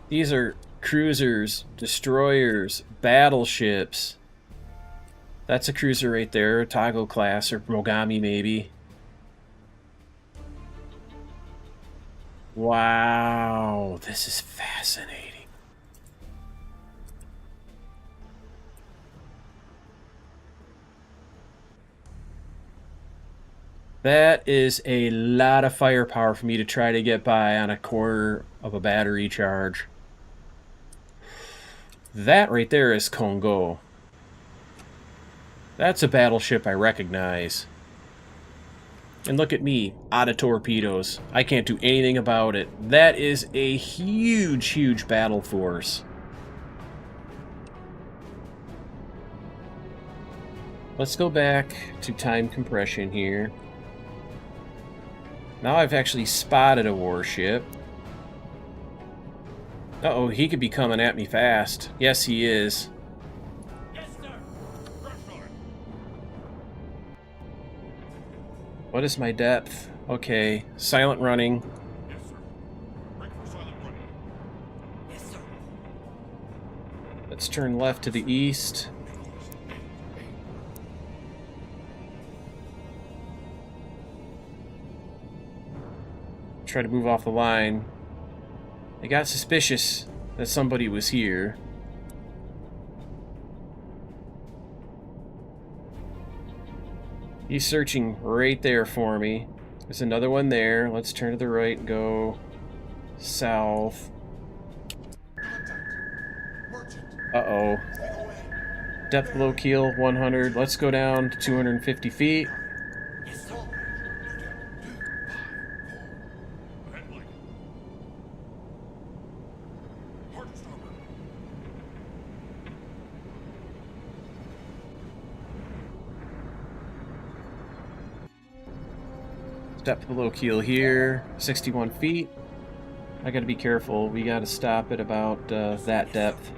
These are cruisers, destroyers, battleships. That's a cruiser right there, Tago class or Mogami maybe. Wow, this is fascinating. That is a lot of firepower for me to try to get by on a quarter of a battery charge. That right there is Kongo. That's a battleship I recognize. And look at me, out of torpedoes. I can't do anything about it. That is a huge, huge battle force. Let's go back to time compression here. Now I've actually spotted a warship. Uh-oh, he could be coming at me fast. Yes, he is. Yes, sir. Rush on. What is my depth? Okay, silent running. Let's turn left to the east. Try to move off the line. It got suspicious that somebody was here. He's searching right there for me. There's another one there. Let's turn to the right and go south. Uh-oh. Depth below keel, 100. Let's go down to 250 feet. Depth below keel here, 61 feet. I gotta be careful. We gotta stop at about that depth.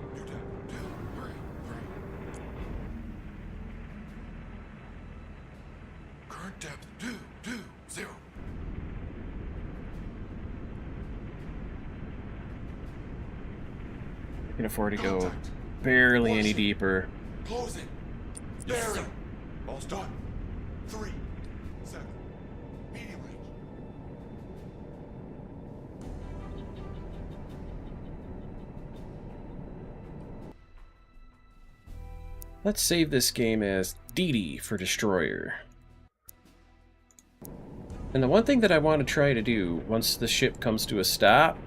Current depth 220. I can afford to go barely any deeper. Closing. Bearing. All's done. 3, 7. Medium range. Let's save this game as DD for Destroyer. And the one thing that I want to try to do once the ship comes to a stop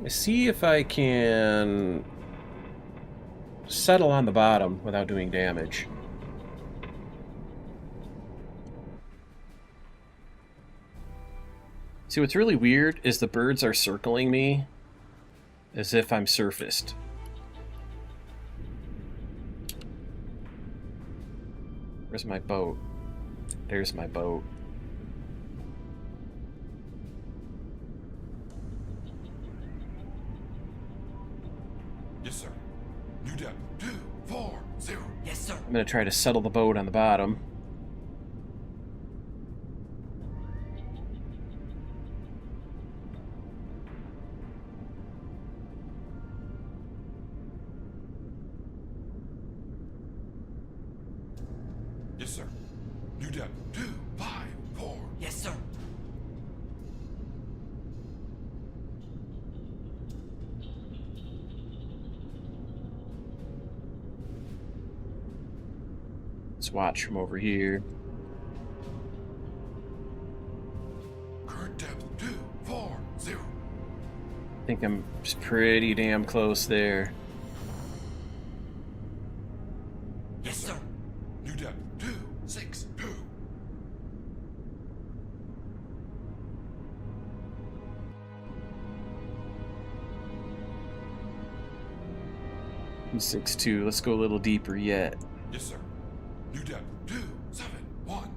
is see if I can settle on the bottom without doing damage. See, what's really weird is the birds are circling me as if I'm surfaced. Where's my boat? There's my boat. Yes, sir. New depth 240. Yes, sir. I'm gonna try to settle the boat on the bottom. Yes, sir. New depth 254. Yes, sir. Let's watch from over here. Current depth 240. I think I'm just pretty damn close there. Yes, sir. New depth 262. .62. Let's go a little deeper yet. Yes, sir. New depth 271.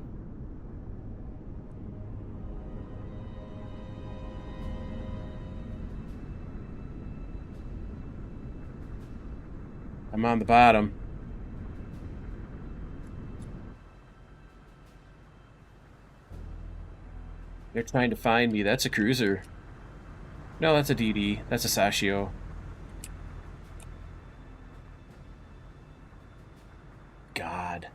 I'm on the bottom. They're trying to find me. That's a cruiser. No, that's a DD. That's a Sashio. God.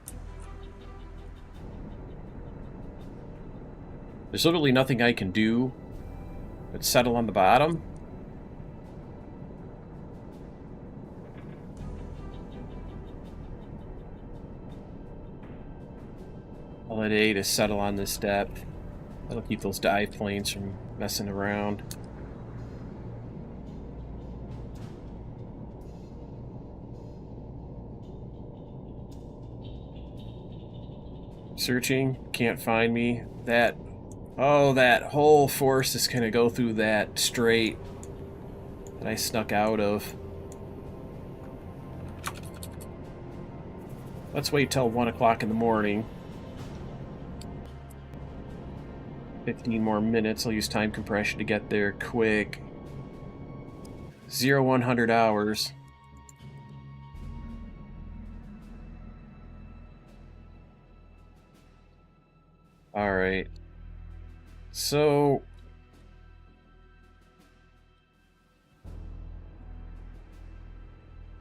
There's literally nothing I can do but settle on the bottom. All it ate is settle on this depth. That'll keep those dive planes from messing around. Searching, can't find me. That whole force is gonna go through that strait that I snuck out of. Let's wait till 1 o'clock in the morning. 15 more minutes. I'll use time compression to get there quick. 100 hours. Alright. So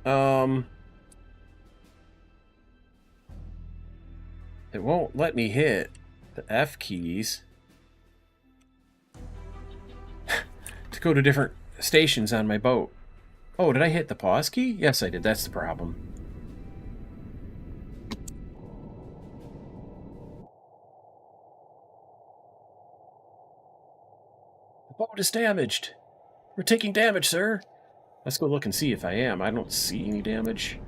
It won't let me hit the F keys to go to different stations on my boat. Oh, did I hit the pause key? Yes, I did. That's the problem. The boat is damaged. We're taking damage, sir. Let's go look and see if I am. I don't see any damage.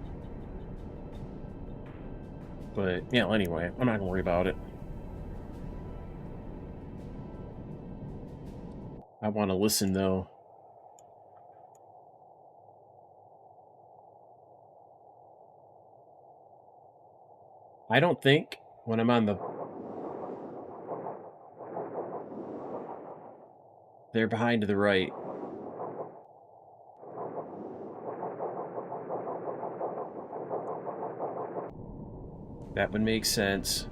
But, yeah, anyway, I'm not going to worry about it. I want to listen, though. I don't think when I'm on the... They're behind to the right. That would make sense.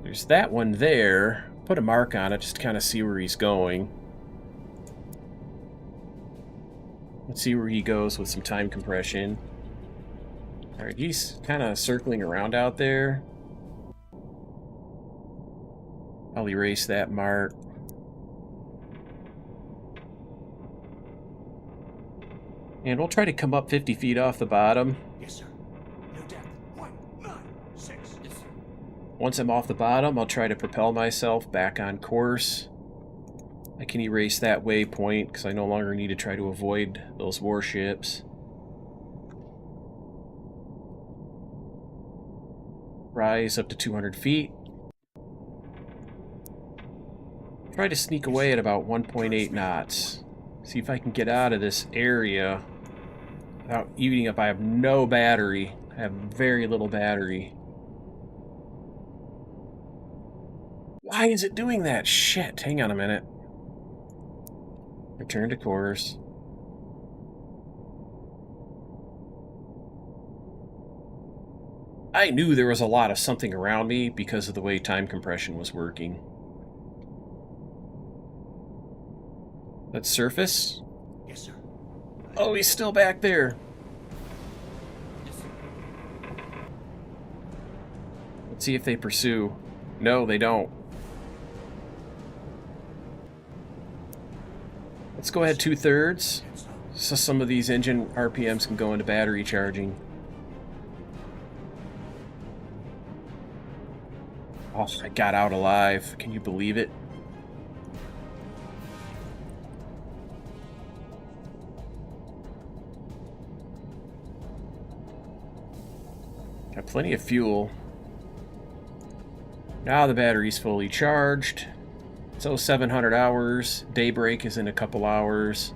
There's that one there. Put a mark on it just to kind of see where he's going. Let's see where he goes with some time compression. Alright, he's kind of circling around out there. I'll erase that mark. And we'll try to come up 50 feet off the bottom. Yes, sir. New depth 196. Yes, sir. Once I'm off the bottom, I'll try to propel myself back on course. I can erase that waypoint because I no longer need to try to avoid those warships. Rise up to 200 feet. Try to sneak away at about 1.8 knots. See if I can get out of this area without eating up. I have no battery. I have very little battery. Why is it doing that? Shit, hang on a minute. Return to course. I knew there was a lot of something around me because of the way time compression was working. Let's surface. Yes, sir. Oh, he's still back there. Yes, sir. Let's see if they pursue. No, they don't. Let's go ahead 2/3. So some of these engine RPMs can go into battery charging. Oh, I got out alive. Can you believe it? Got plenty of fuel. Now the battery's fully charged. So 700 hours. Daybreak is in a couple hours.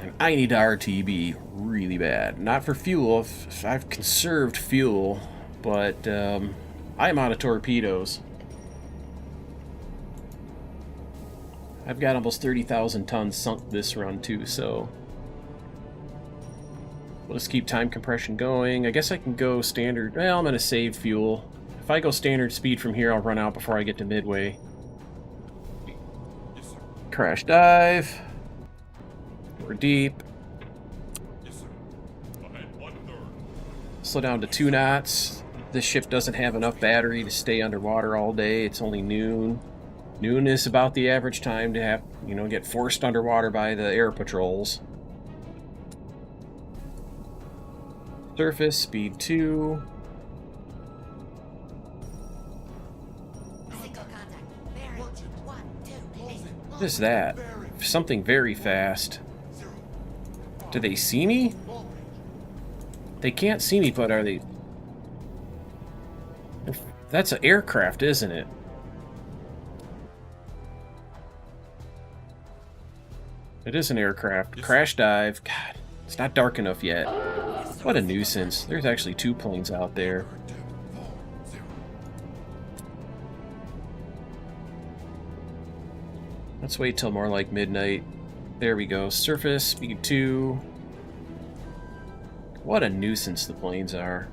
And I need RTB really bad. Not for fuel. I've conserved fuel, but I'm out of torpedoes. I've got almost 30,000 tons sunk this run too, so we'll just keep time compression going. I guess I can go standard. Well, I'm going to save fuel. If I go standard speed from here, I'll run out before I get to midway. Yes, sir. Crash dive. We're deep. Yes, sir. Ahead 1/3. Slow down to 2 knots. This ship doesn't have enough battery to stay underwater all day. It's only noon. Noon is about the average time to have, get forced underwater by the air patrols. Surface, speed 2. Single contact. Bearing. 1, 2, 8. What is that? Something very fast. 0. Do they see me? Ball range. They can't see me, but are they... That's an aircraft, isn't it? It is an aircraft. Crash dive. God, it's not dark enough yet. What a nuisance. There's actually 2 planes out there. Current depth 40. Let's wait till more like midnight. There we go. Surface, speed 2. What a nuisance the planes are.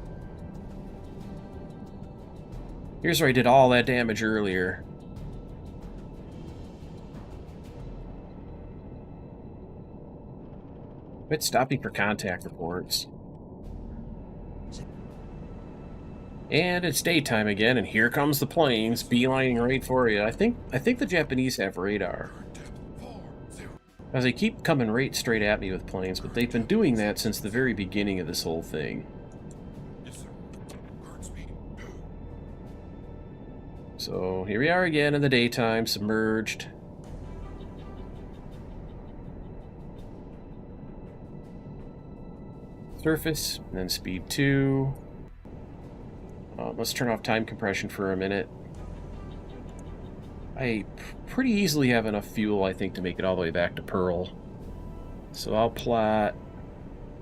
Here's where I did all that damage earlier. Quit stopping for contact reports. And it's daytime again, and here comes the planes, beelining right for you. I think the Japanese have radar. Current depth 40. As they keep coming right straight at me with planes, but they've been doing that since the very beginning of this whole thing. Yes, sir. Current speed 2. So here we are again in the daytime, submerged. Surface, and then speed 2. Let's turn off time compression for a minute. I pretty easily have enough fuel, I think, to make it all the way back to Pearl. So I'll plot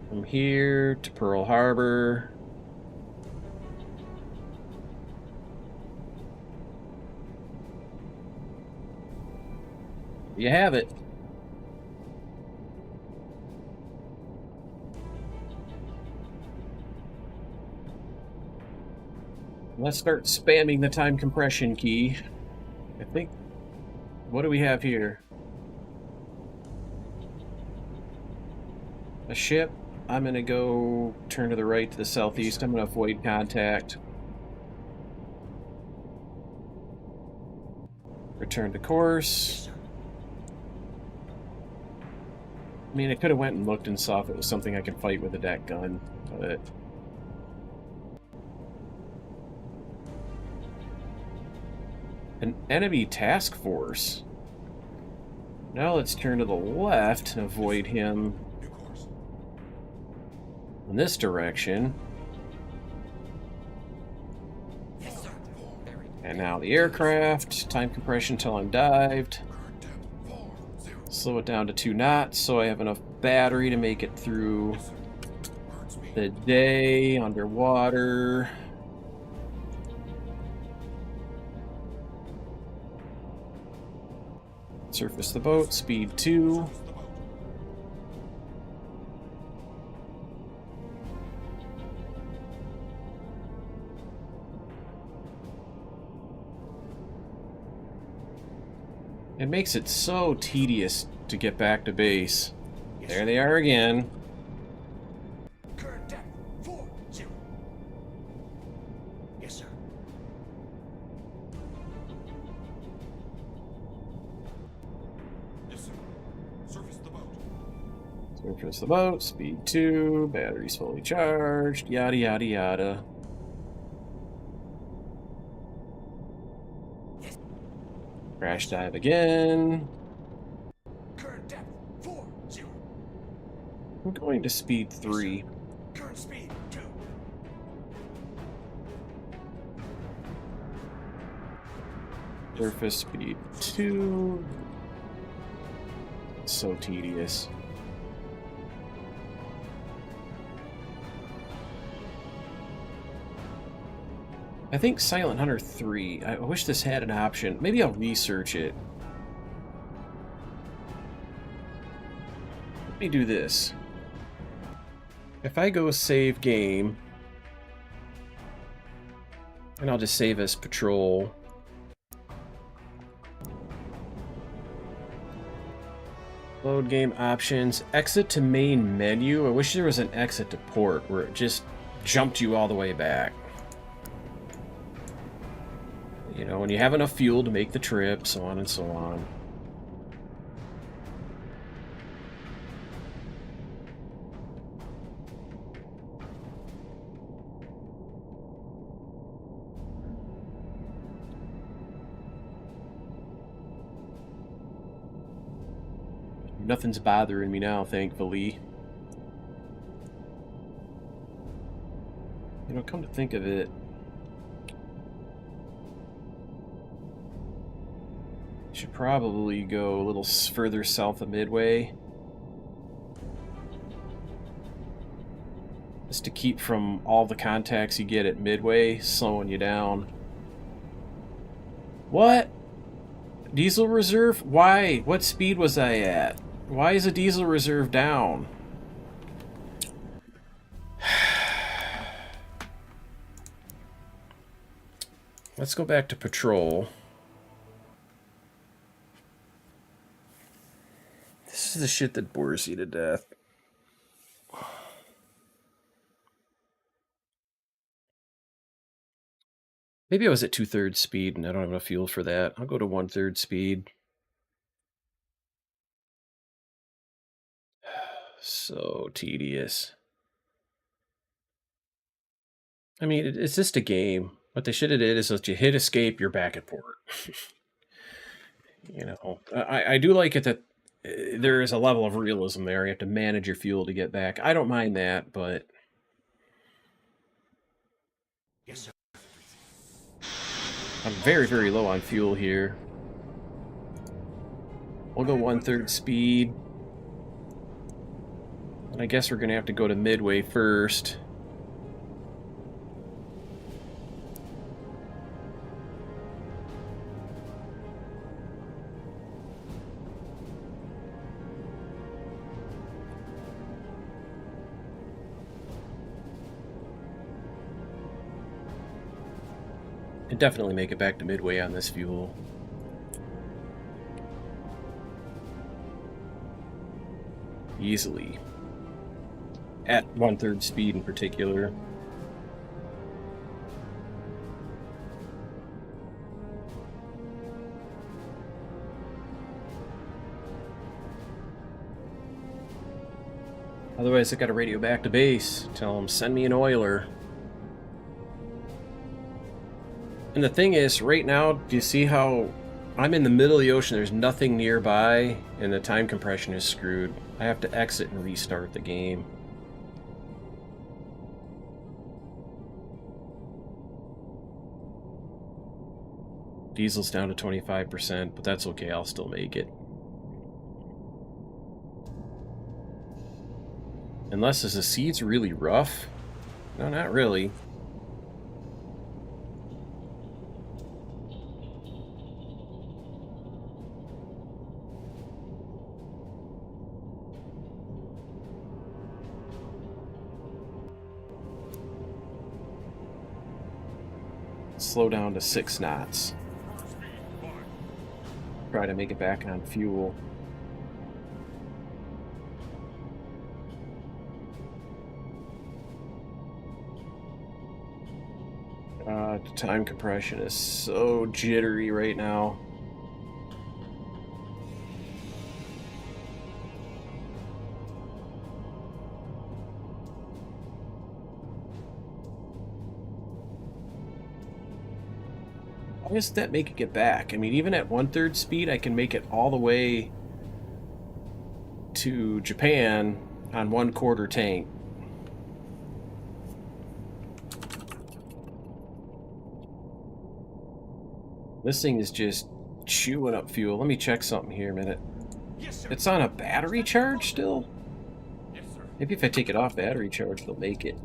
from here to Pearl Harbor. You have it. Let's start spamming the time compression key. I think... What do we have here? A ship. I'm gonna go turn to the right to the southeast. I'm gonna avoid contact. Return to course. I mean, I could have went and looked and saw if it was something I could fight with a deck gun, but... An enemy task force. Now let's turn to the left and avoid him New course. in this direction. Yes, sir. Very. And now the aircraft. Time compression till I'm dived. Current depth 40. Slow it down to 2 knots so I have enough battery to make it through Yes, sir. Current speed. the day underwater. Surface the boat, speed 2. Surface the boat. It makes it so tedious to get back to base. There they are again. Current depth 40. Yes, sir. Yes, sir. Surface the boat. Surface the boat, speed 2, batteries fully charged, yada yada yada. Crash dive again. Current depth 40. I'm going to speed 3. Current speed 2. Surface speed 2. So tedious. I think Silent Hunter 3. I wish this had an option. Maybe I'll research it. Let me do this. If I go save game, and I'll just save as patrol. Load game options, exit to main menu. I wish there was an exit to port where it just jumped you all the way back. You know, when you have enough fuel to make the trip, so on and so on. Nothing's bothering me now, thankfully. You know, come to think of it, should probably go a little further south of Midway. Just to keep from all the contacts you get at Midway slowing you down. What? Diesel reserve? Why? What speed was I at? Why is a diesel reserve down? Let's go back to patrol. This is the shit that bores you to death. Maybe I was at 2/3 speed and I don't have enough fuel for that. I'll go to 1/3 speed. So tedious. I mean, it's just a game. What they should have did is let you hit escape, you're back at port. You know, I do like it that there is a level of realism there. You have to manage your fuel to get back. I don't mind that, but Yes, sir. I'm very, very low on fuel here. We'll go 1/3 speed. And I guess we're going to have to go to midway first. And definitely make it back to midway on this fuel. Easily. At 1/3 speed in particular. Otherwise, I gotta radio back to base. Tell them, send me an oiler. And the thing is, right now, do you see how I'm in the middle of the ocean, there's nothing nearby, and the time compression is screwed. I have to exit and restart the game. Diesel's down to 25%, but that's okay, I'll still make it. Unless, is the seeds really rough? No, not really. Slow down to 6 knots. Try to make it back on fuel. The time compression is so jittery right now. Why does that make it get back? I mean, even at 1/3 speed, I can make it all the way to Japan on 1/4 tank. This thing is just chewing up fuel. Let me check something here a minute. Yes, sir. It's on a battery charge still? Yes, sir. Maybe if I take it off battery charge, it'll make it.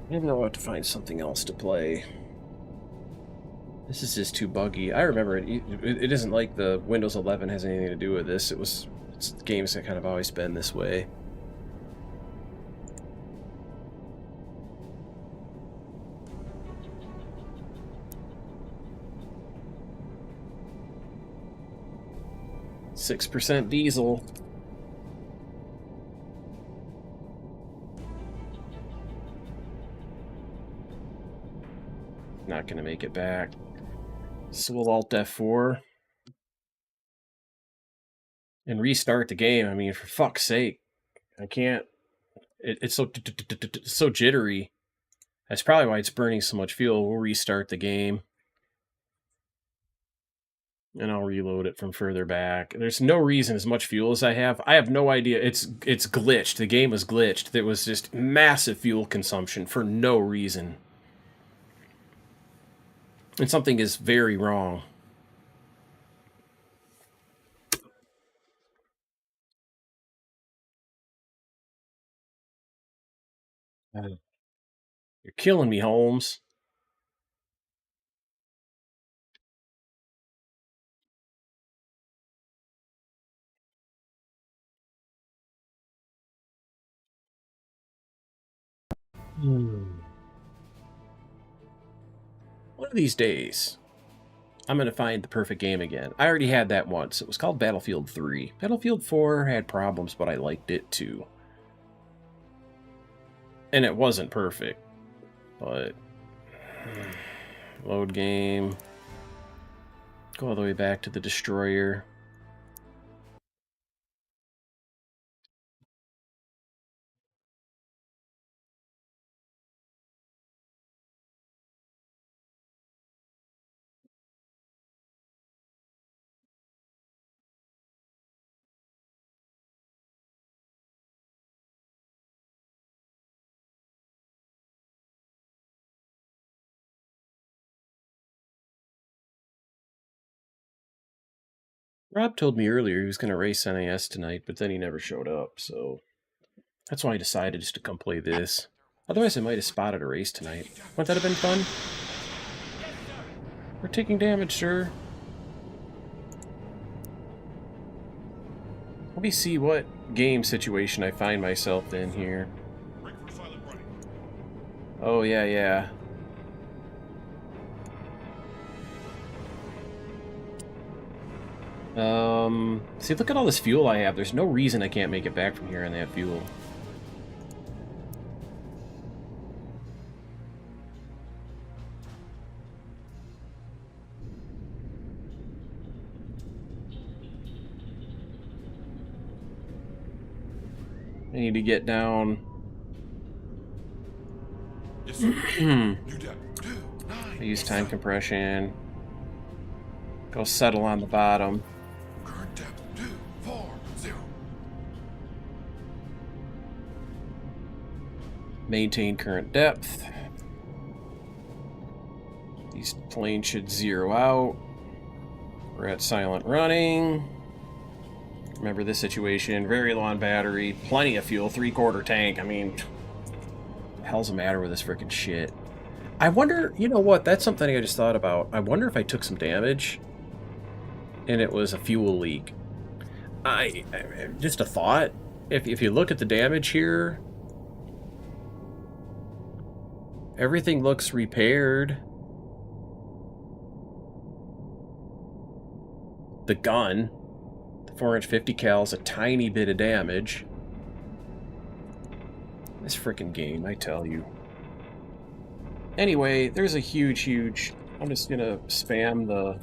Maybe I'll have to find something else to play. This is just too buggy. I remember it isn't like the Windows 11 has anything to do with this. It's games that kind of always been this way. %6 diesel. Not gonna make it back. So we'll Alt F4 and restart the game. I mean, for fuck's sake, I can't. It's so jittery. That's probably why it's burning so much fuel. We'll restart the game, and I'll reload it from further back. There's no reason, as much fuel as I have no idea. It's glitched. The game was glitched. There was just massive fuel consumption for no reason. And something is very wrong. You're killing me, Holmes. One of these days, I'm going to find the perfect game again. I already had that once. It was called Battlefield 3. Battlefield 4 had problems, but I liked it too. And it wasn't perfect, but... Load game. Go all the way back to the destroyer. Rob told me earlier he was going to race NAS tonight, but then he never showed up, so that's why I decided just to come play this. Otherwise, I might have spotted a race tonight. Wouldn't that have been fun? We're taking damage, sir. Let me see what game situation I find myself in here. Oh, yeah. See, look at all this fuel I have. There's no reason I can't make it back from here on that fuel. I need to get down. Yes, sir. New depth. 2, 9. I use time compression. Go settle on the bottom. Current depth 2, 4, 0. Maintain current depth. These planes should zero out. We're at silent running. Remember this situation, very low on battery, plenty of fuel, 3/4 tank. I mean, what the hell's the matter with this freaking shit? I wonder, you know what, that's something I just thought about. I wonder if I took some damage and it was a fuel leak. Just a thought. If you look at the damage here, everything looks repaired. The gun, the 4-inch 50 cal's a tiny bit of damage. This frickin' game, I tell you. Anyway, there's a huge... I'm just gonna spam the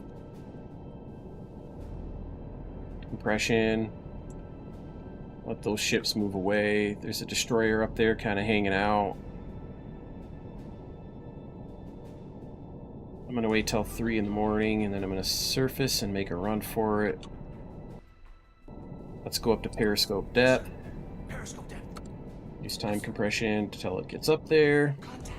compression. Let those ships move away. There's a destroyer up there kind of hanging out. I'm going to wait till 3 in the morning, and then I'm going to surface and make a run for it. Let's go up to periscope depth. Periscope depth. Use time compression until it gets up there. Contact.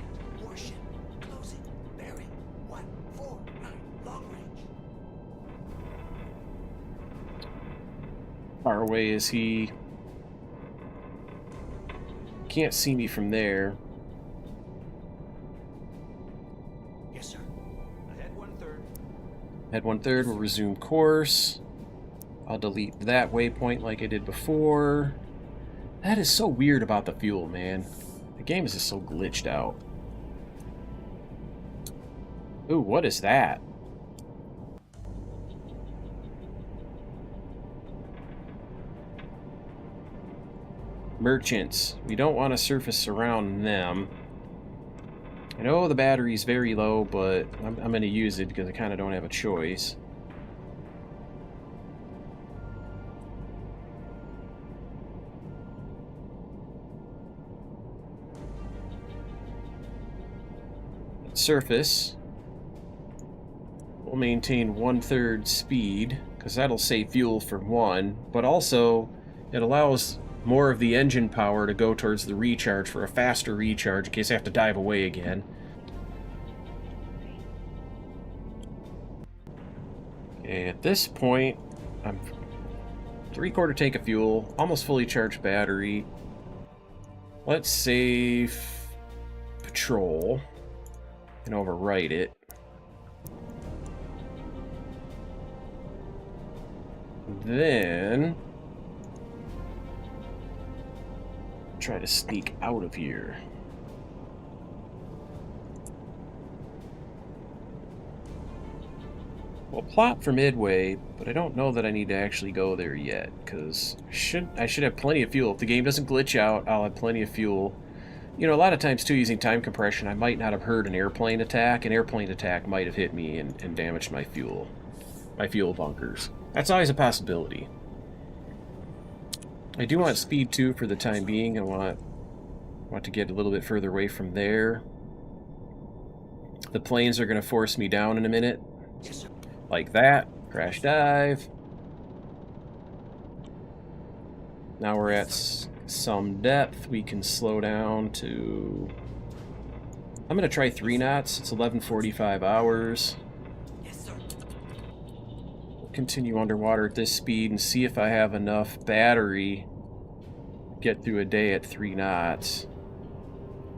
Warship. Closing. Bearing. 149. Long range. How far away is he? Can't see me from there. Yes, sir. Ahead 1/3. Head 1/3, we'll resume course. I'll delete that waypoint like I did before. That is so weird about the fuel, man. The game is just so glitched out. Ooh, what is that? Merchants. We don't want to surface around them. I know the battery's very low, but I'm going to use it because I kind of don't have a choice. Surface. We'll maintain 1/3 speed, because that'll save fuel for 1, but also it allows more of the engine power to go towards the recharge for a faster recharge in case I have to dive away again. Okay, at this point, I'm 3/4 tank of fuel, almost fully charged battery. Let's save patrol and overwrite it. Then try to sneak out of here. Well, plot for Midway, but I don't know that I need to actually go there yet, because I should have plenty of fuel. If the game doesn't glitch out, I'll have plenty of fuel. You know, a lot of times, too, using time compression, I might not have heard an airplane attack. An airplane attack might have hit me and damaged my fuel bunkers. That's always a possibility. I do want speed 2 for the time being. I want to get a little bit further away from there. The planes are going to force me down in a minute. Like that. Crash dive. Now we're at some depth. We can slow down to... I'm going to try 3 knots. It's 11:45 hours. Yes, sir. We'll continue underwater at this speed and see if I have enough battery to get through a day at 3 knots.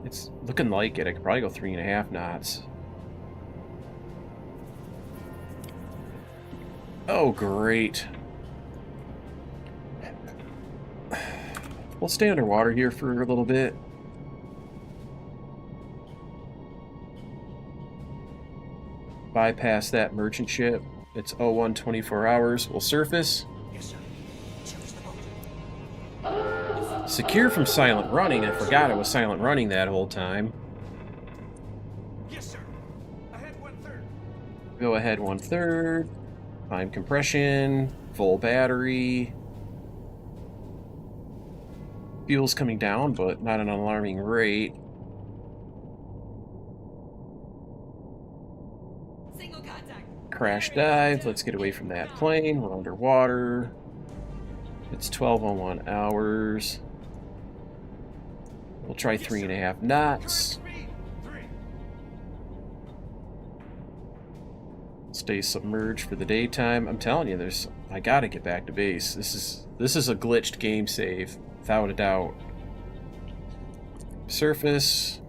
It's looking like it. I could probably go 3.5 knots. Oh, great. We'll stay underwater here for a little bit. Bypass that merchant ship. It's 01:24 hours. We'll surface. Yes, sir. Choose the boat. Secure from silent running. I forgot it was silent running that whole time. Yes, sir. Ahead 1/3. Go ahead 1/3. Time compression. Full battery. Fuel's coming down, but not an alarming rate. Single contact. Crash dive. Let's get away from that plane. We're underwater. It's 12:01 hours. We'll try 3.5 knots. Speed 3. Stay submerged for the daytime. I'm telling you, I gotta get back to base. This is a glitched game save, without a doubt. Surface.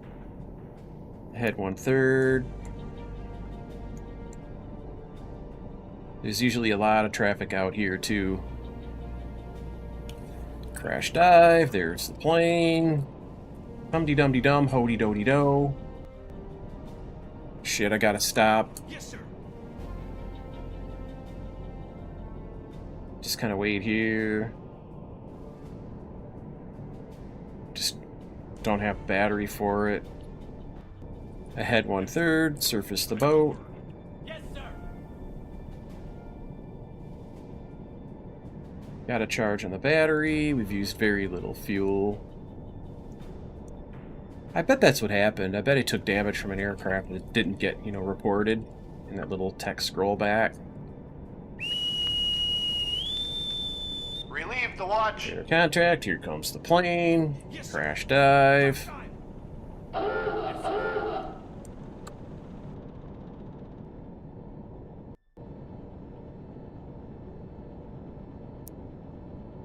Head 1/3. There's usually a lot of traffic out here too. Crash dive. There's the plane. Hum-de-dum-de-dum, ho-de-do-de-do. Shit, I gotta stop. Yes, sir. Just kind of wait here. Just don't have battery for it. Ahead 1/3, surface the boat. Yes, sir. Got a charge on the battery. We've used very little fuel. I bet that's what happened. I bet it took damage from an aircraft that didn't get, reported in that little text scroll back. Relieve the watch. Air contact. Here comes the plane. Yes, sir. Crash dive. Time.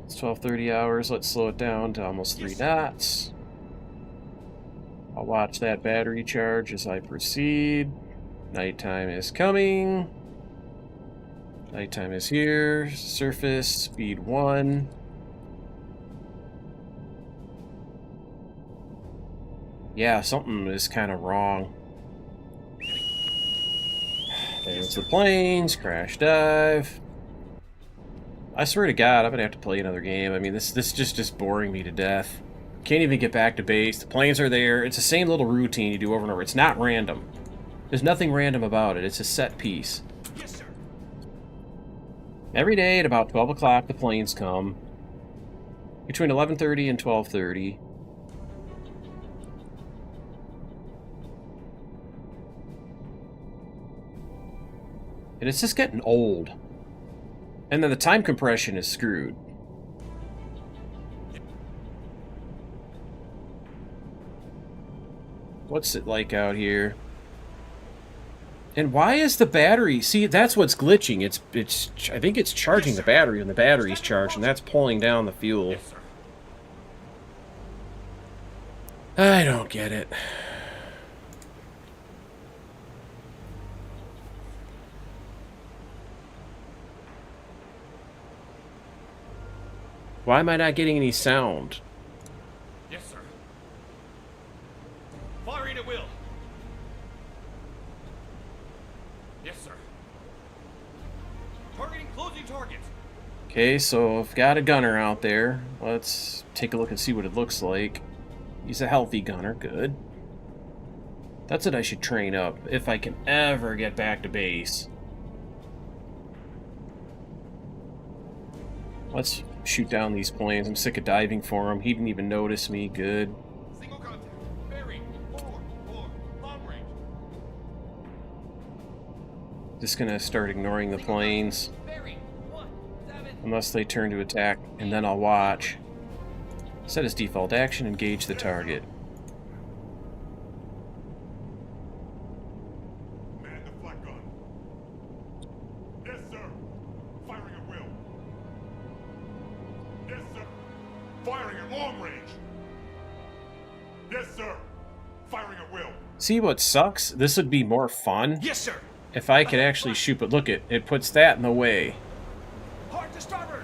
It's 12:30 hours. Let's slow it down to almost 3 knots. I'll watch that battery charge as I proceed. Nighttime is coming. Nighttime is here. Surface, speed 1. Yeah, something is kind of wrong. There's the planes. Crash dive. I swear to God, I'm gonna have to play another game. I mean, this just boring me to death. Can't even get back to base. The planes are there. It's the same little routine you do over and over. It's not random. There's nothing random about it. It's a set piece. Yes, sir. Every day at about 12 o'clock, the planes come. Between 11:30 and 12:30. And it's just getting old. And then the time compression is screwed. What's it like out here? And why is the battery... See, that's what's glitching. I think it's charging the battery when the battery's charged, and that's pulling down the fuel. Yes, sir. I don't get it. Why am I not getting any sound? Yes, sir. Firing at will. Yes, sir. targets. Okay, so I've got a gunner out there. Let's take a look and see what it looks like. He's a healthy gunner, good. That's what I should train up, if I can ever get back to base. Let's shoot down these planes. I'm sick of diving for him. He didn't even notice me, good. Single contact. Bearing. 4, long range. Just gonna start ignoring the planes. Bearing 17. Unless they turn to attack, and then I'll watch. Set as default action, engage the target. Man the flak gun. Yes, sir. Firing at will. Yes, sir. Firing at long range. Yes, sir. Firing at will. See what sucks? This would be more fun Yes, sir. if I could actually shoot, but look, it puts that in the way. Hard to starboard.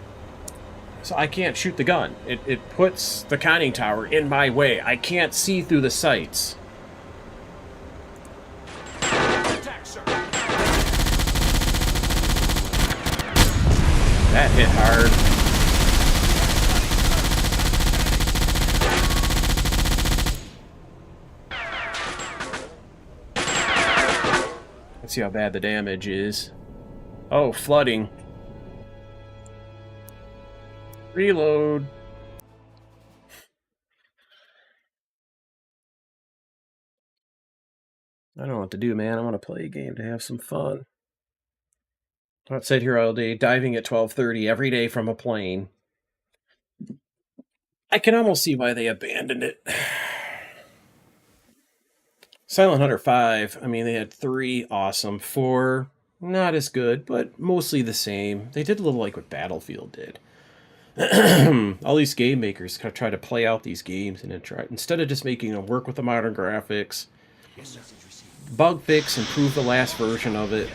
So I can't shoot the gun. It puts the conning tower in my way. I can't see through the sights. Attack, sir. That hit hard. Let's see how bad the damage is. Oh, flooding. Reload. I don't know what to do, man. I want to play a game to have some fun. Not sit here all day, diving at 12:30 every day from a plane. I can almost see why they abandoned it. Silent Hunter 5, I mean, they had 3 awesome, 4 not as good, but mostly the same. They did a little like what Battlefield did. All these game makers try to play out these games and then instead of just making them work with the modern graphics, bug fix, improve the last version of it.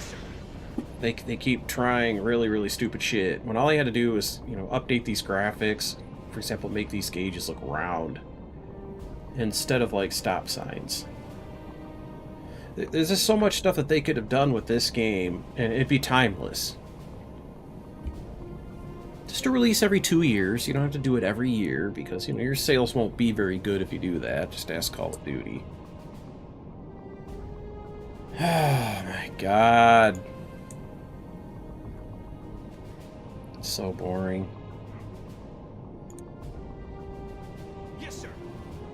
They keep trying really stupid shit when all I had to do was, you know, update these graphics. For example, make these gauges look round instead of like stop signs. There's just so much stuff that they could have done with this game and it'd be timeless. Just to release every 2 years. You don't have to do it every year because, you know, your sales won't be very good if you do that. Just ask Call of Duty. Oh my god. It's so boring. Yes, sir.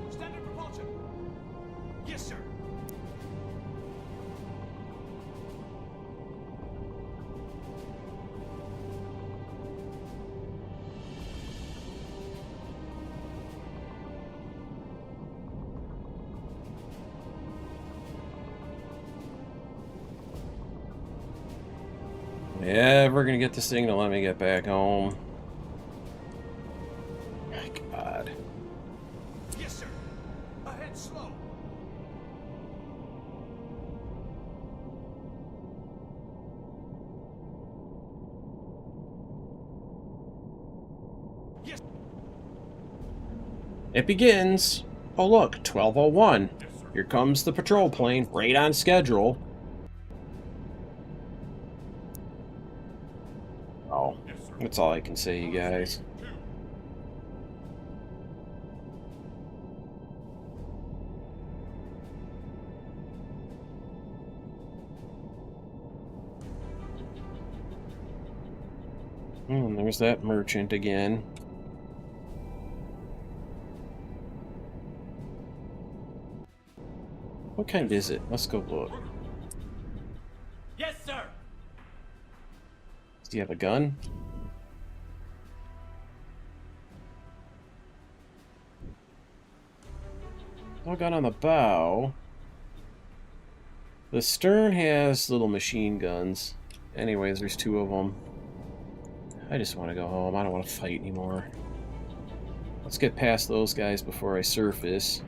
Standard propulsion. Yes, sir. Ever gonna get this thing to let me get back home? My god. Yes, sir. Ahead slow. Yes. It begins. Oh look, 12:01. Here comes the patrol plane, right on schedule. Oh, that's all I can say, you guys. There's that merchant again. What kind is it? Let's go look. Yes, sir. Does he have a gun? No gun on the bow. The stern has little machine guns. Anyways, there's 2 of them. I just want to go home. I don't want to fight anymore. Let's get past those guys before I surface.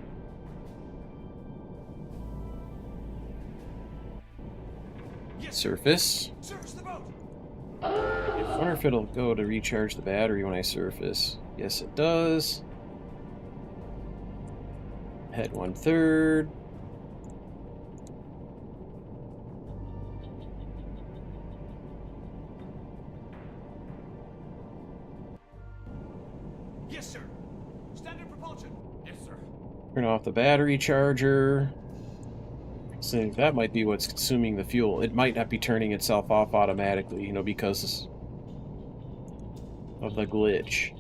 Surface. Service the boat. I wonder if it'll go to recharge the battery when I surface. Yes, it does. Head 1/3. Yes, sir. Turn off the battery charger. So that might be what's consuming the fuel. It might not be turning itself off automatically, you know, because of the glitch.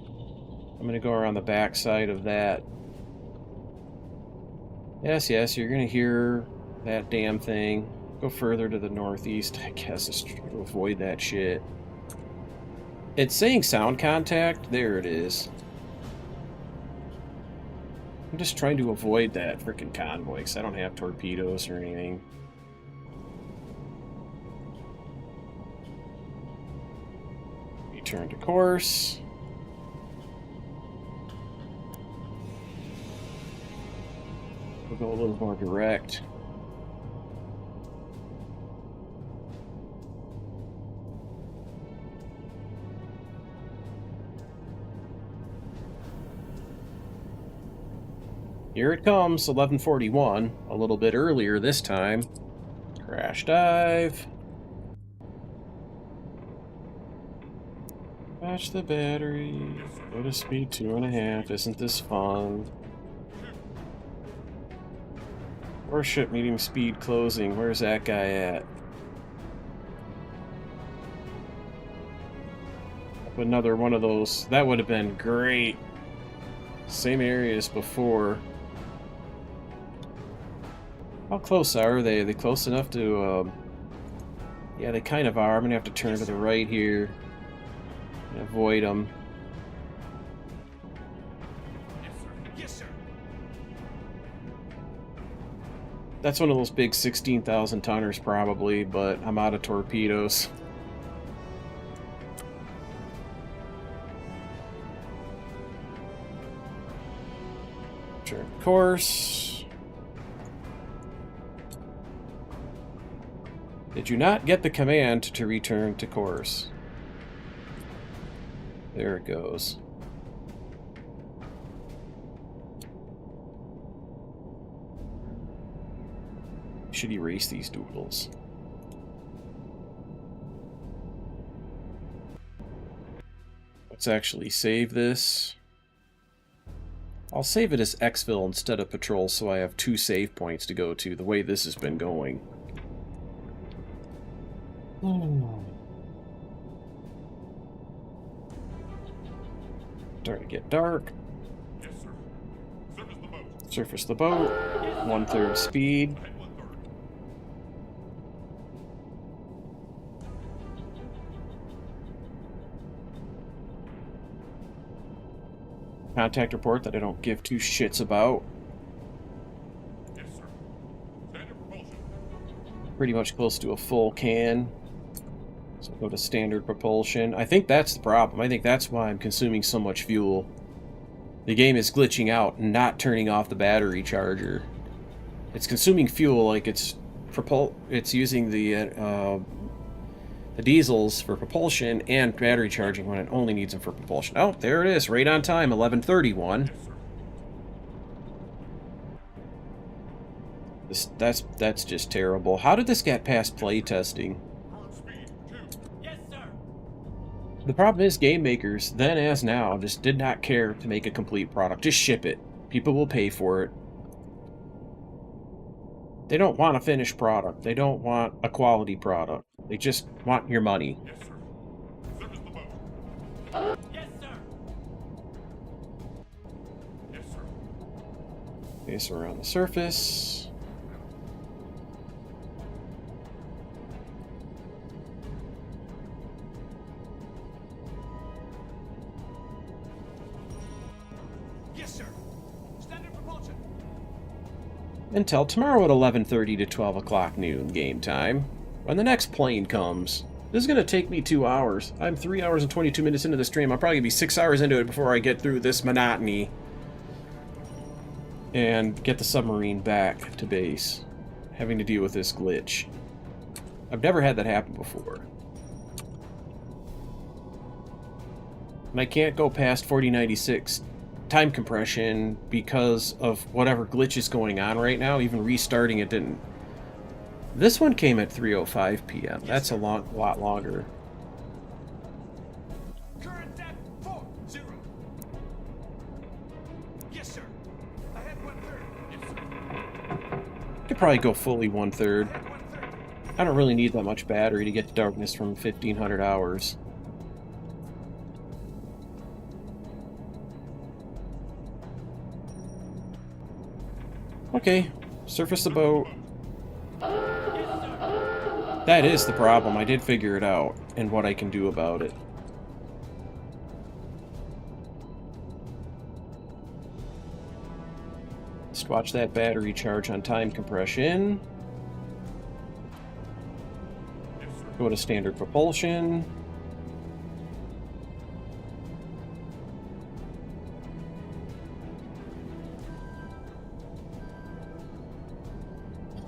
I'm going to go around the back side of that. Yes, you're going to hear that damn thing. Go further to the northeast, I guess, just to avoid that shit. It's saying sound contact. There it is. I'm just trying to avoid that freaking convoy, because I don't have torpedoes or anything. Return to course. We'll go a little more direct. Here it comes, 11:41, a little bit earlier this time. Crash dive. Patch the battery. Go to speed 2.5. Isn't this fun? Warship medium speed closing. Where's that guy at? Another one of those. That would have been great. Same area as before. How close are they? Are they close enough to, yeah, they kind of are. I'm going to have to turn to the right here and avoid them. Yes, sir. Yes, sir. That's one of those big 16,000 tonners probably, but I'm out of torpedoes. Turn course. Did you not get the command to return to course? There it goes. Should erase these doodles. Let's actually save this. I'll save it as Exfil instead of Patrol so I have 2 save points to go to, the way this has been going. Starting to get dark. Yes, sir. Surface the boat. Surface the boat. 1/3 speed. Ahead 1/3. Contact report that I don't give 2 shits about. Yes, sir. Standard propulsion. Pretty much close to a full can. So go to standard propulsion. I think that's the problem. I think that's why I'm consuming so much fuel. The game is glitching out and not turning off the battery charger. It's consuming fuel like it's using the diesels for propulsion and battery charging when it only needs them for propulsion. Oh, there it is, right on time, 11:31. Yes, sir. That's just terrible. How did this get past play testing? Current speed 2. Yes, sir. The problem is game makers, then as now, just did not care to make a complete product. Just ship it. People will pay for it. They don't want a finished product. They don't want a quality product. They just want your money. Yes, sir. Surface the boat. Yes, sir. Yes, sir. Okay, so we're on the surface. Yes, sir. Standard propulsion. Until tomorrow at 11:30 to 12 o'clock noon game time, when the next plane comes. This is going to take me 2 hours. I'm 3 hours and 22 minutes into the stream. I'll probably be 6 hours into it before I get through this monotony and get the submarine back to base, having to deal with this glitch. I've never had that happen before. And I can't go past 4096 time compression because of whatever glitch is going on right now. Even restarting it didn't. This one came at 3:05 p.m. That's a lot longer. Current depth 40. Yes, sir. Ahead 1/3. Yes, sir. Could probably go fully 1/3. Ahead 1/3. I don't really need that much battery to get to darkness from 1500 hours. Okay, surface the boat. That is the problem. I did figure it out and what I can do about it. Just watch that battery charge on time compression. Yes, sir. Go to standard propulsion.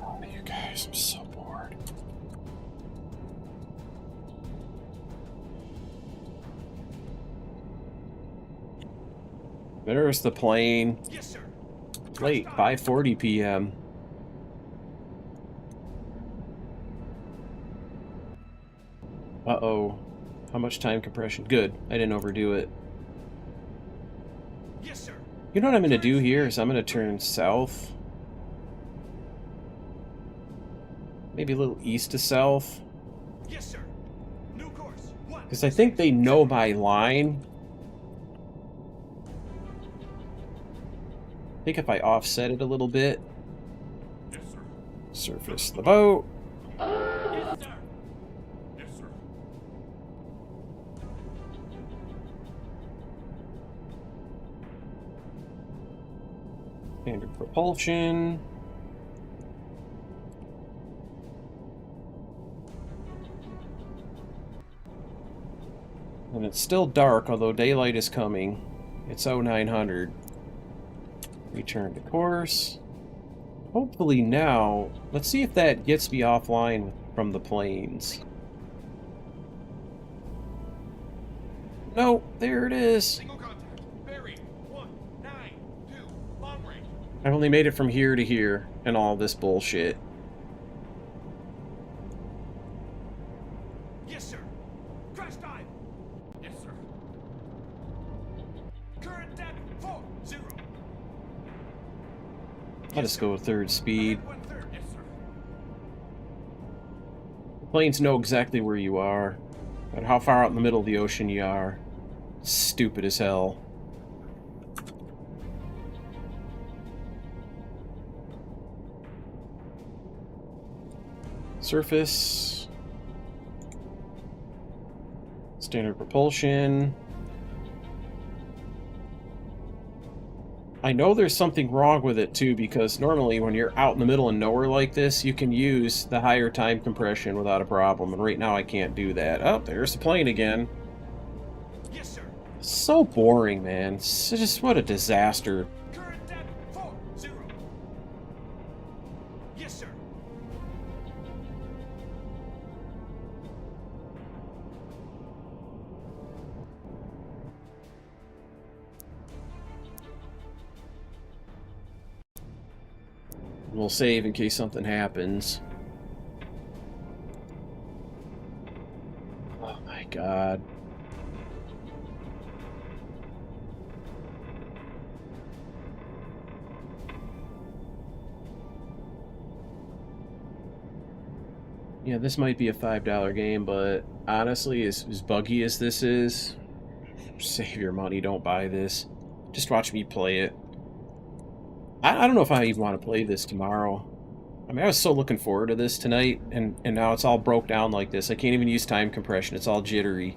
Oh, you guys, I'm so bored. There's the plane. Yes, sir. Late, 5:40 p.m. Uh-oh. How much time compression? Good. I didn't overdo it. Yes, sir. You know what I'm going to do here is I'm going to turn south. Maybe a little east to south. Yes, sir. New course. 1. Because I think they know my line. I think if I offset it a little bit, Yes, sir. surface the boat. Yes, sir. Yes, sir. Standard propulsion. And it's still dark, although daylight is coming. It's 0900. Return to course. Hopefully now, let's see if that gets me offline from the planes. Nope, there it is. Single contact. Bearing 192. Long range. I only made it from here to here, and all this bullshit. Yes, sir. Crash dive. Yes, sir. Current depth 40. I'll just go with third speed. Ahead 1/3. Yes, sir. The planes know exactly where you are, and how far out in the middle of the ocean you are. Stupid as hell. Surface. Standard propulsion. I know there's something wrong with it too, because normally when you're out in the middle of nowhere like this, you can use the higher time compression without a problem, and right now I can't do that. Oh, there's the plane again. Yes, sir. So boring, man. It's just what a disaster. Current depth 40. Yes, sir. We'll save in case something happens. Oh my god. Yeah, this might be a $5 game, but honestly, as buggy as this is, save your money, don't buy this. Just watch me play it. I don't know if I even want to play this tomorrow. I mean, I was so looking forward to this tonight, and now it's all broke down like this. I can't even use time compression. It's all jittery.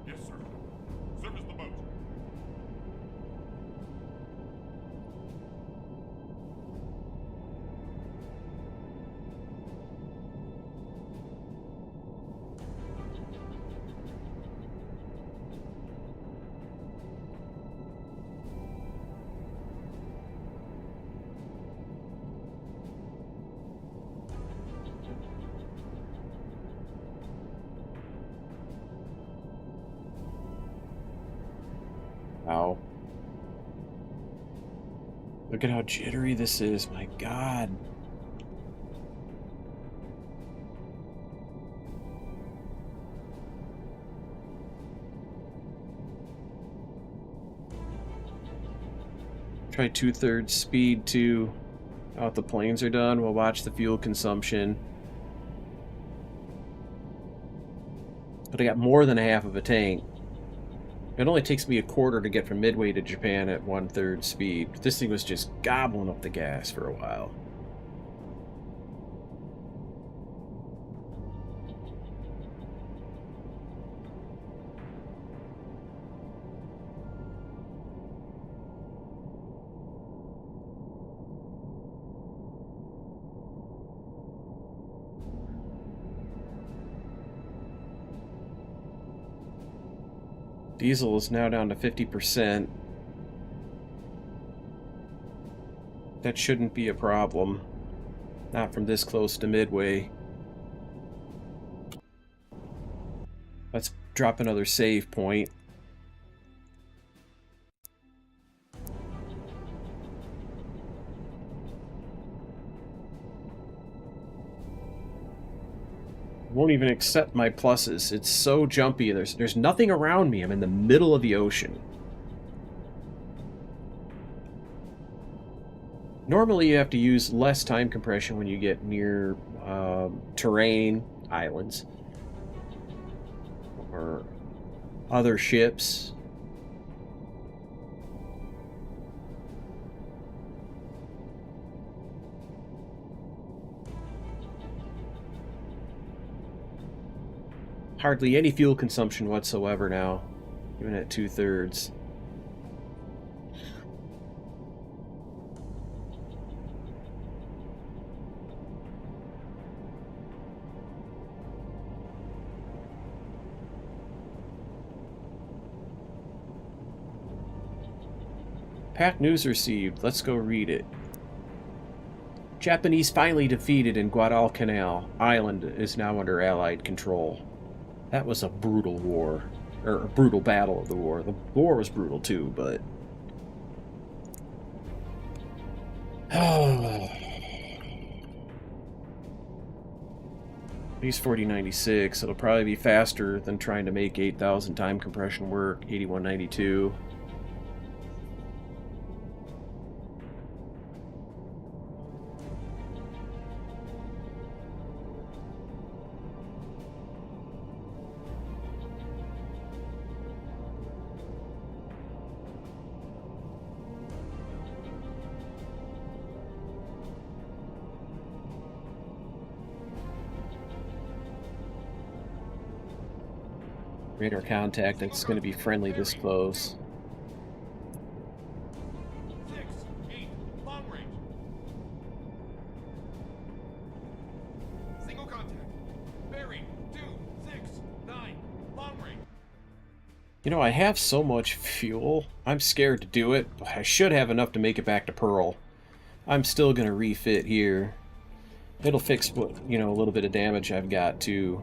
Yes, sir. Surface the boat. Wow. Look at how jittery this is, my god. Try 2/3 speed too. Now that the planes are done, we'll watch the fuel consumption. But I got more than half of a tank. It only takes me a quarter to get from Midway to Japan at 1/3 speed. This thing was just gobbling up the gas for a while. Diesel is now down to 50%. That shouldn't be a problem. Not from this close to Midway. Let's drop another save point. Won't even accept my pluses. It's so jumpy. There's nothing around me. I'm in the middle of the ocean. Normally you have to use less time compression when you get near terrain, islands, or other ships. Hardly any fuel consumption whatsoever now, even at 2/3. Pack news received. Let's go read it. Japanese finally defeated in Guadalcanal. Island is now under Allied control. That was a brutal war. Or a brutal battle of the war. The war was brutal too, but... These 4096, it'll probably be faster than trying to make 8,000 time compression work, 8192. Radar contact, it's going to be friendly this close. 6, 8, long range. Single contact. Bearing 2, 6, 9, long range. You know, I have so much fuel, I'm scared to do it, but I should have enough to make it back to Pearl. I'm still going to refit here. It'll fix what, you know, a little bit of damage I've got too.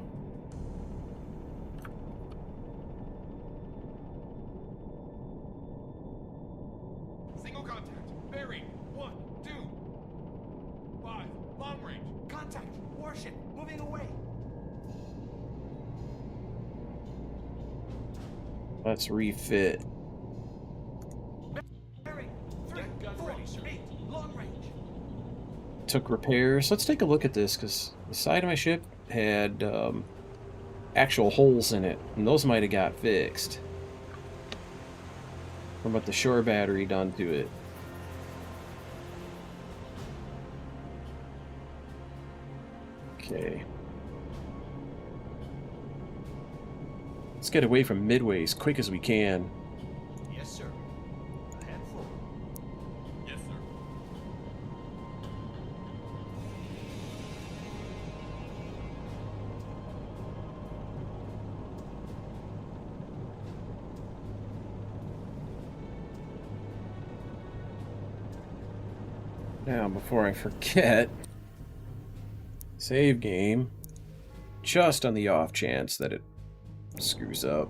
Let's refit. Took repairs. Let's take a look at this, because the side of my ship had actual holes in it, and those might have got fixed from what the shore battery done to it. Okay. Let's get away from Midway as quick as we can. Yes, sir. A handful. Yes, sir. Now, before I forget, save game, just on the off chance that it screws up.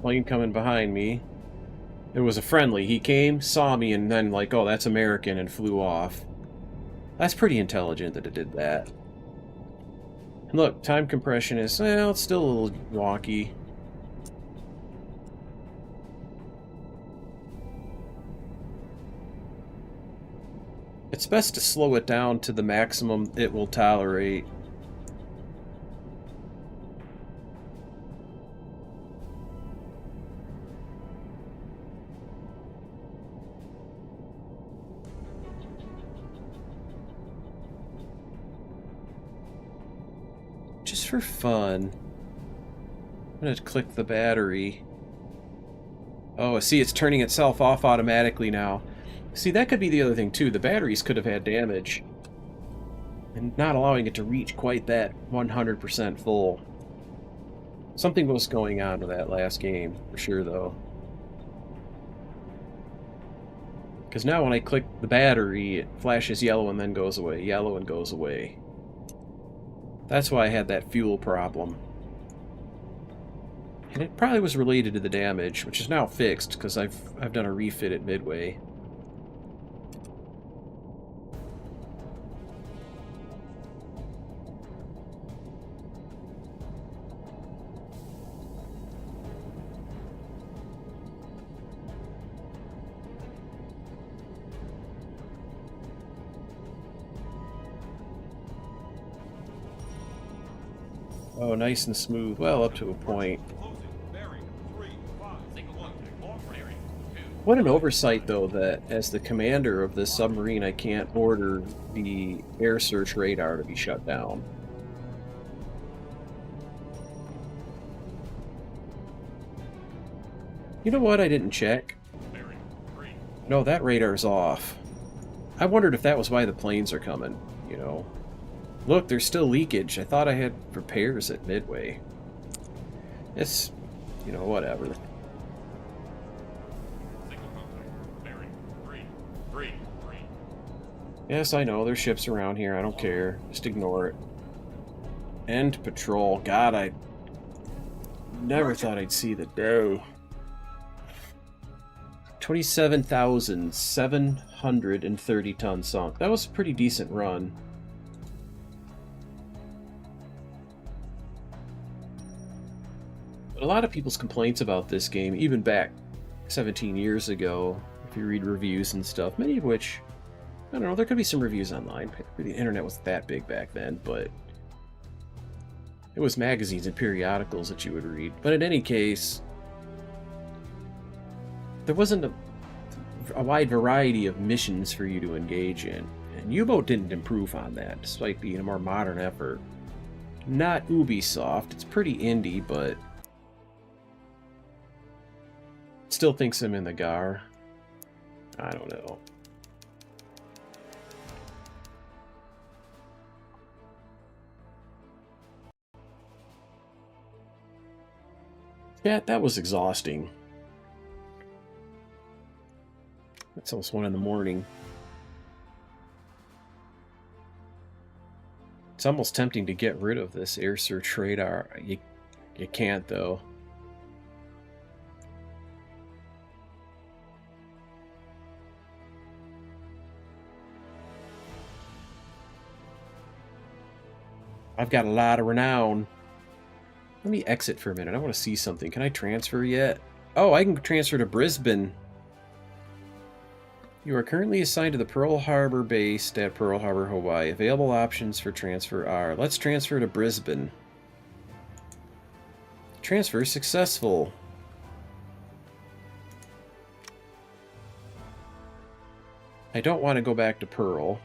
Plane coming behind me. It was a friendly. He came, saw me, and then like, oh, that's American, and flew off. That's pretty intelligent that it did that. And look, time compression is, well, it's still a little wonky. It's best to slow it down to the maximum it will tolerate. Just for fun. I'm gonna click the battery. Oh, see, it's turning itself off automatically now. See, that could be the other thing, too. The batteries could have had damage. And not allowing it to reach quite that 100% full. Something was going on with that last game, for sure, though. Because now when I click the battery, it flashes yellow and then goes away. Yellow and goes away. That's why I had that fuel problem. And it probably was related to the damage, which is now fixed, because I've done a refit at Midway. Oh, nice and smooth. Well, up to a point. What an oversight, though, that as the commander of this submarine, I can't order the air search radar to be shut down. You know what? I didn't check. No, that radar's off. I wondered if that was why the planes are coming, you know. Look, there's still leakage. I thought I had repairs at Midway. It's, you know, whatever. Yes, I know, there's ships around here. I don't care. Just ignore it. End patrol. God, I never thought I'd see the day. 27,730 tons sunk. That was a pretty decent run. But a lot of people's complaints about this game, even back 17 years ago, if you read reviews and stuff, many of which, I don't know, there could be some reviews online. The internet wasn't that big back then, but it was magazines and periodicals that you would read. But in any case, there wasn't a wide variety of missions for you to engage in. And U-Boat didn't improve on that, despite being a more modern effort. Not Ubisoft, it's pretty indie, but still thinks I'm in the GAR. I don't know. Yeah, that was exhausting. It's almost 1 in the morning. It's almost tempting to get rid of this air search radar. You can't, though. I've got a lot of renown. Let me exit for a minute. I want to see something. Can I transfer yet? Oh, I can transfer to Brisbane. You are currently assigned to the Pearl Harbor base at Pearl Harbor, Hawaii. Available options for transfer are... Let's transfer to Brisbane. Transfer successful. I don't want to go back to Pearl.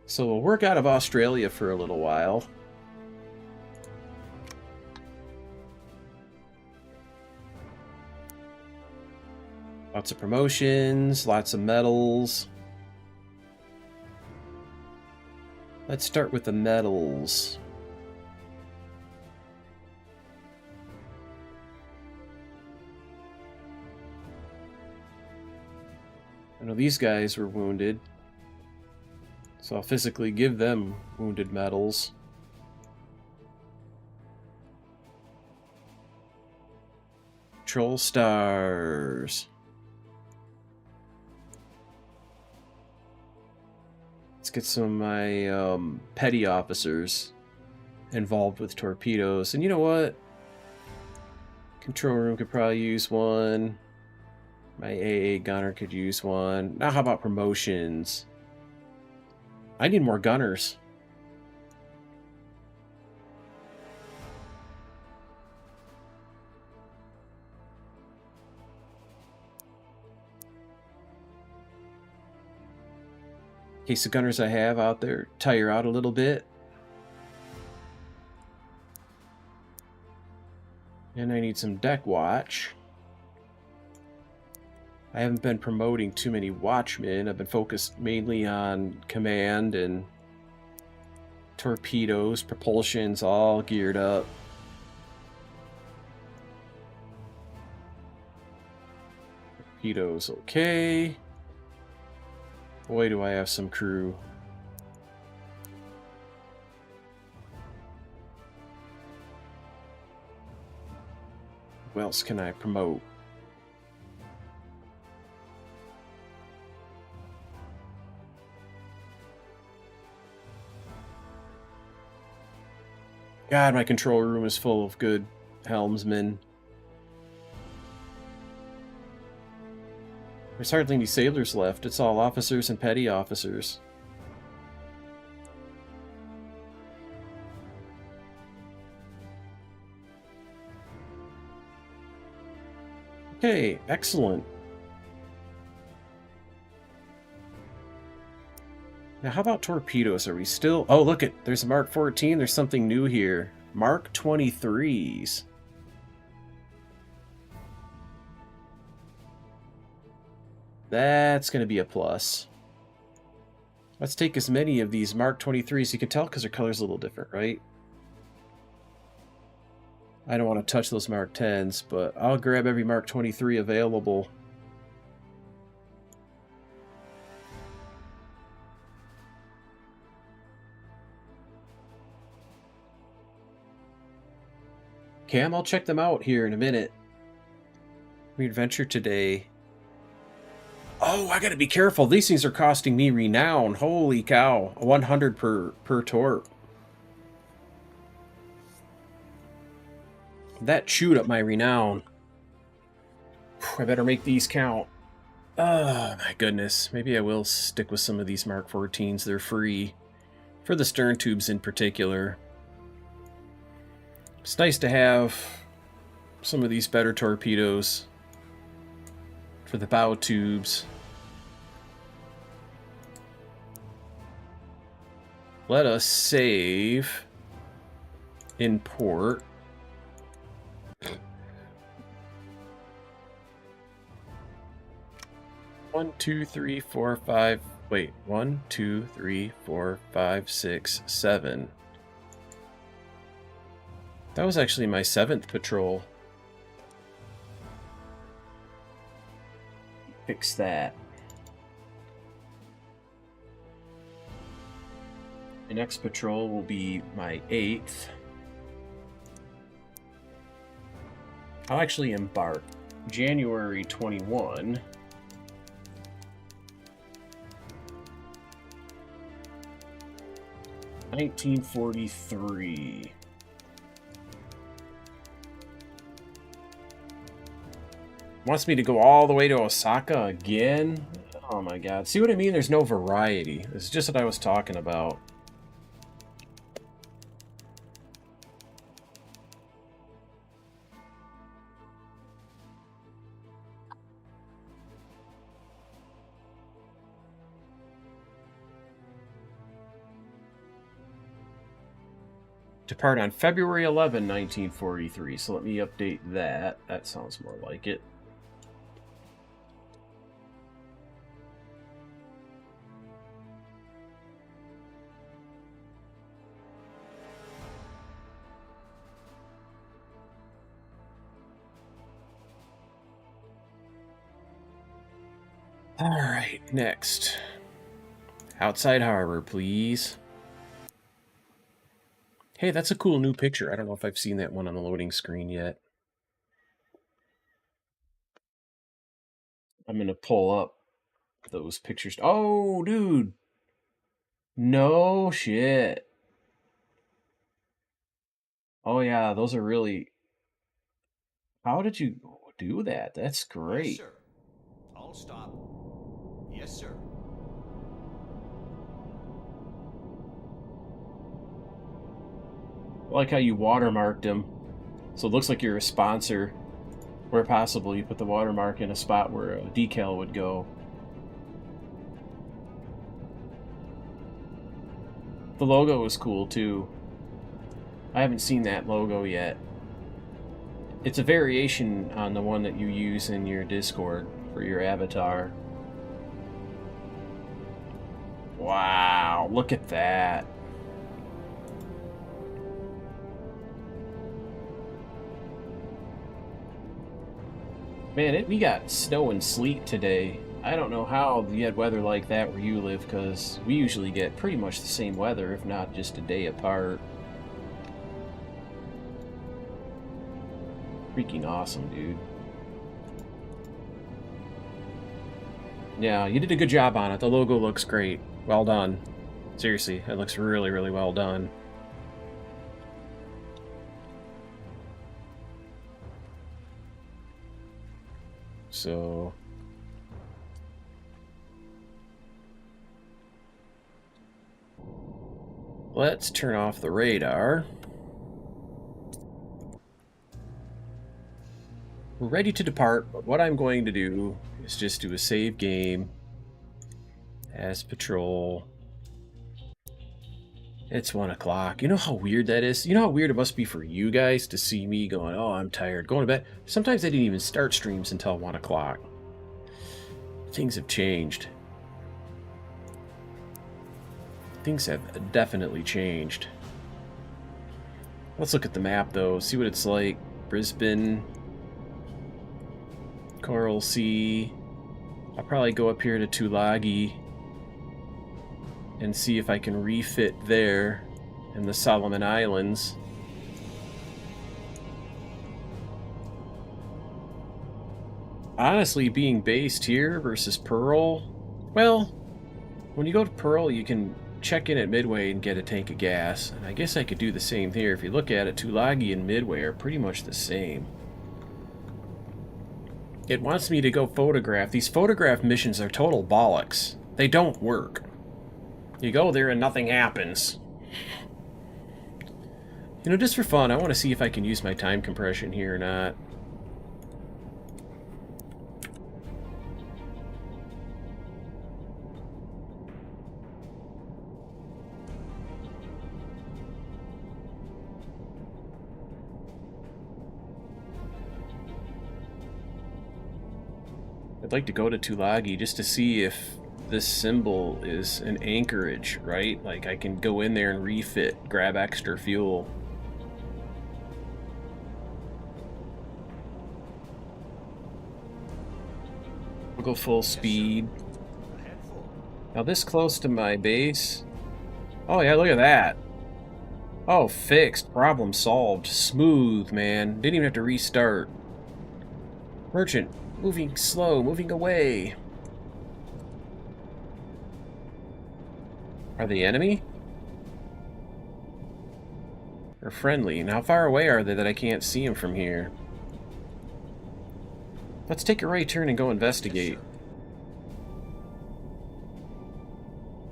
So we'll work out of Australia for a little while. Lots of promotions, lots of medals. Let's start with the medals. I know these guys were wounded, so I'll physically give them wounded medals. patrol stars. Let's get some of my petty officers involved with torpedoes. And you know what? Control room could probably use one. My AA gunner could use one. Now how about promotions? I need more gunners. In case the gunners I have out there tire out a little bit. And I need some deck watch. I haven't been promoting too many watchmen. I've been focused mainly on command and torpedoes, propulsion's all geared up. Torpedoes okay. Boy, do I have some crew. Who else can I promote? God, my control room is full of good helmsmen. There's hardly any sailors left. It's all officers and petty officers. Okay, excellent. Now, how about torpedoes? Are we still... Oh, look it. There's a Mark 14. There's something new here. Mark 23s. That's going to be a plus. Let's take as many of these Mark 23s. You can tell because their color's a little different, right? I don't want to touch those Mark 10s, but I'll grab every Mark 23 available. Cam, I'll check them out here in a minute. We adventure today. Oh, I gotta be careful. These things are costing me renown. Holy cow. 100 per torp. That chewed up my renown. I better make these count. Oh, my goodness. Maybe I will stick with some of these Mark 14s. They're free. For the stern tubes in particular. It's nice to have some of these better torpedoes for the bow tubes. Let us save in port. One, two, three, four, five. Wait, 1, 2, 3, 4, 5, 6, 7. That was actually my 7th patrol. Fix that. The next patrol will be my 8th. I'll actually embark January 21. $1943. Wants me to go all the way to Osaka again? Oh my god. See what I mean? There's no variety. It's just what I was talking about. Depart on February 11, 1943. So let me update that. That sounds more like it. All right, next. Outside harbor, please. Hey, that's a cool new picture. I don't know if I've seen that one on the loading screen yet. I'm gonna pull up those pictures. Oh, dude. No shit. Oh yeah, those are really... How did you do that? That's Yes, great. sir. All stop. Yes, sir. I like how you watermarked them. So it looks like you're a sponsor. Where possible, you put the watermark in a spot where a decal would go. The logo is cool too. I haven't seen that logo yet. It's a variation on the one that you use in your Discord for your avatar. Wow, look at that. Man, we got snow and sleet today. I don't know how you had weather like that where you live, because we usually get pretty much the same weather, if not just a day apart. Freaking awesome, dude. Yeah, you did a good job on it. The logo looks great. Well done. Seriously, it looks really, really well done. So... let's turn off the radar. We're ready to depart, but what I'm going to do is just do a save game as patrol. It's 1 o'clock. You know how weird that is? You know how weird it must be for you guys to see me going, oh, I'm tired, going to bed? Sometimes I didn't even start streams until 1 o'clock. Things have changed. Things have definitely changed. Let's look at the map, though. See what it's like. Brisbane. Coral Sea. I'll probably go up here to Tulagi and see if I can refit there in the Solomon Islands. Honestly, being based here versus Pearl, well, when you go to Pearl, you can check in at Midway and get a tank of gas. And I guess I could do the same here. If you look at it, Tulagi and Midway are pretty much the same. It wants me to go photograph. These photograph missions are total bollocks. They don't work. You go there and nothing happens. You know, just for fun, I want to see if I can use my time compression here or not. I'd like to go to Tulagi just to see if this symbol is an anchorage, right? Like I can go in there and refit, grab extra fuel. We'll go full speed. Ahead full. Now this close to my base. Oh yeah, look at that. Oh, fixed. Problem solved. Smooth, man. Didn't even have to restart. Merchant. Moving slow, moving away. Are they enemy? Or friendly? And how far away are they that I can't see them from here? Let's take a right turn and go investigate. Yes,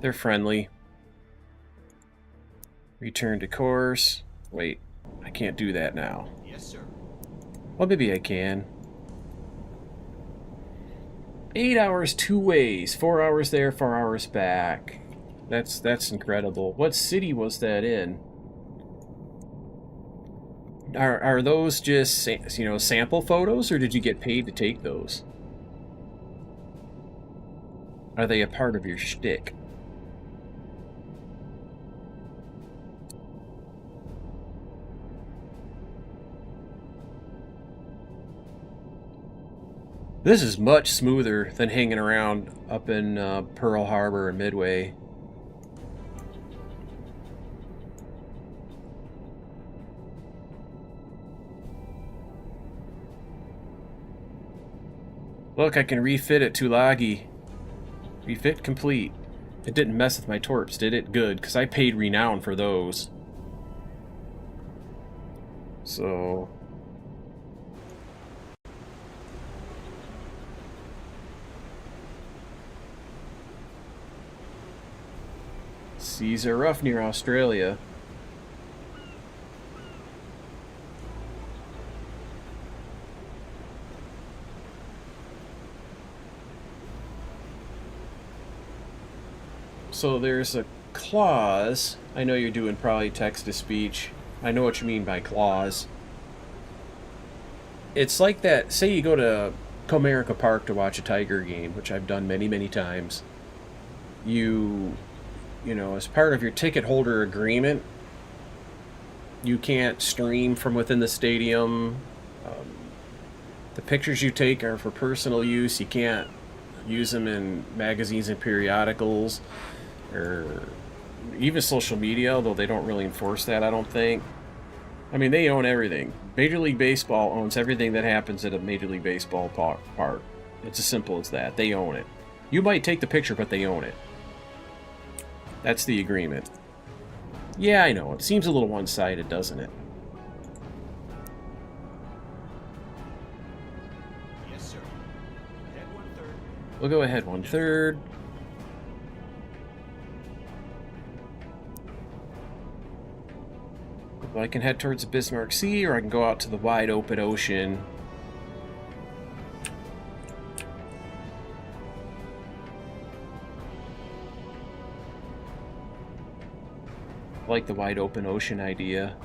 They're friendly. Return to course. Wait, I can't do that now. yes, sir. Well, maybe I can. 8 hours 2 ways. 4 hours there, 4 hours back. That's incredible. What city was that in? Are those just sample photos, or did you get paid to take those? Are they a part of your shtick? This is much smoother than hanging around up in Pearl Harbor and Midway. Look, I can refit it, Tulagi. Refit complete. It didn't mess with my torps, did it? Good, because I paid renown for those. So... seas are rough near Australia. So there's a clause. I know you're doing probably text-to-speech. I know what you mean by clause. It's like that, say you go to Comerica Park to watch a Tiger game, which I've done many, many times. You know, as part of your ticket holder agreement, you can't stream from within the stadium. The pictures you take are for personal use. You can't use them in magazines and periodicals, or even social media, although they don't really enforce that, I don't think. I mean, they own everything. Major League Baseball owns everything that happens at a Major League Baseball park. It's as simple as that. They own it. You might take the picture, but they own it. That's the agreement. Yeah, I know. It seems a little one-sided, doesn't it? Yes, sir. Head 1/3. We'll go ahead 1/3. I can head towards the Bismarck Sea, or I can go out to the wide open ocean. I like the wide open ocean idea.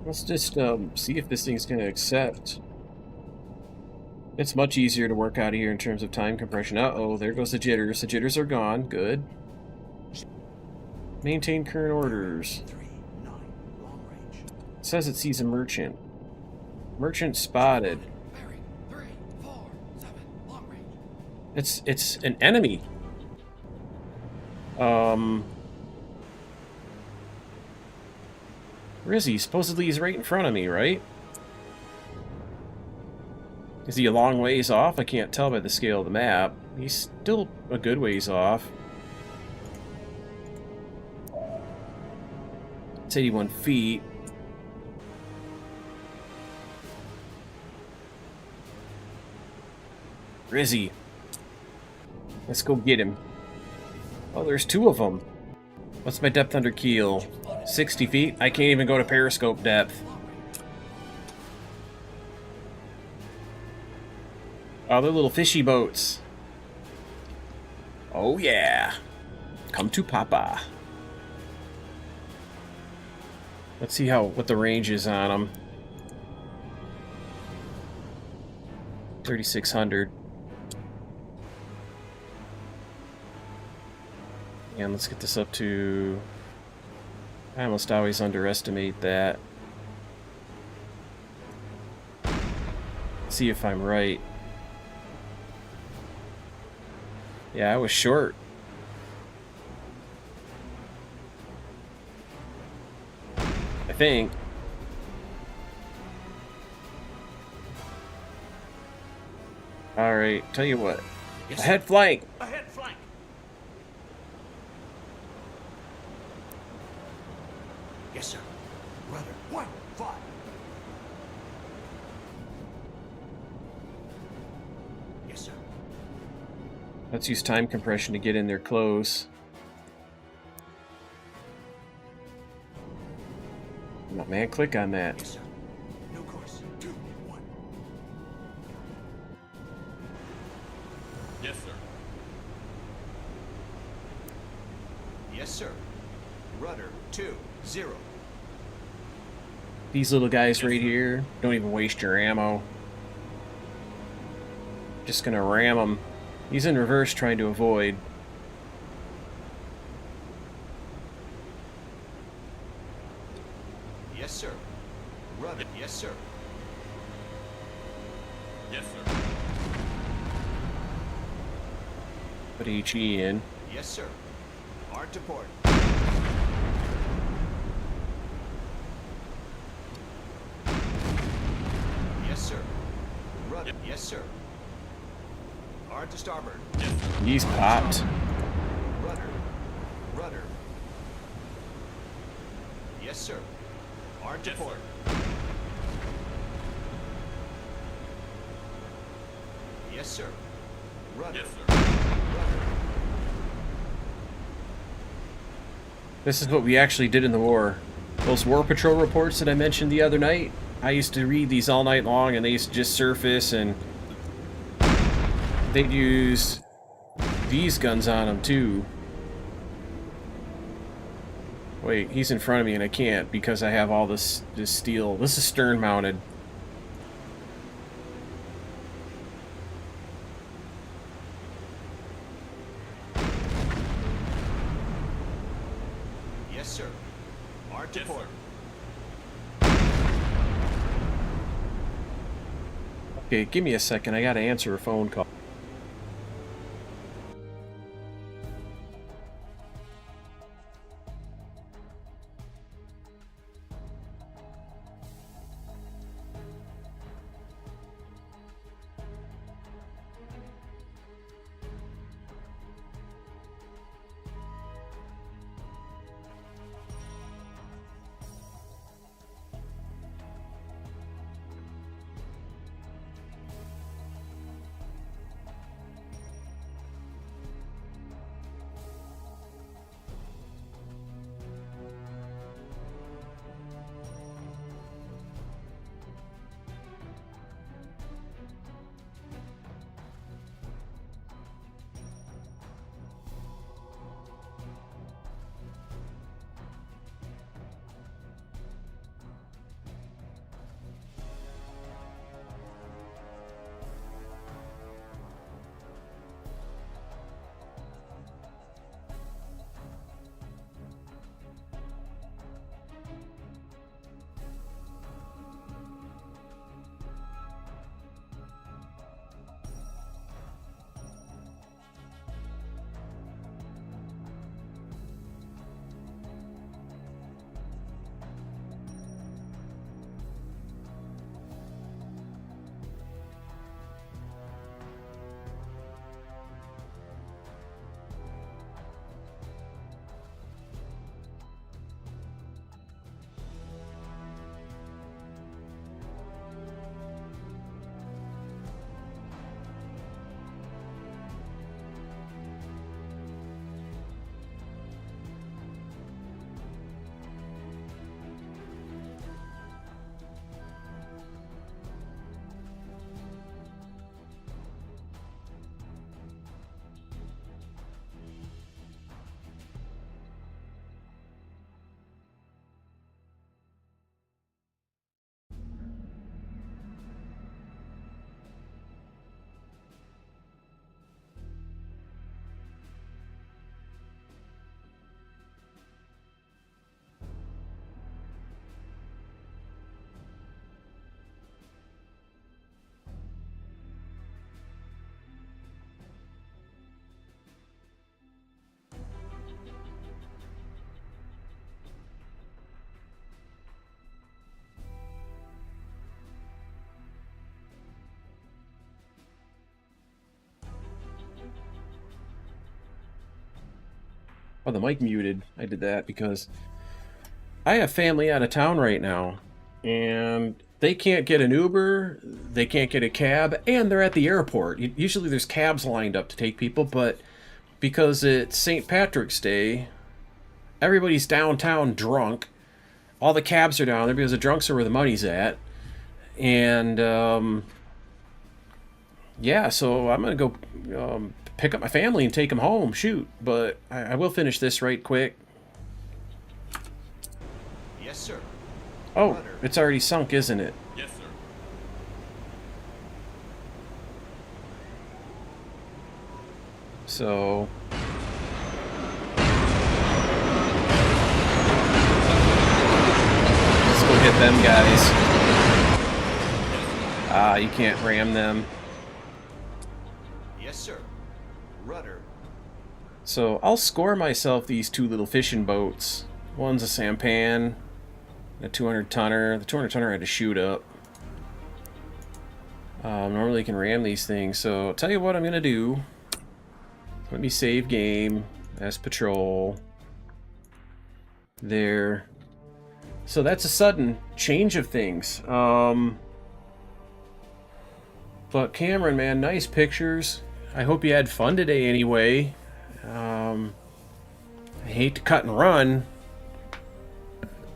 Let's just see if this thing's going to accept. It's much easier to work out of here in terms of time compression. Uh-oh, there goes the jitters. The jitters are gone. Good. Maintain current orders. 3-9, long range. It says it sees a merchant. Merchant spotted. Bearing 3-4-7, long range. It's an enemy. Where is he? Supposedly he's right in front of me, right? Is he a long ways off? I can't tell by the scale of the map. He's still a good ways off. It's 81 feet. Where is he? Let's go get him. Oh, there's two of them. What's my depth under keel? 60 feet? I can't even go to periscope depth. Oh, they're little fishy boats. Oh yeah. Come to Papa. Let's see what the range is on them. 3,600. And let's get this up to... I almost always underestimate that. See if I'm right. Yeah, I was short. I think. Alright, tell you what. Yes, Ahead flank! Ahead flank. Yes, sir. Rudder 1-5. Yes, sir. Let's use time compression to get in there close. Come on, man, click on that. Yes, sir. No course. 2-1. Yes, sir. Yes, sir. Rudder 2-0. These little guys right here, don't even waste your ammo. Just gonna ram them. He's in reverse trying to avoid. Yes, sir. Rudder. Yes, sir. Yes, sir. Put HE in. Yes, sir. Hard to port. Yes, sir. Rudder. Yes, sir. Hard to starboard. He's popped. Rudder. Rudder. Yes, sir. Hard to port. Yes, sir. Rudder. Yes, sir. Rudder. This is what we actually did in the war. Those War Patrol reports that I mentioned the other night, I used to read these all night long, and they used to just surface, and they'd use these guns on them too. Wait, he's in front of me and I can't because I have all this steel. This is stern mounted. Yes, sir. Hard to Yes, port. Okay, give me a second. I gotta answer a phone call. Oh, the mic muted. I did that because I have family out of town right now, and they can't get an Uber, they can't get a cab, and they're at the airport. Usually there's cabs lined up to take people, but because it's St. Patrick's Day, everybody's downtown drunk. All the cabs are down there because the drunks are where the money's at. And, yeah, so I'm going to go pick up my family and take them home. Shoot. But I will finish this right quick. Yes, sir. Oh, it's already sunk, isn't it? Yes, sir. So... let's go hit them guys. Ah, you can't ram them. Yes, sir. Rudder. So I'll score myself these 2 little fishing boats. One's a sampan, a 200-tonner. The 200-tonner I had to shoot up. Normally you can ram these things, so I'll tell you what I'm going to do. Let me save game as patrol. There. So that's a sudden change of things. But Cameron, man, nice pictures. I hope you had fun today anyway. I hate to cut and run,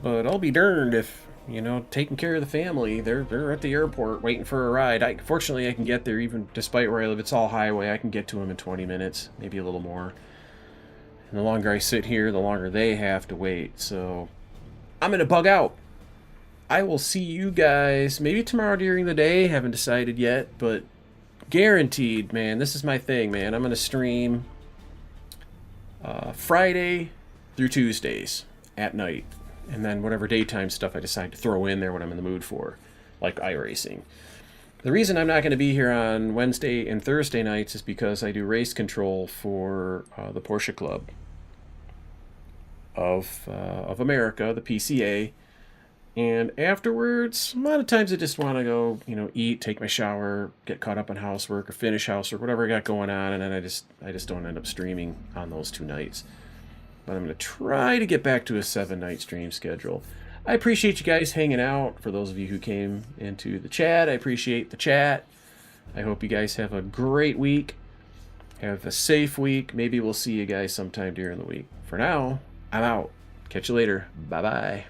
but I'll be darned if, you know, taking care of the family. They're at the airport waiting for a ride. Fortunately, I can get there even despite where I live. It's all highway. I can get to them in 20 minutes, maybe a little more. And the longer I sit here, the longer they have to wait. So I'm going to bug out. I will see you guys maybe tomorrow during the day. Haven't decided yet, but guaranteed, man. This is my thing, man. I'm going to stream Friday through Tuesdays at night. And then whatever daytime stuff I decide to throw in there when I'm in the mood for, like iRacing. The reason I'm not going to be here on Wednesday and Thursday nights is because I do race control for the Porsche Club of America, the PCA. And afterwards, a lot of times I just want to go, you know, eat, take my shower, get caught up on housework or finish housework, whatever I got going on, and then I just don't end up streaming on those 2 nights. But I'm going to try to get back to a 7-night stream schedule. I appreciate you guys hanging out. For those of you who came into the chat, I appreciate the chat. I hope you guys have a great week. Have a safe week. Maybe we'll see you guys sometime during the week. For now, I'm out. Catch you later. Bye-bye.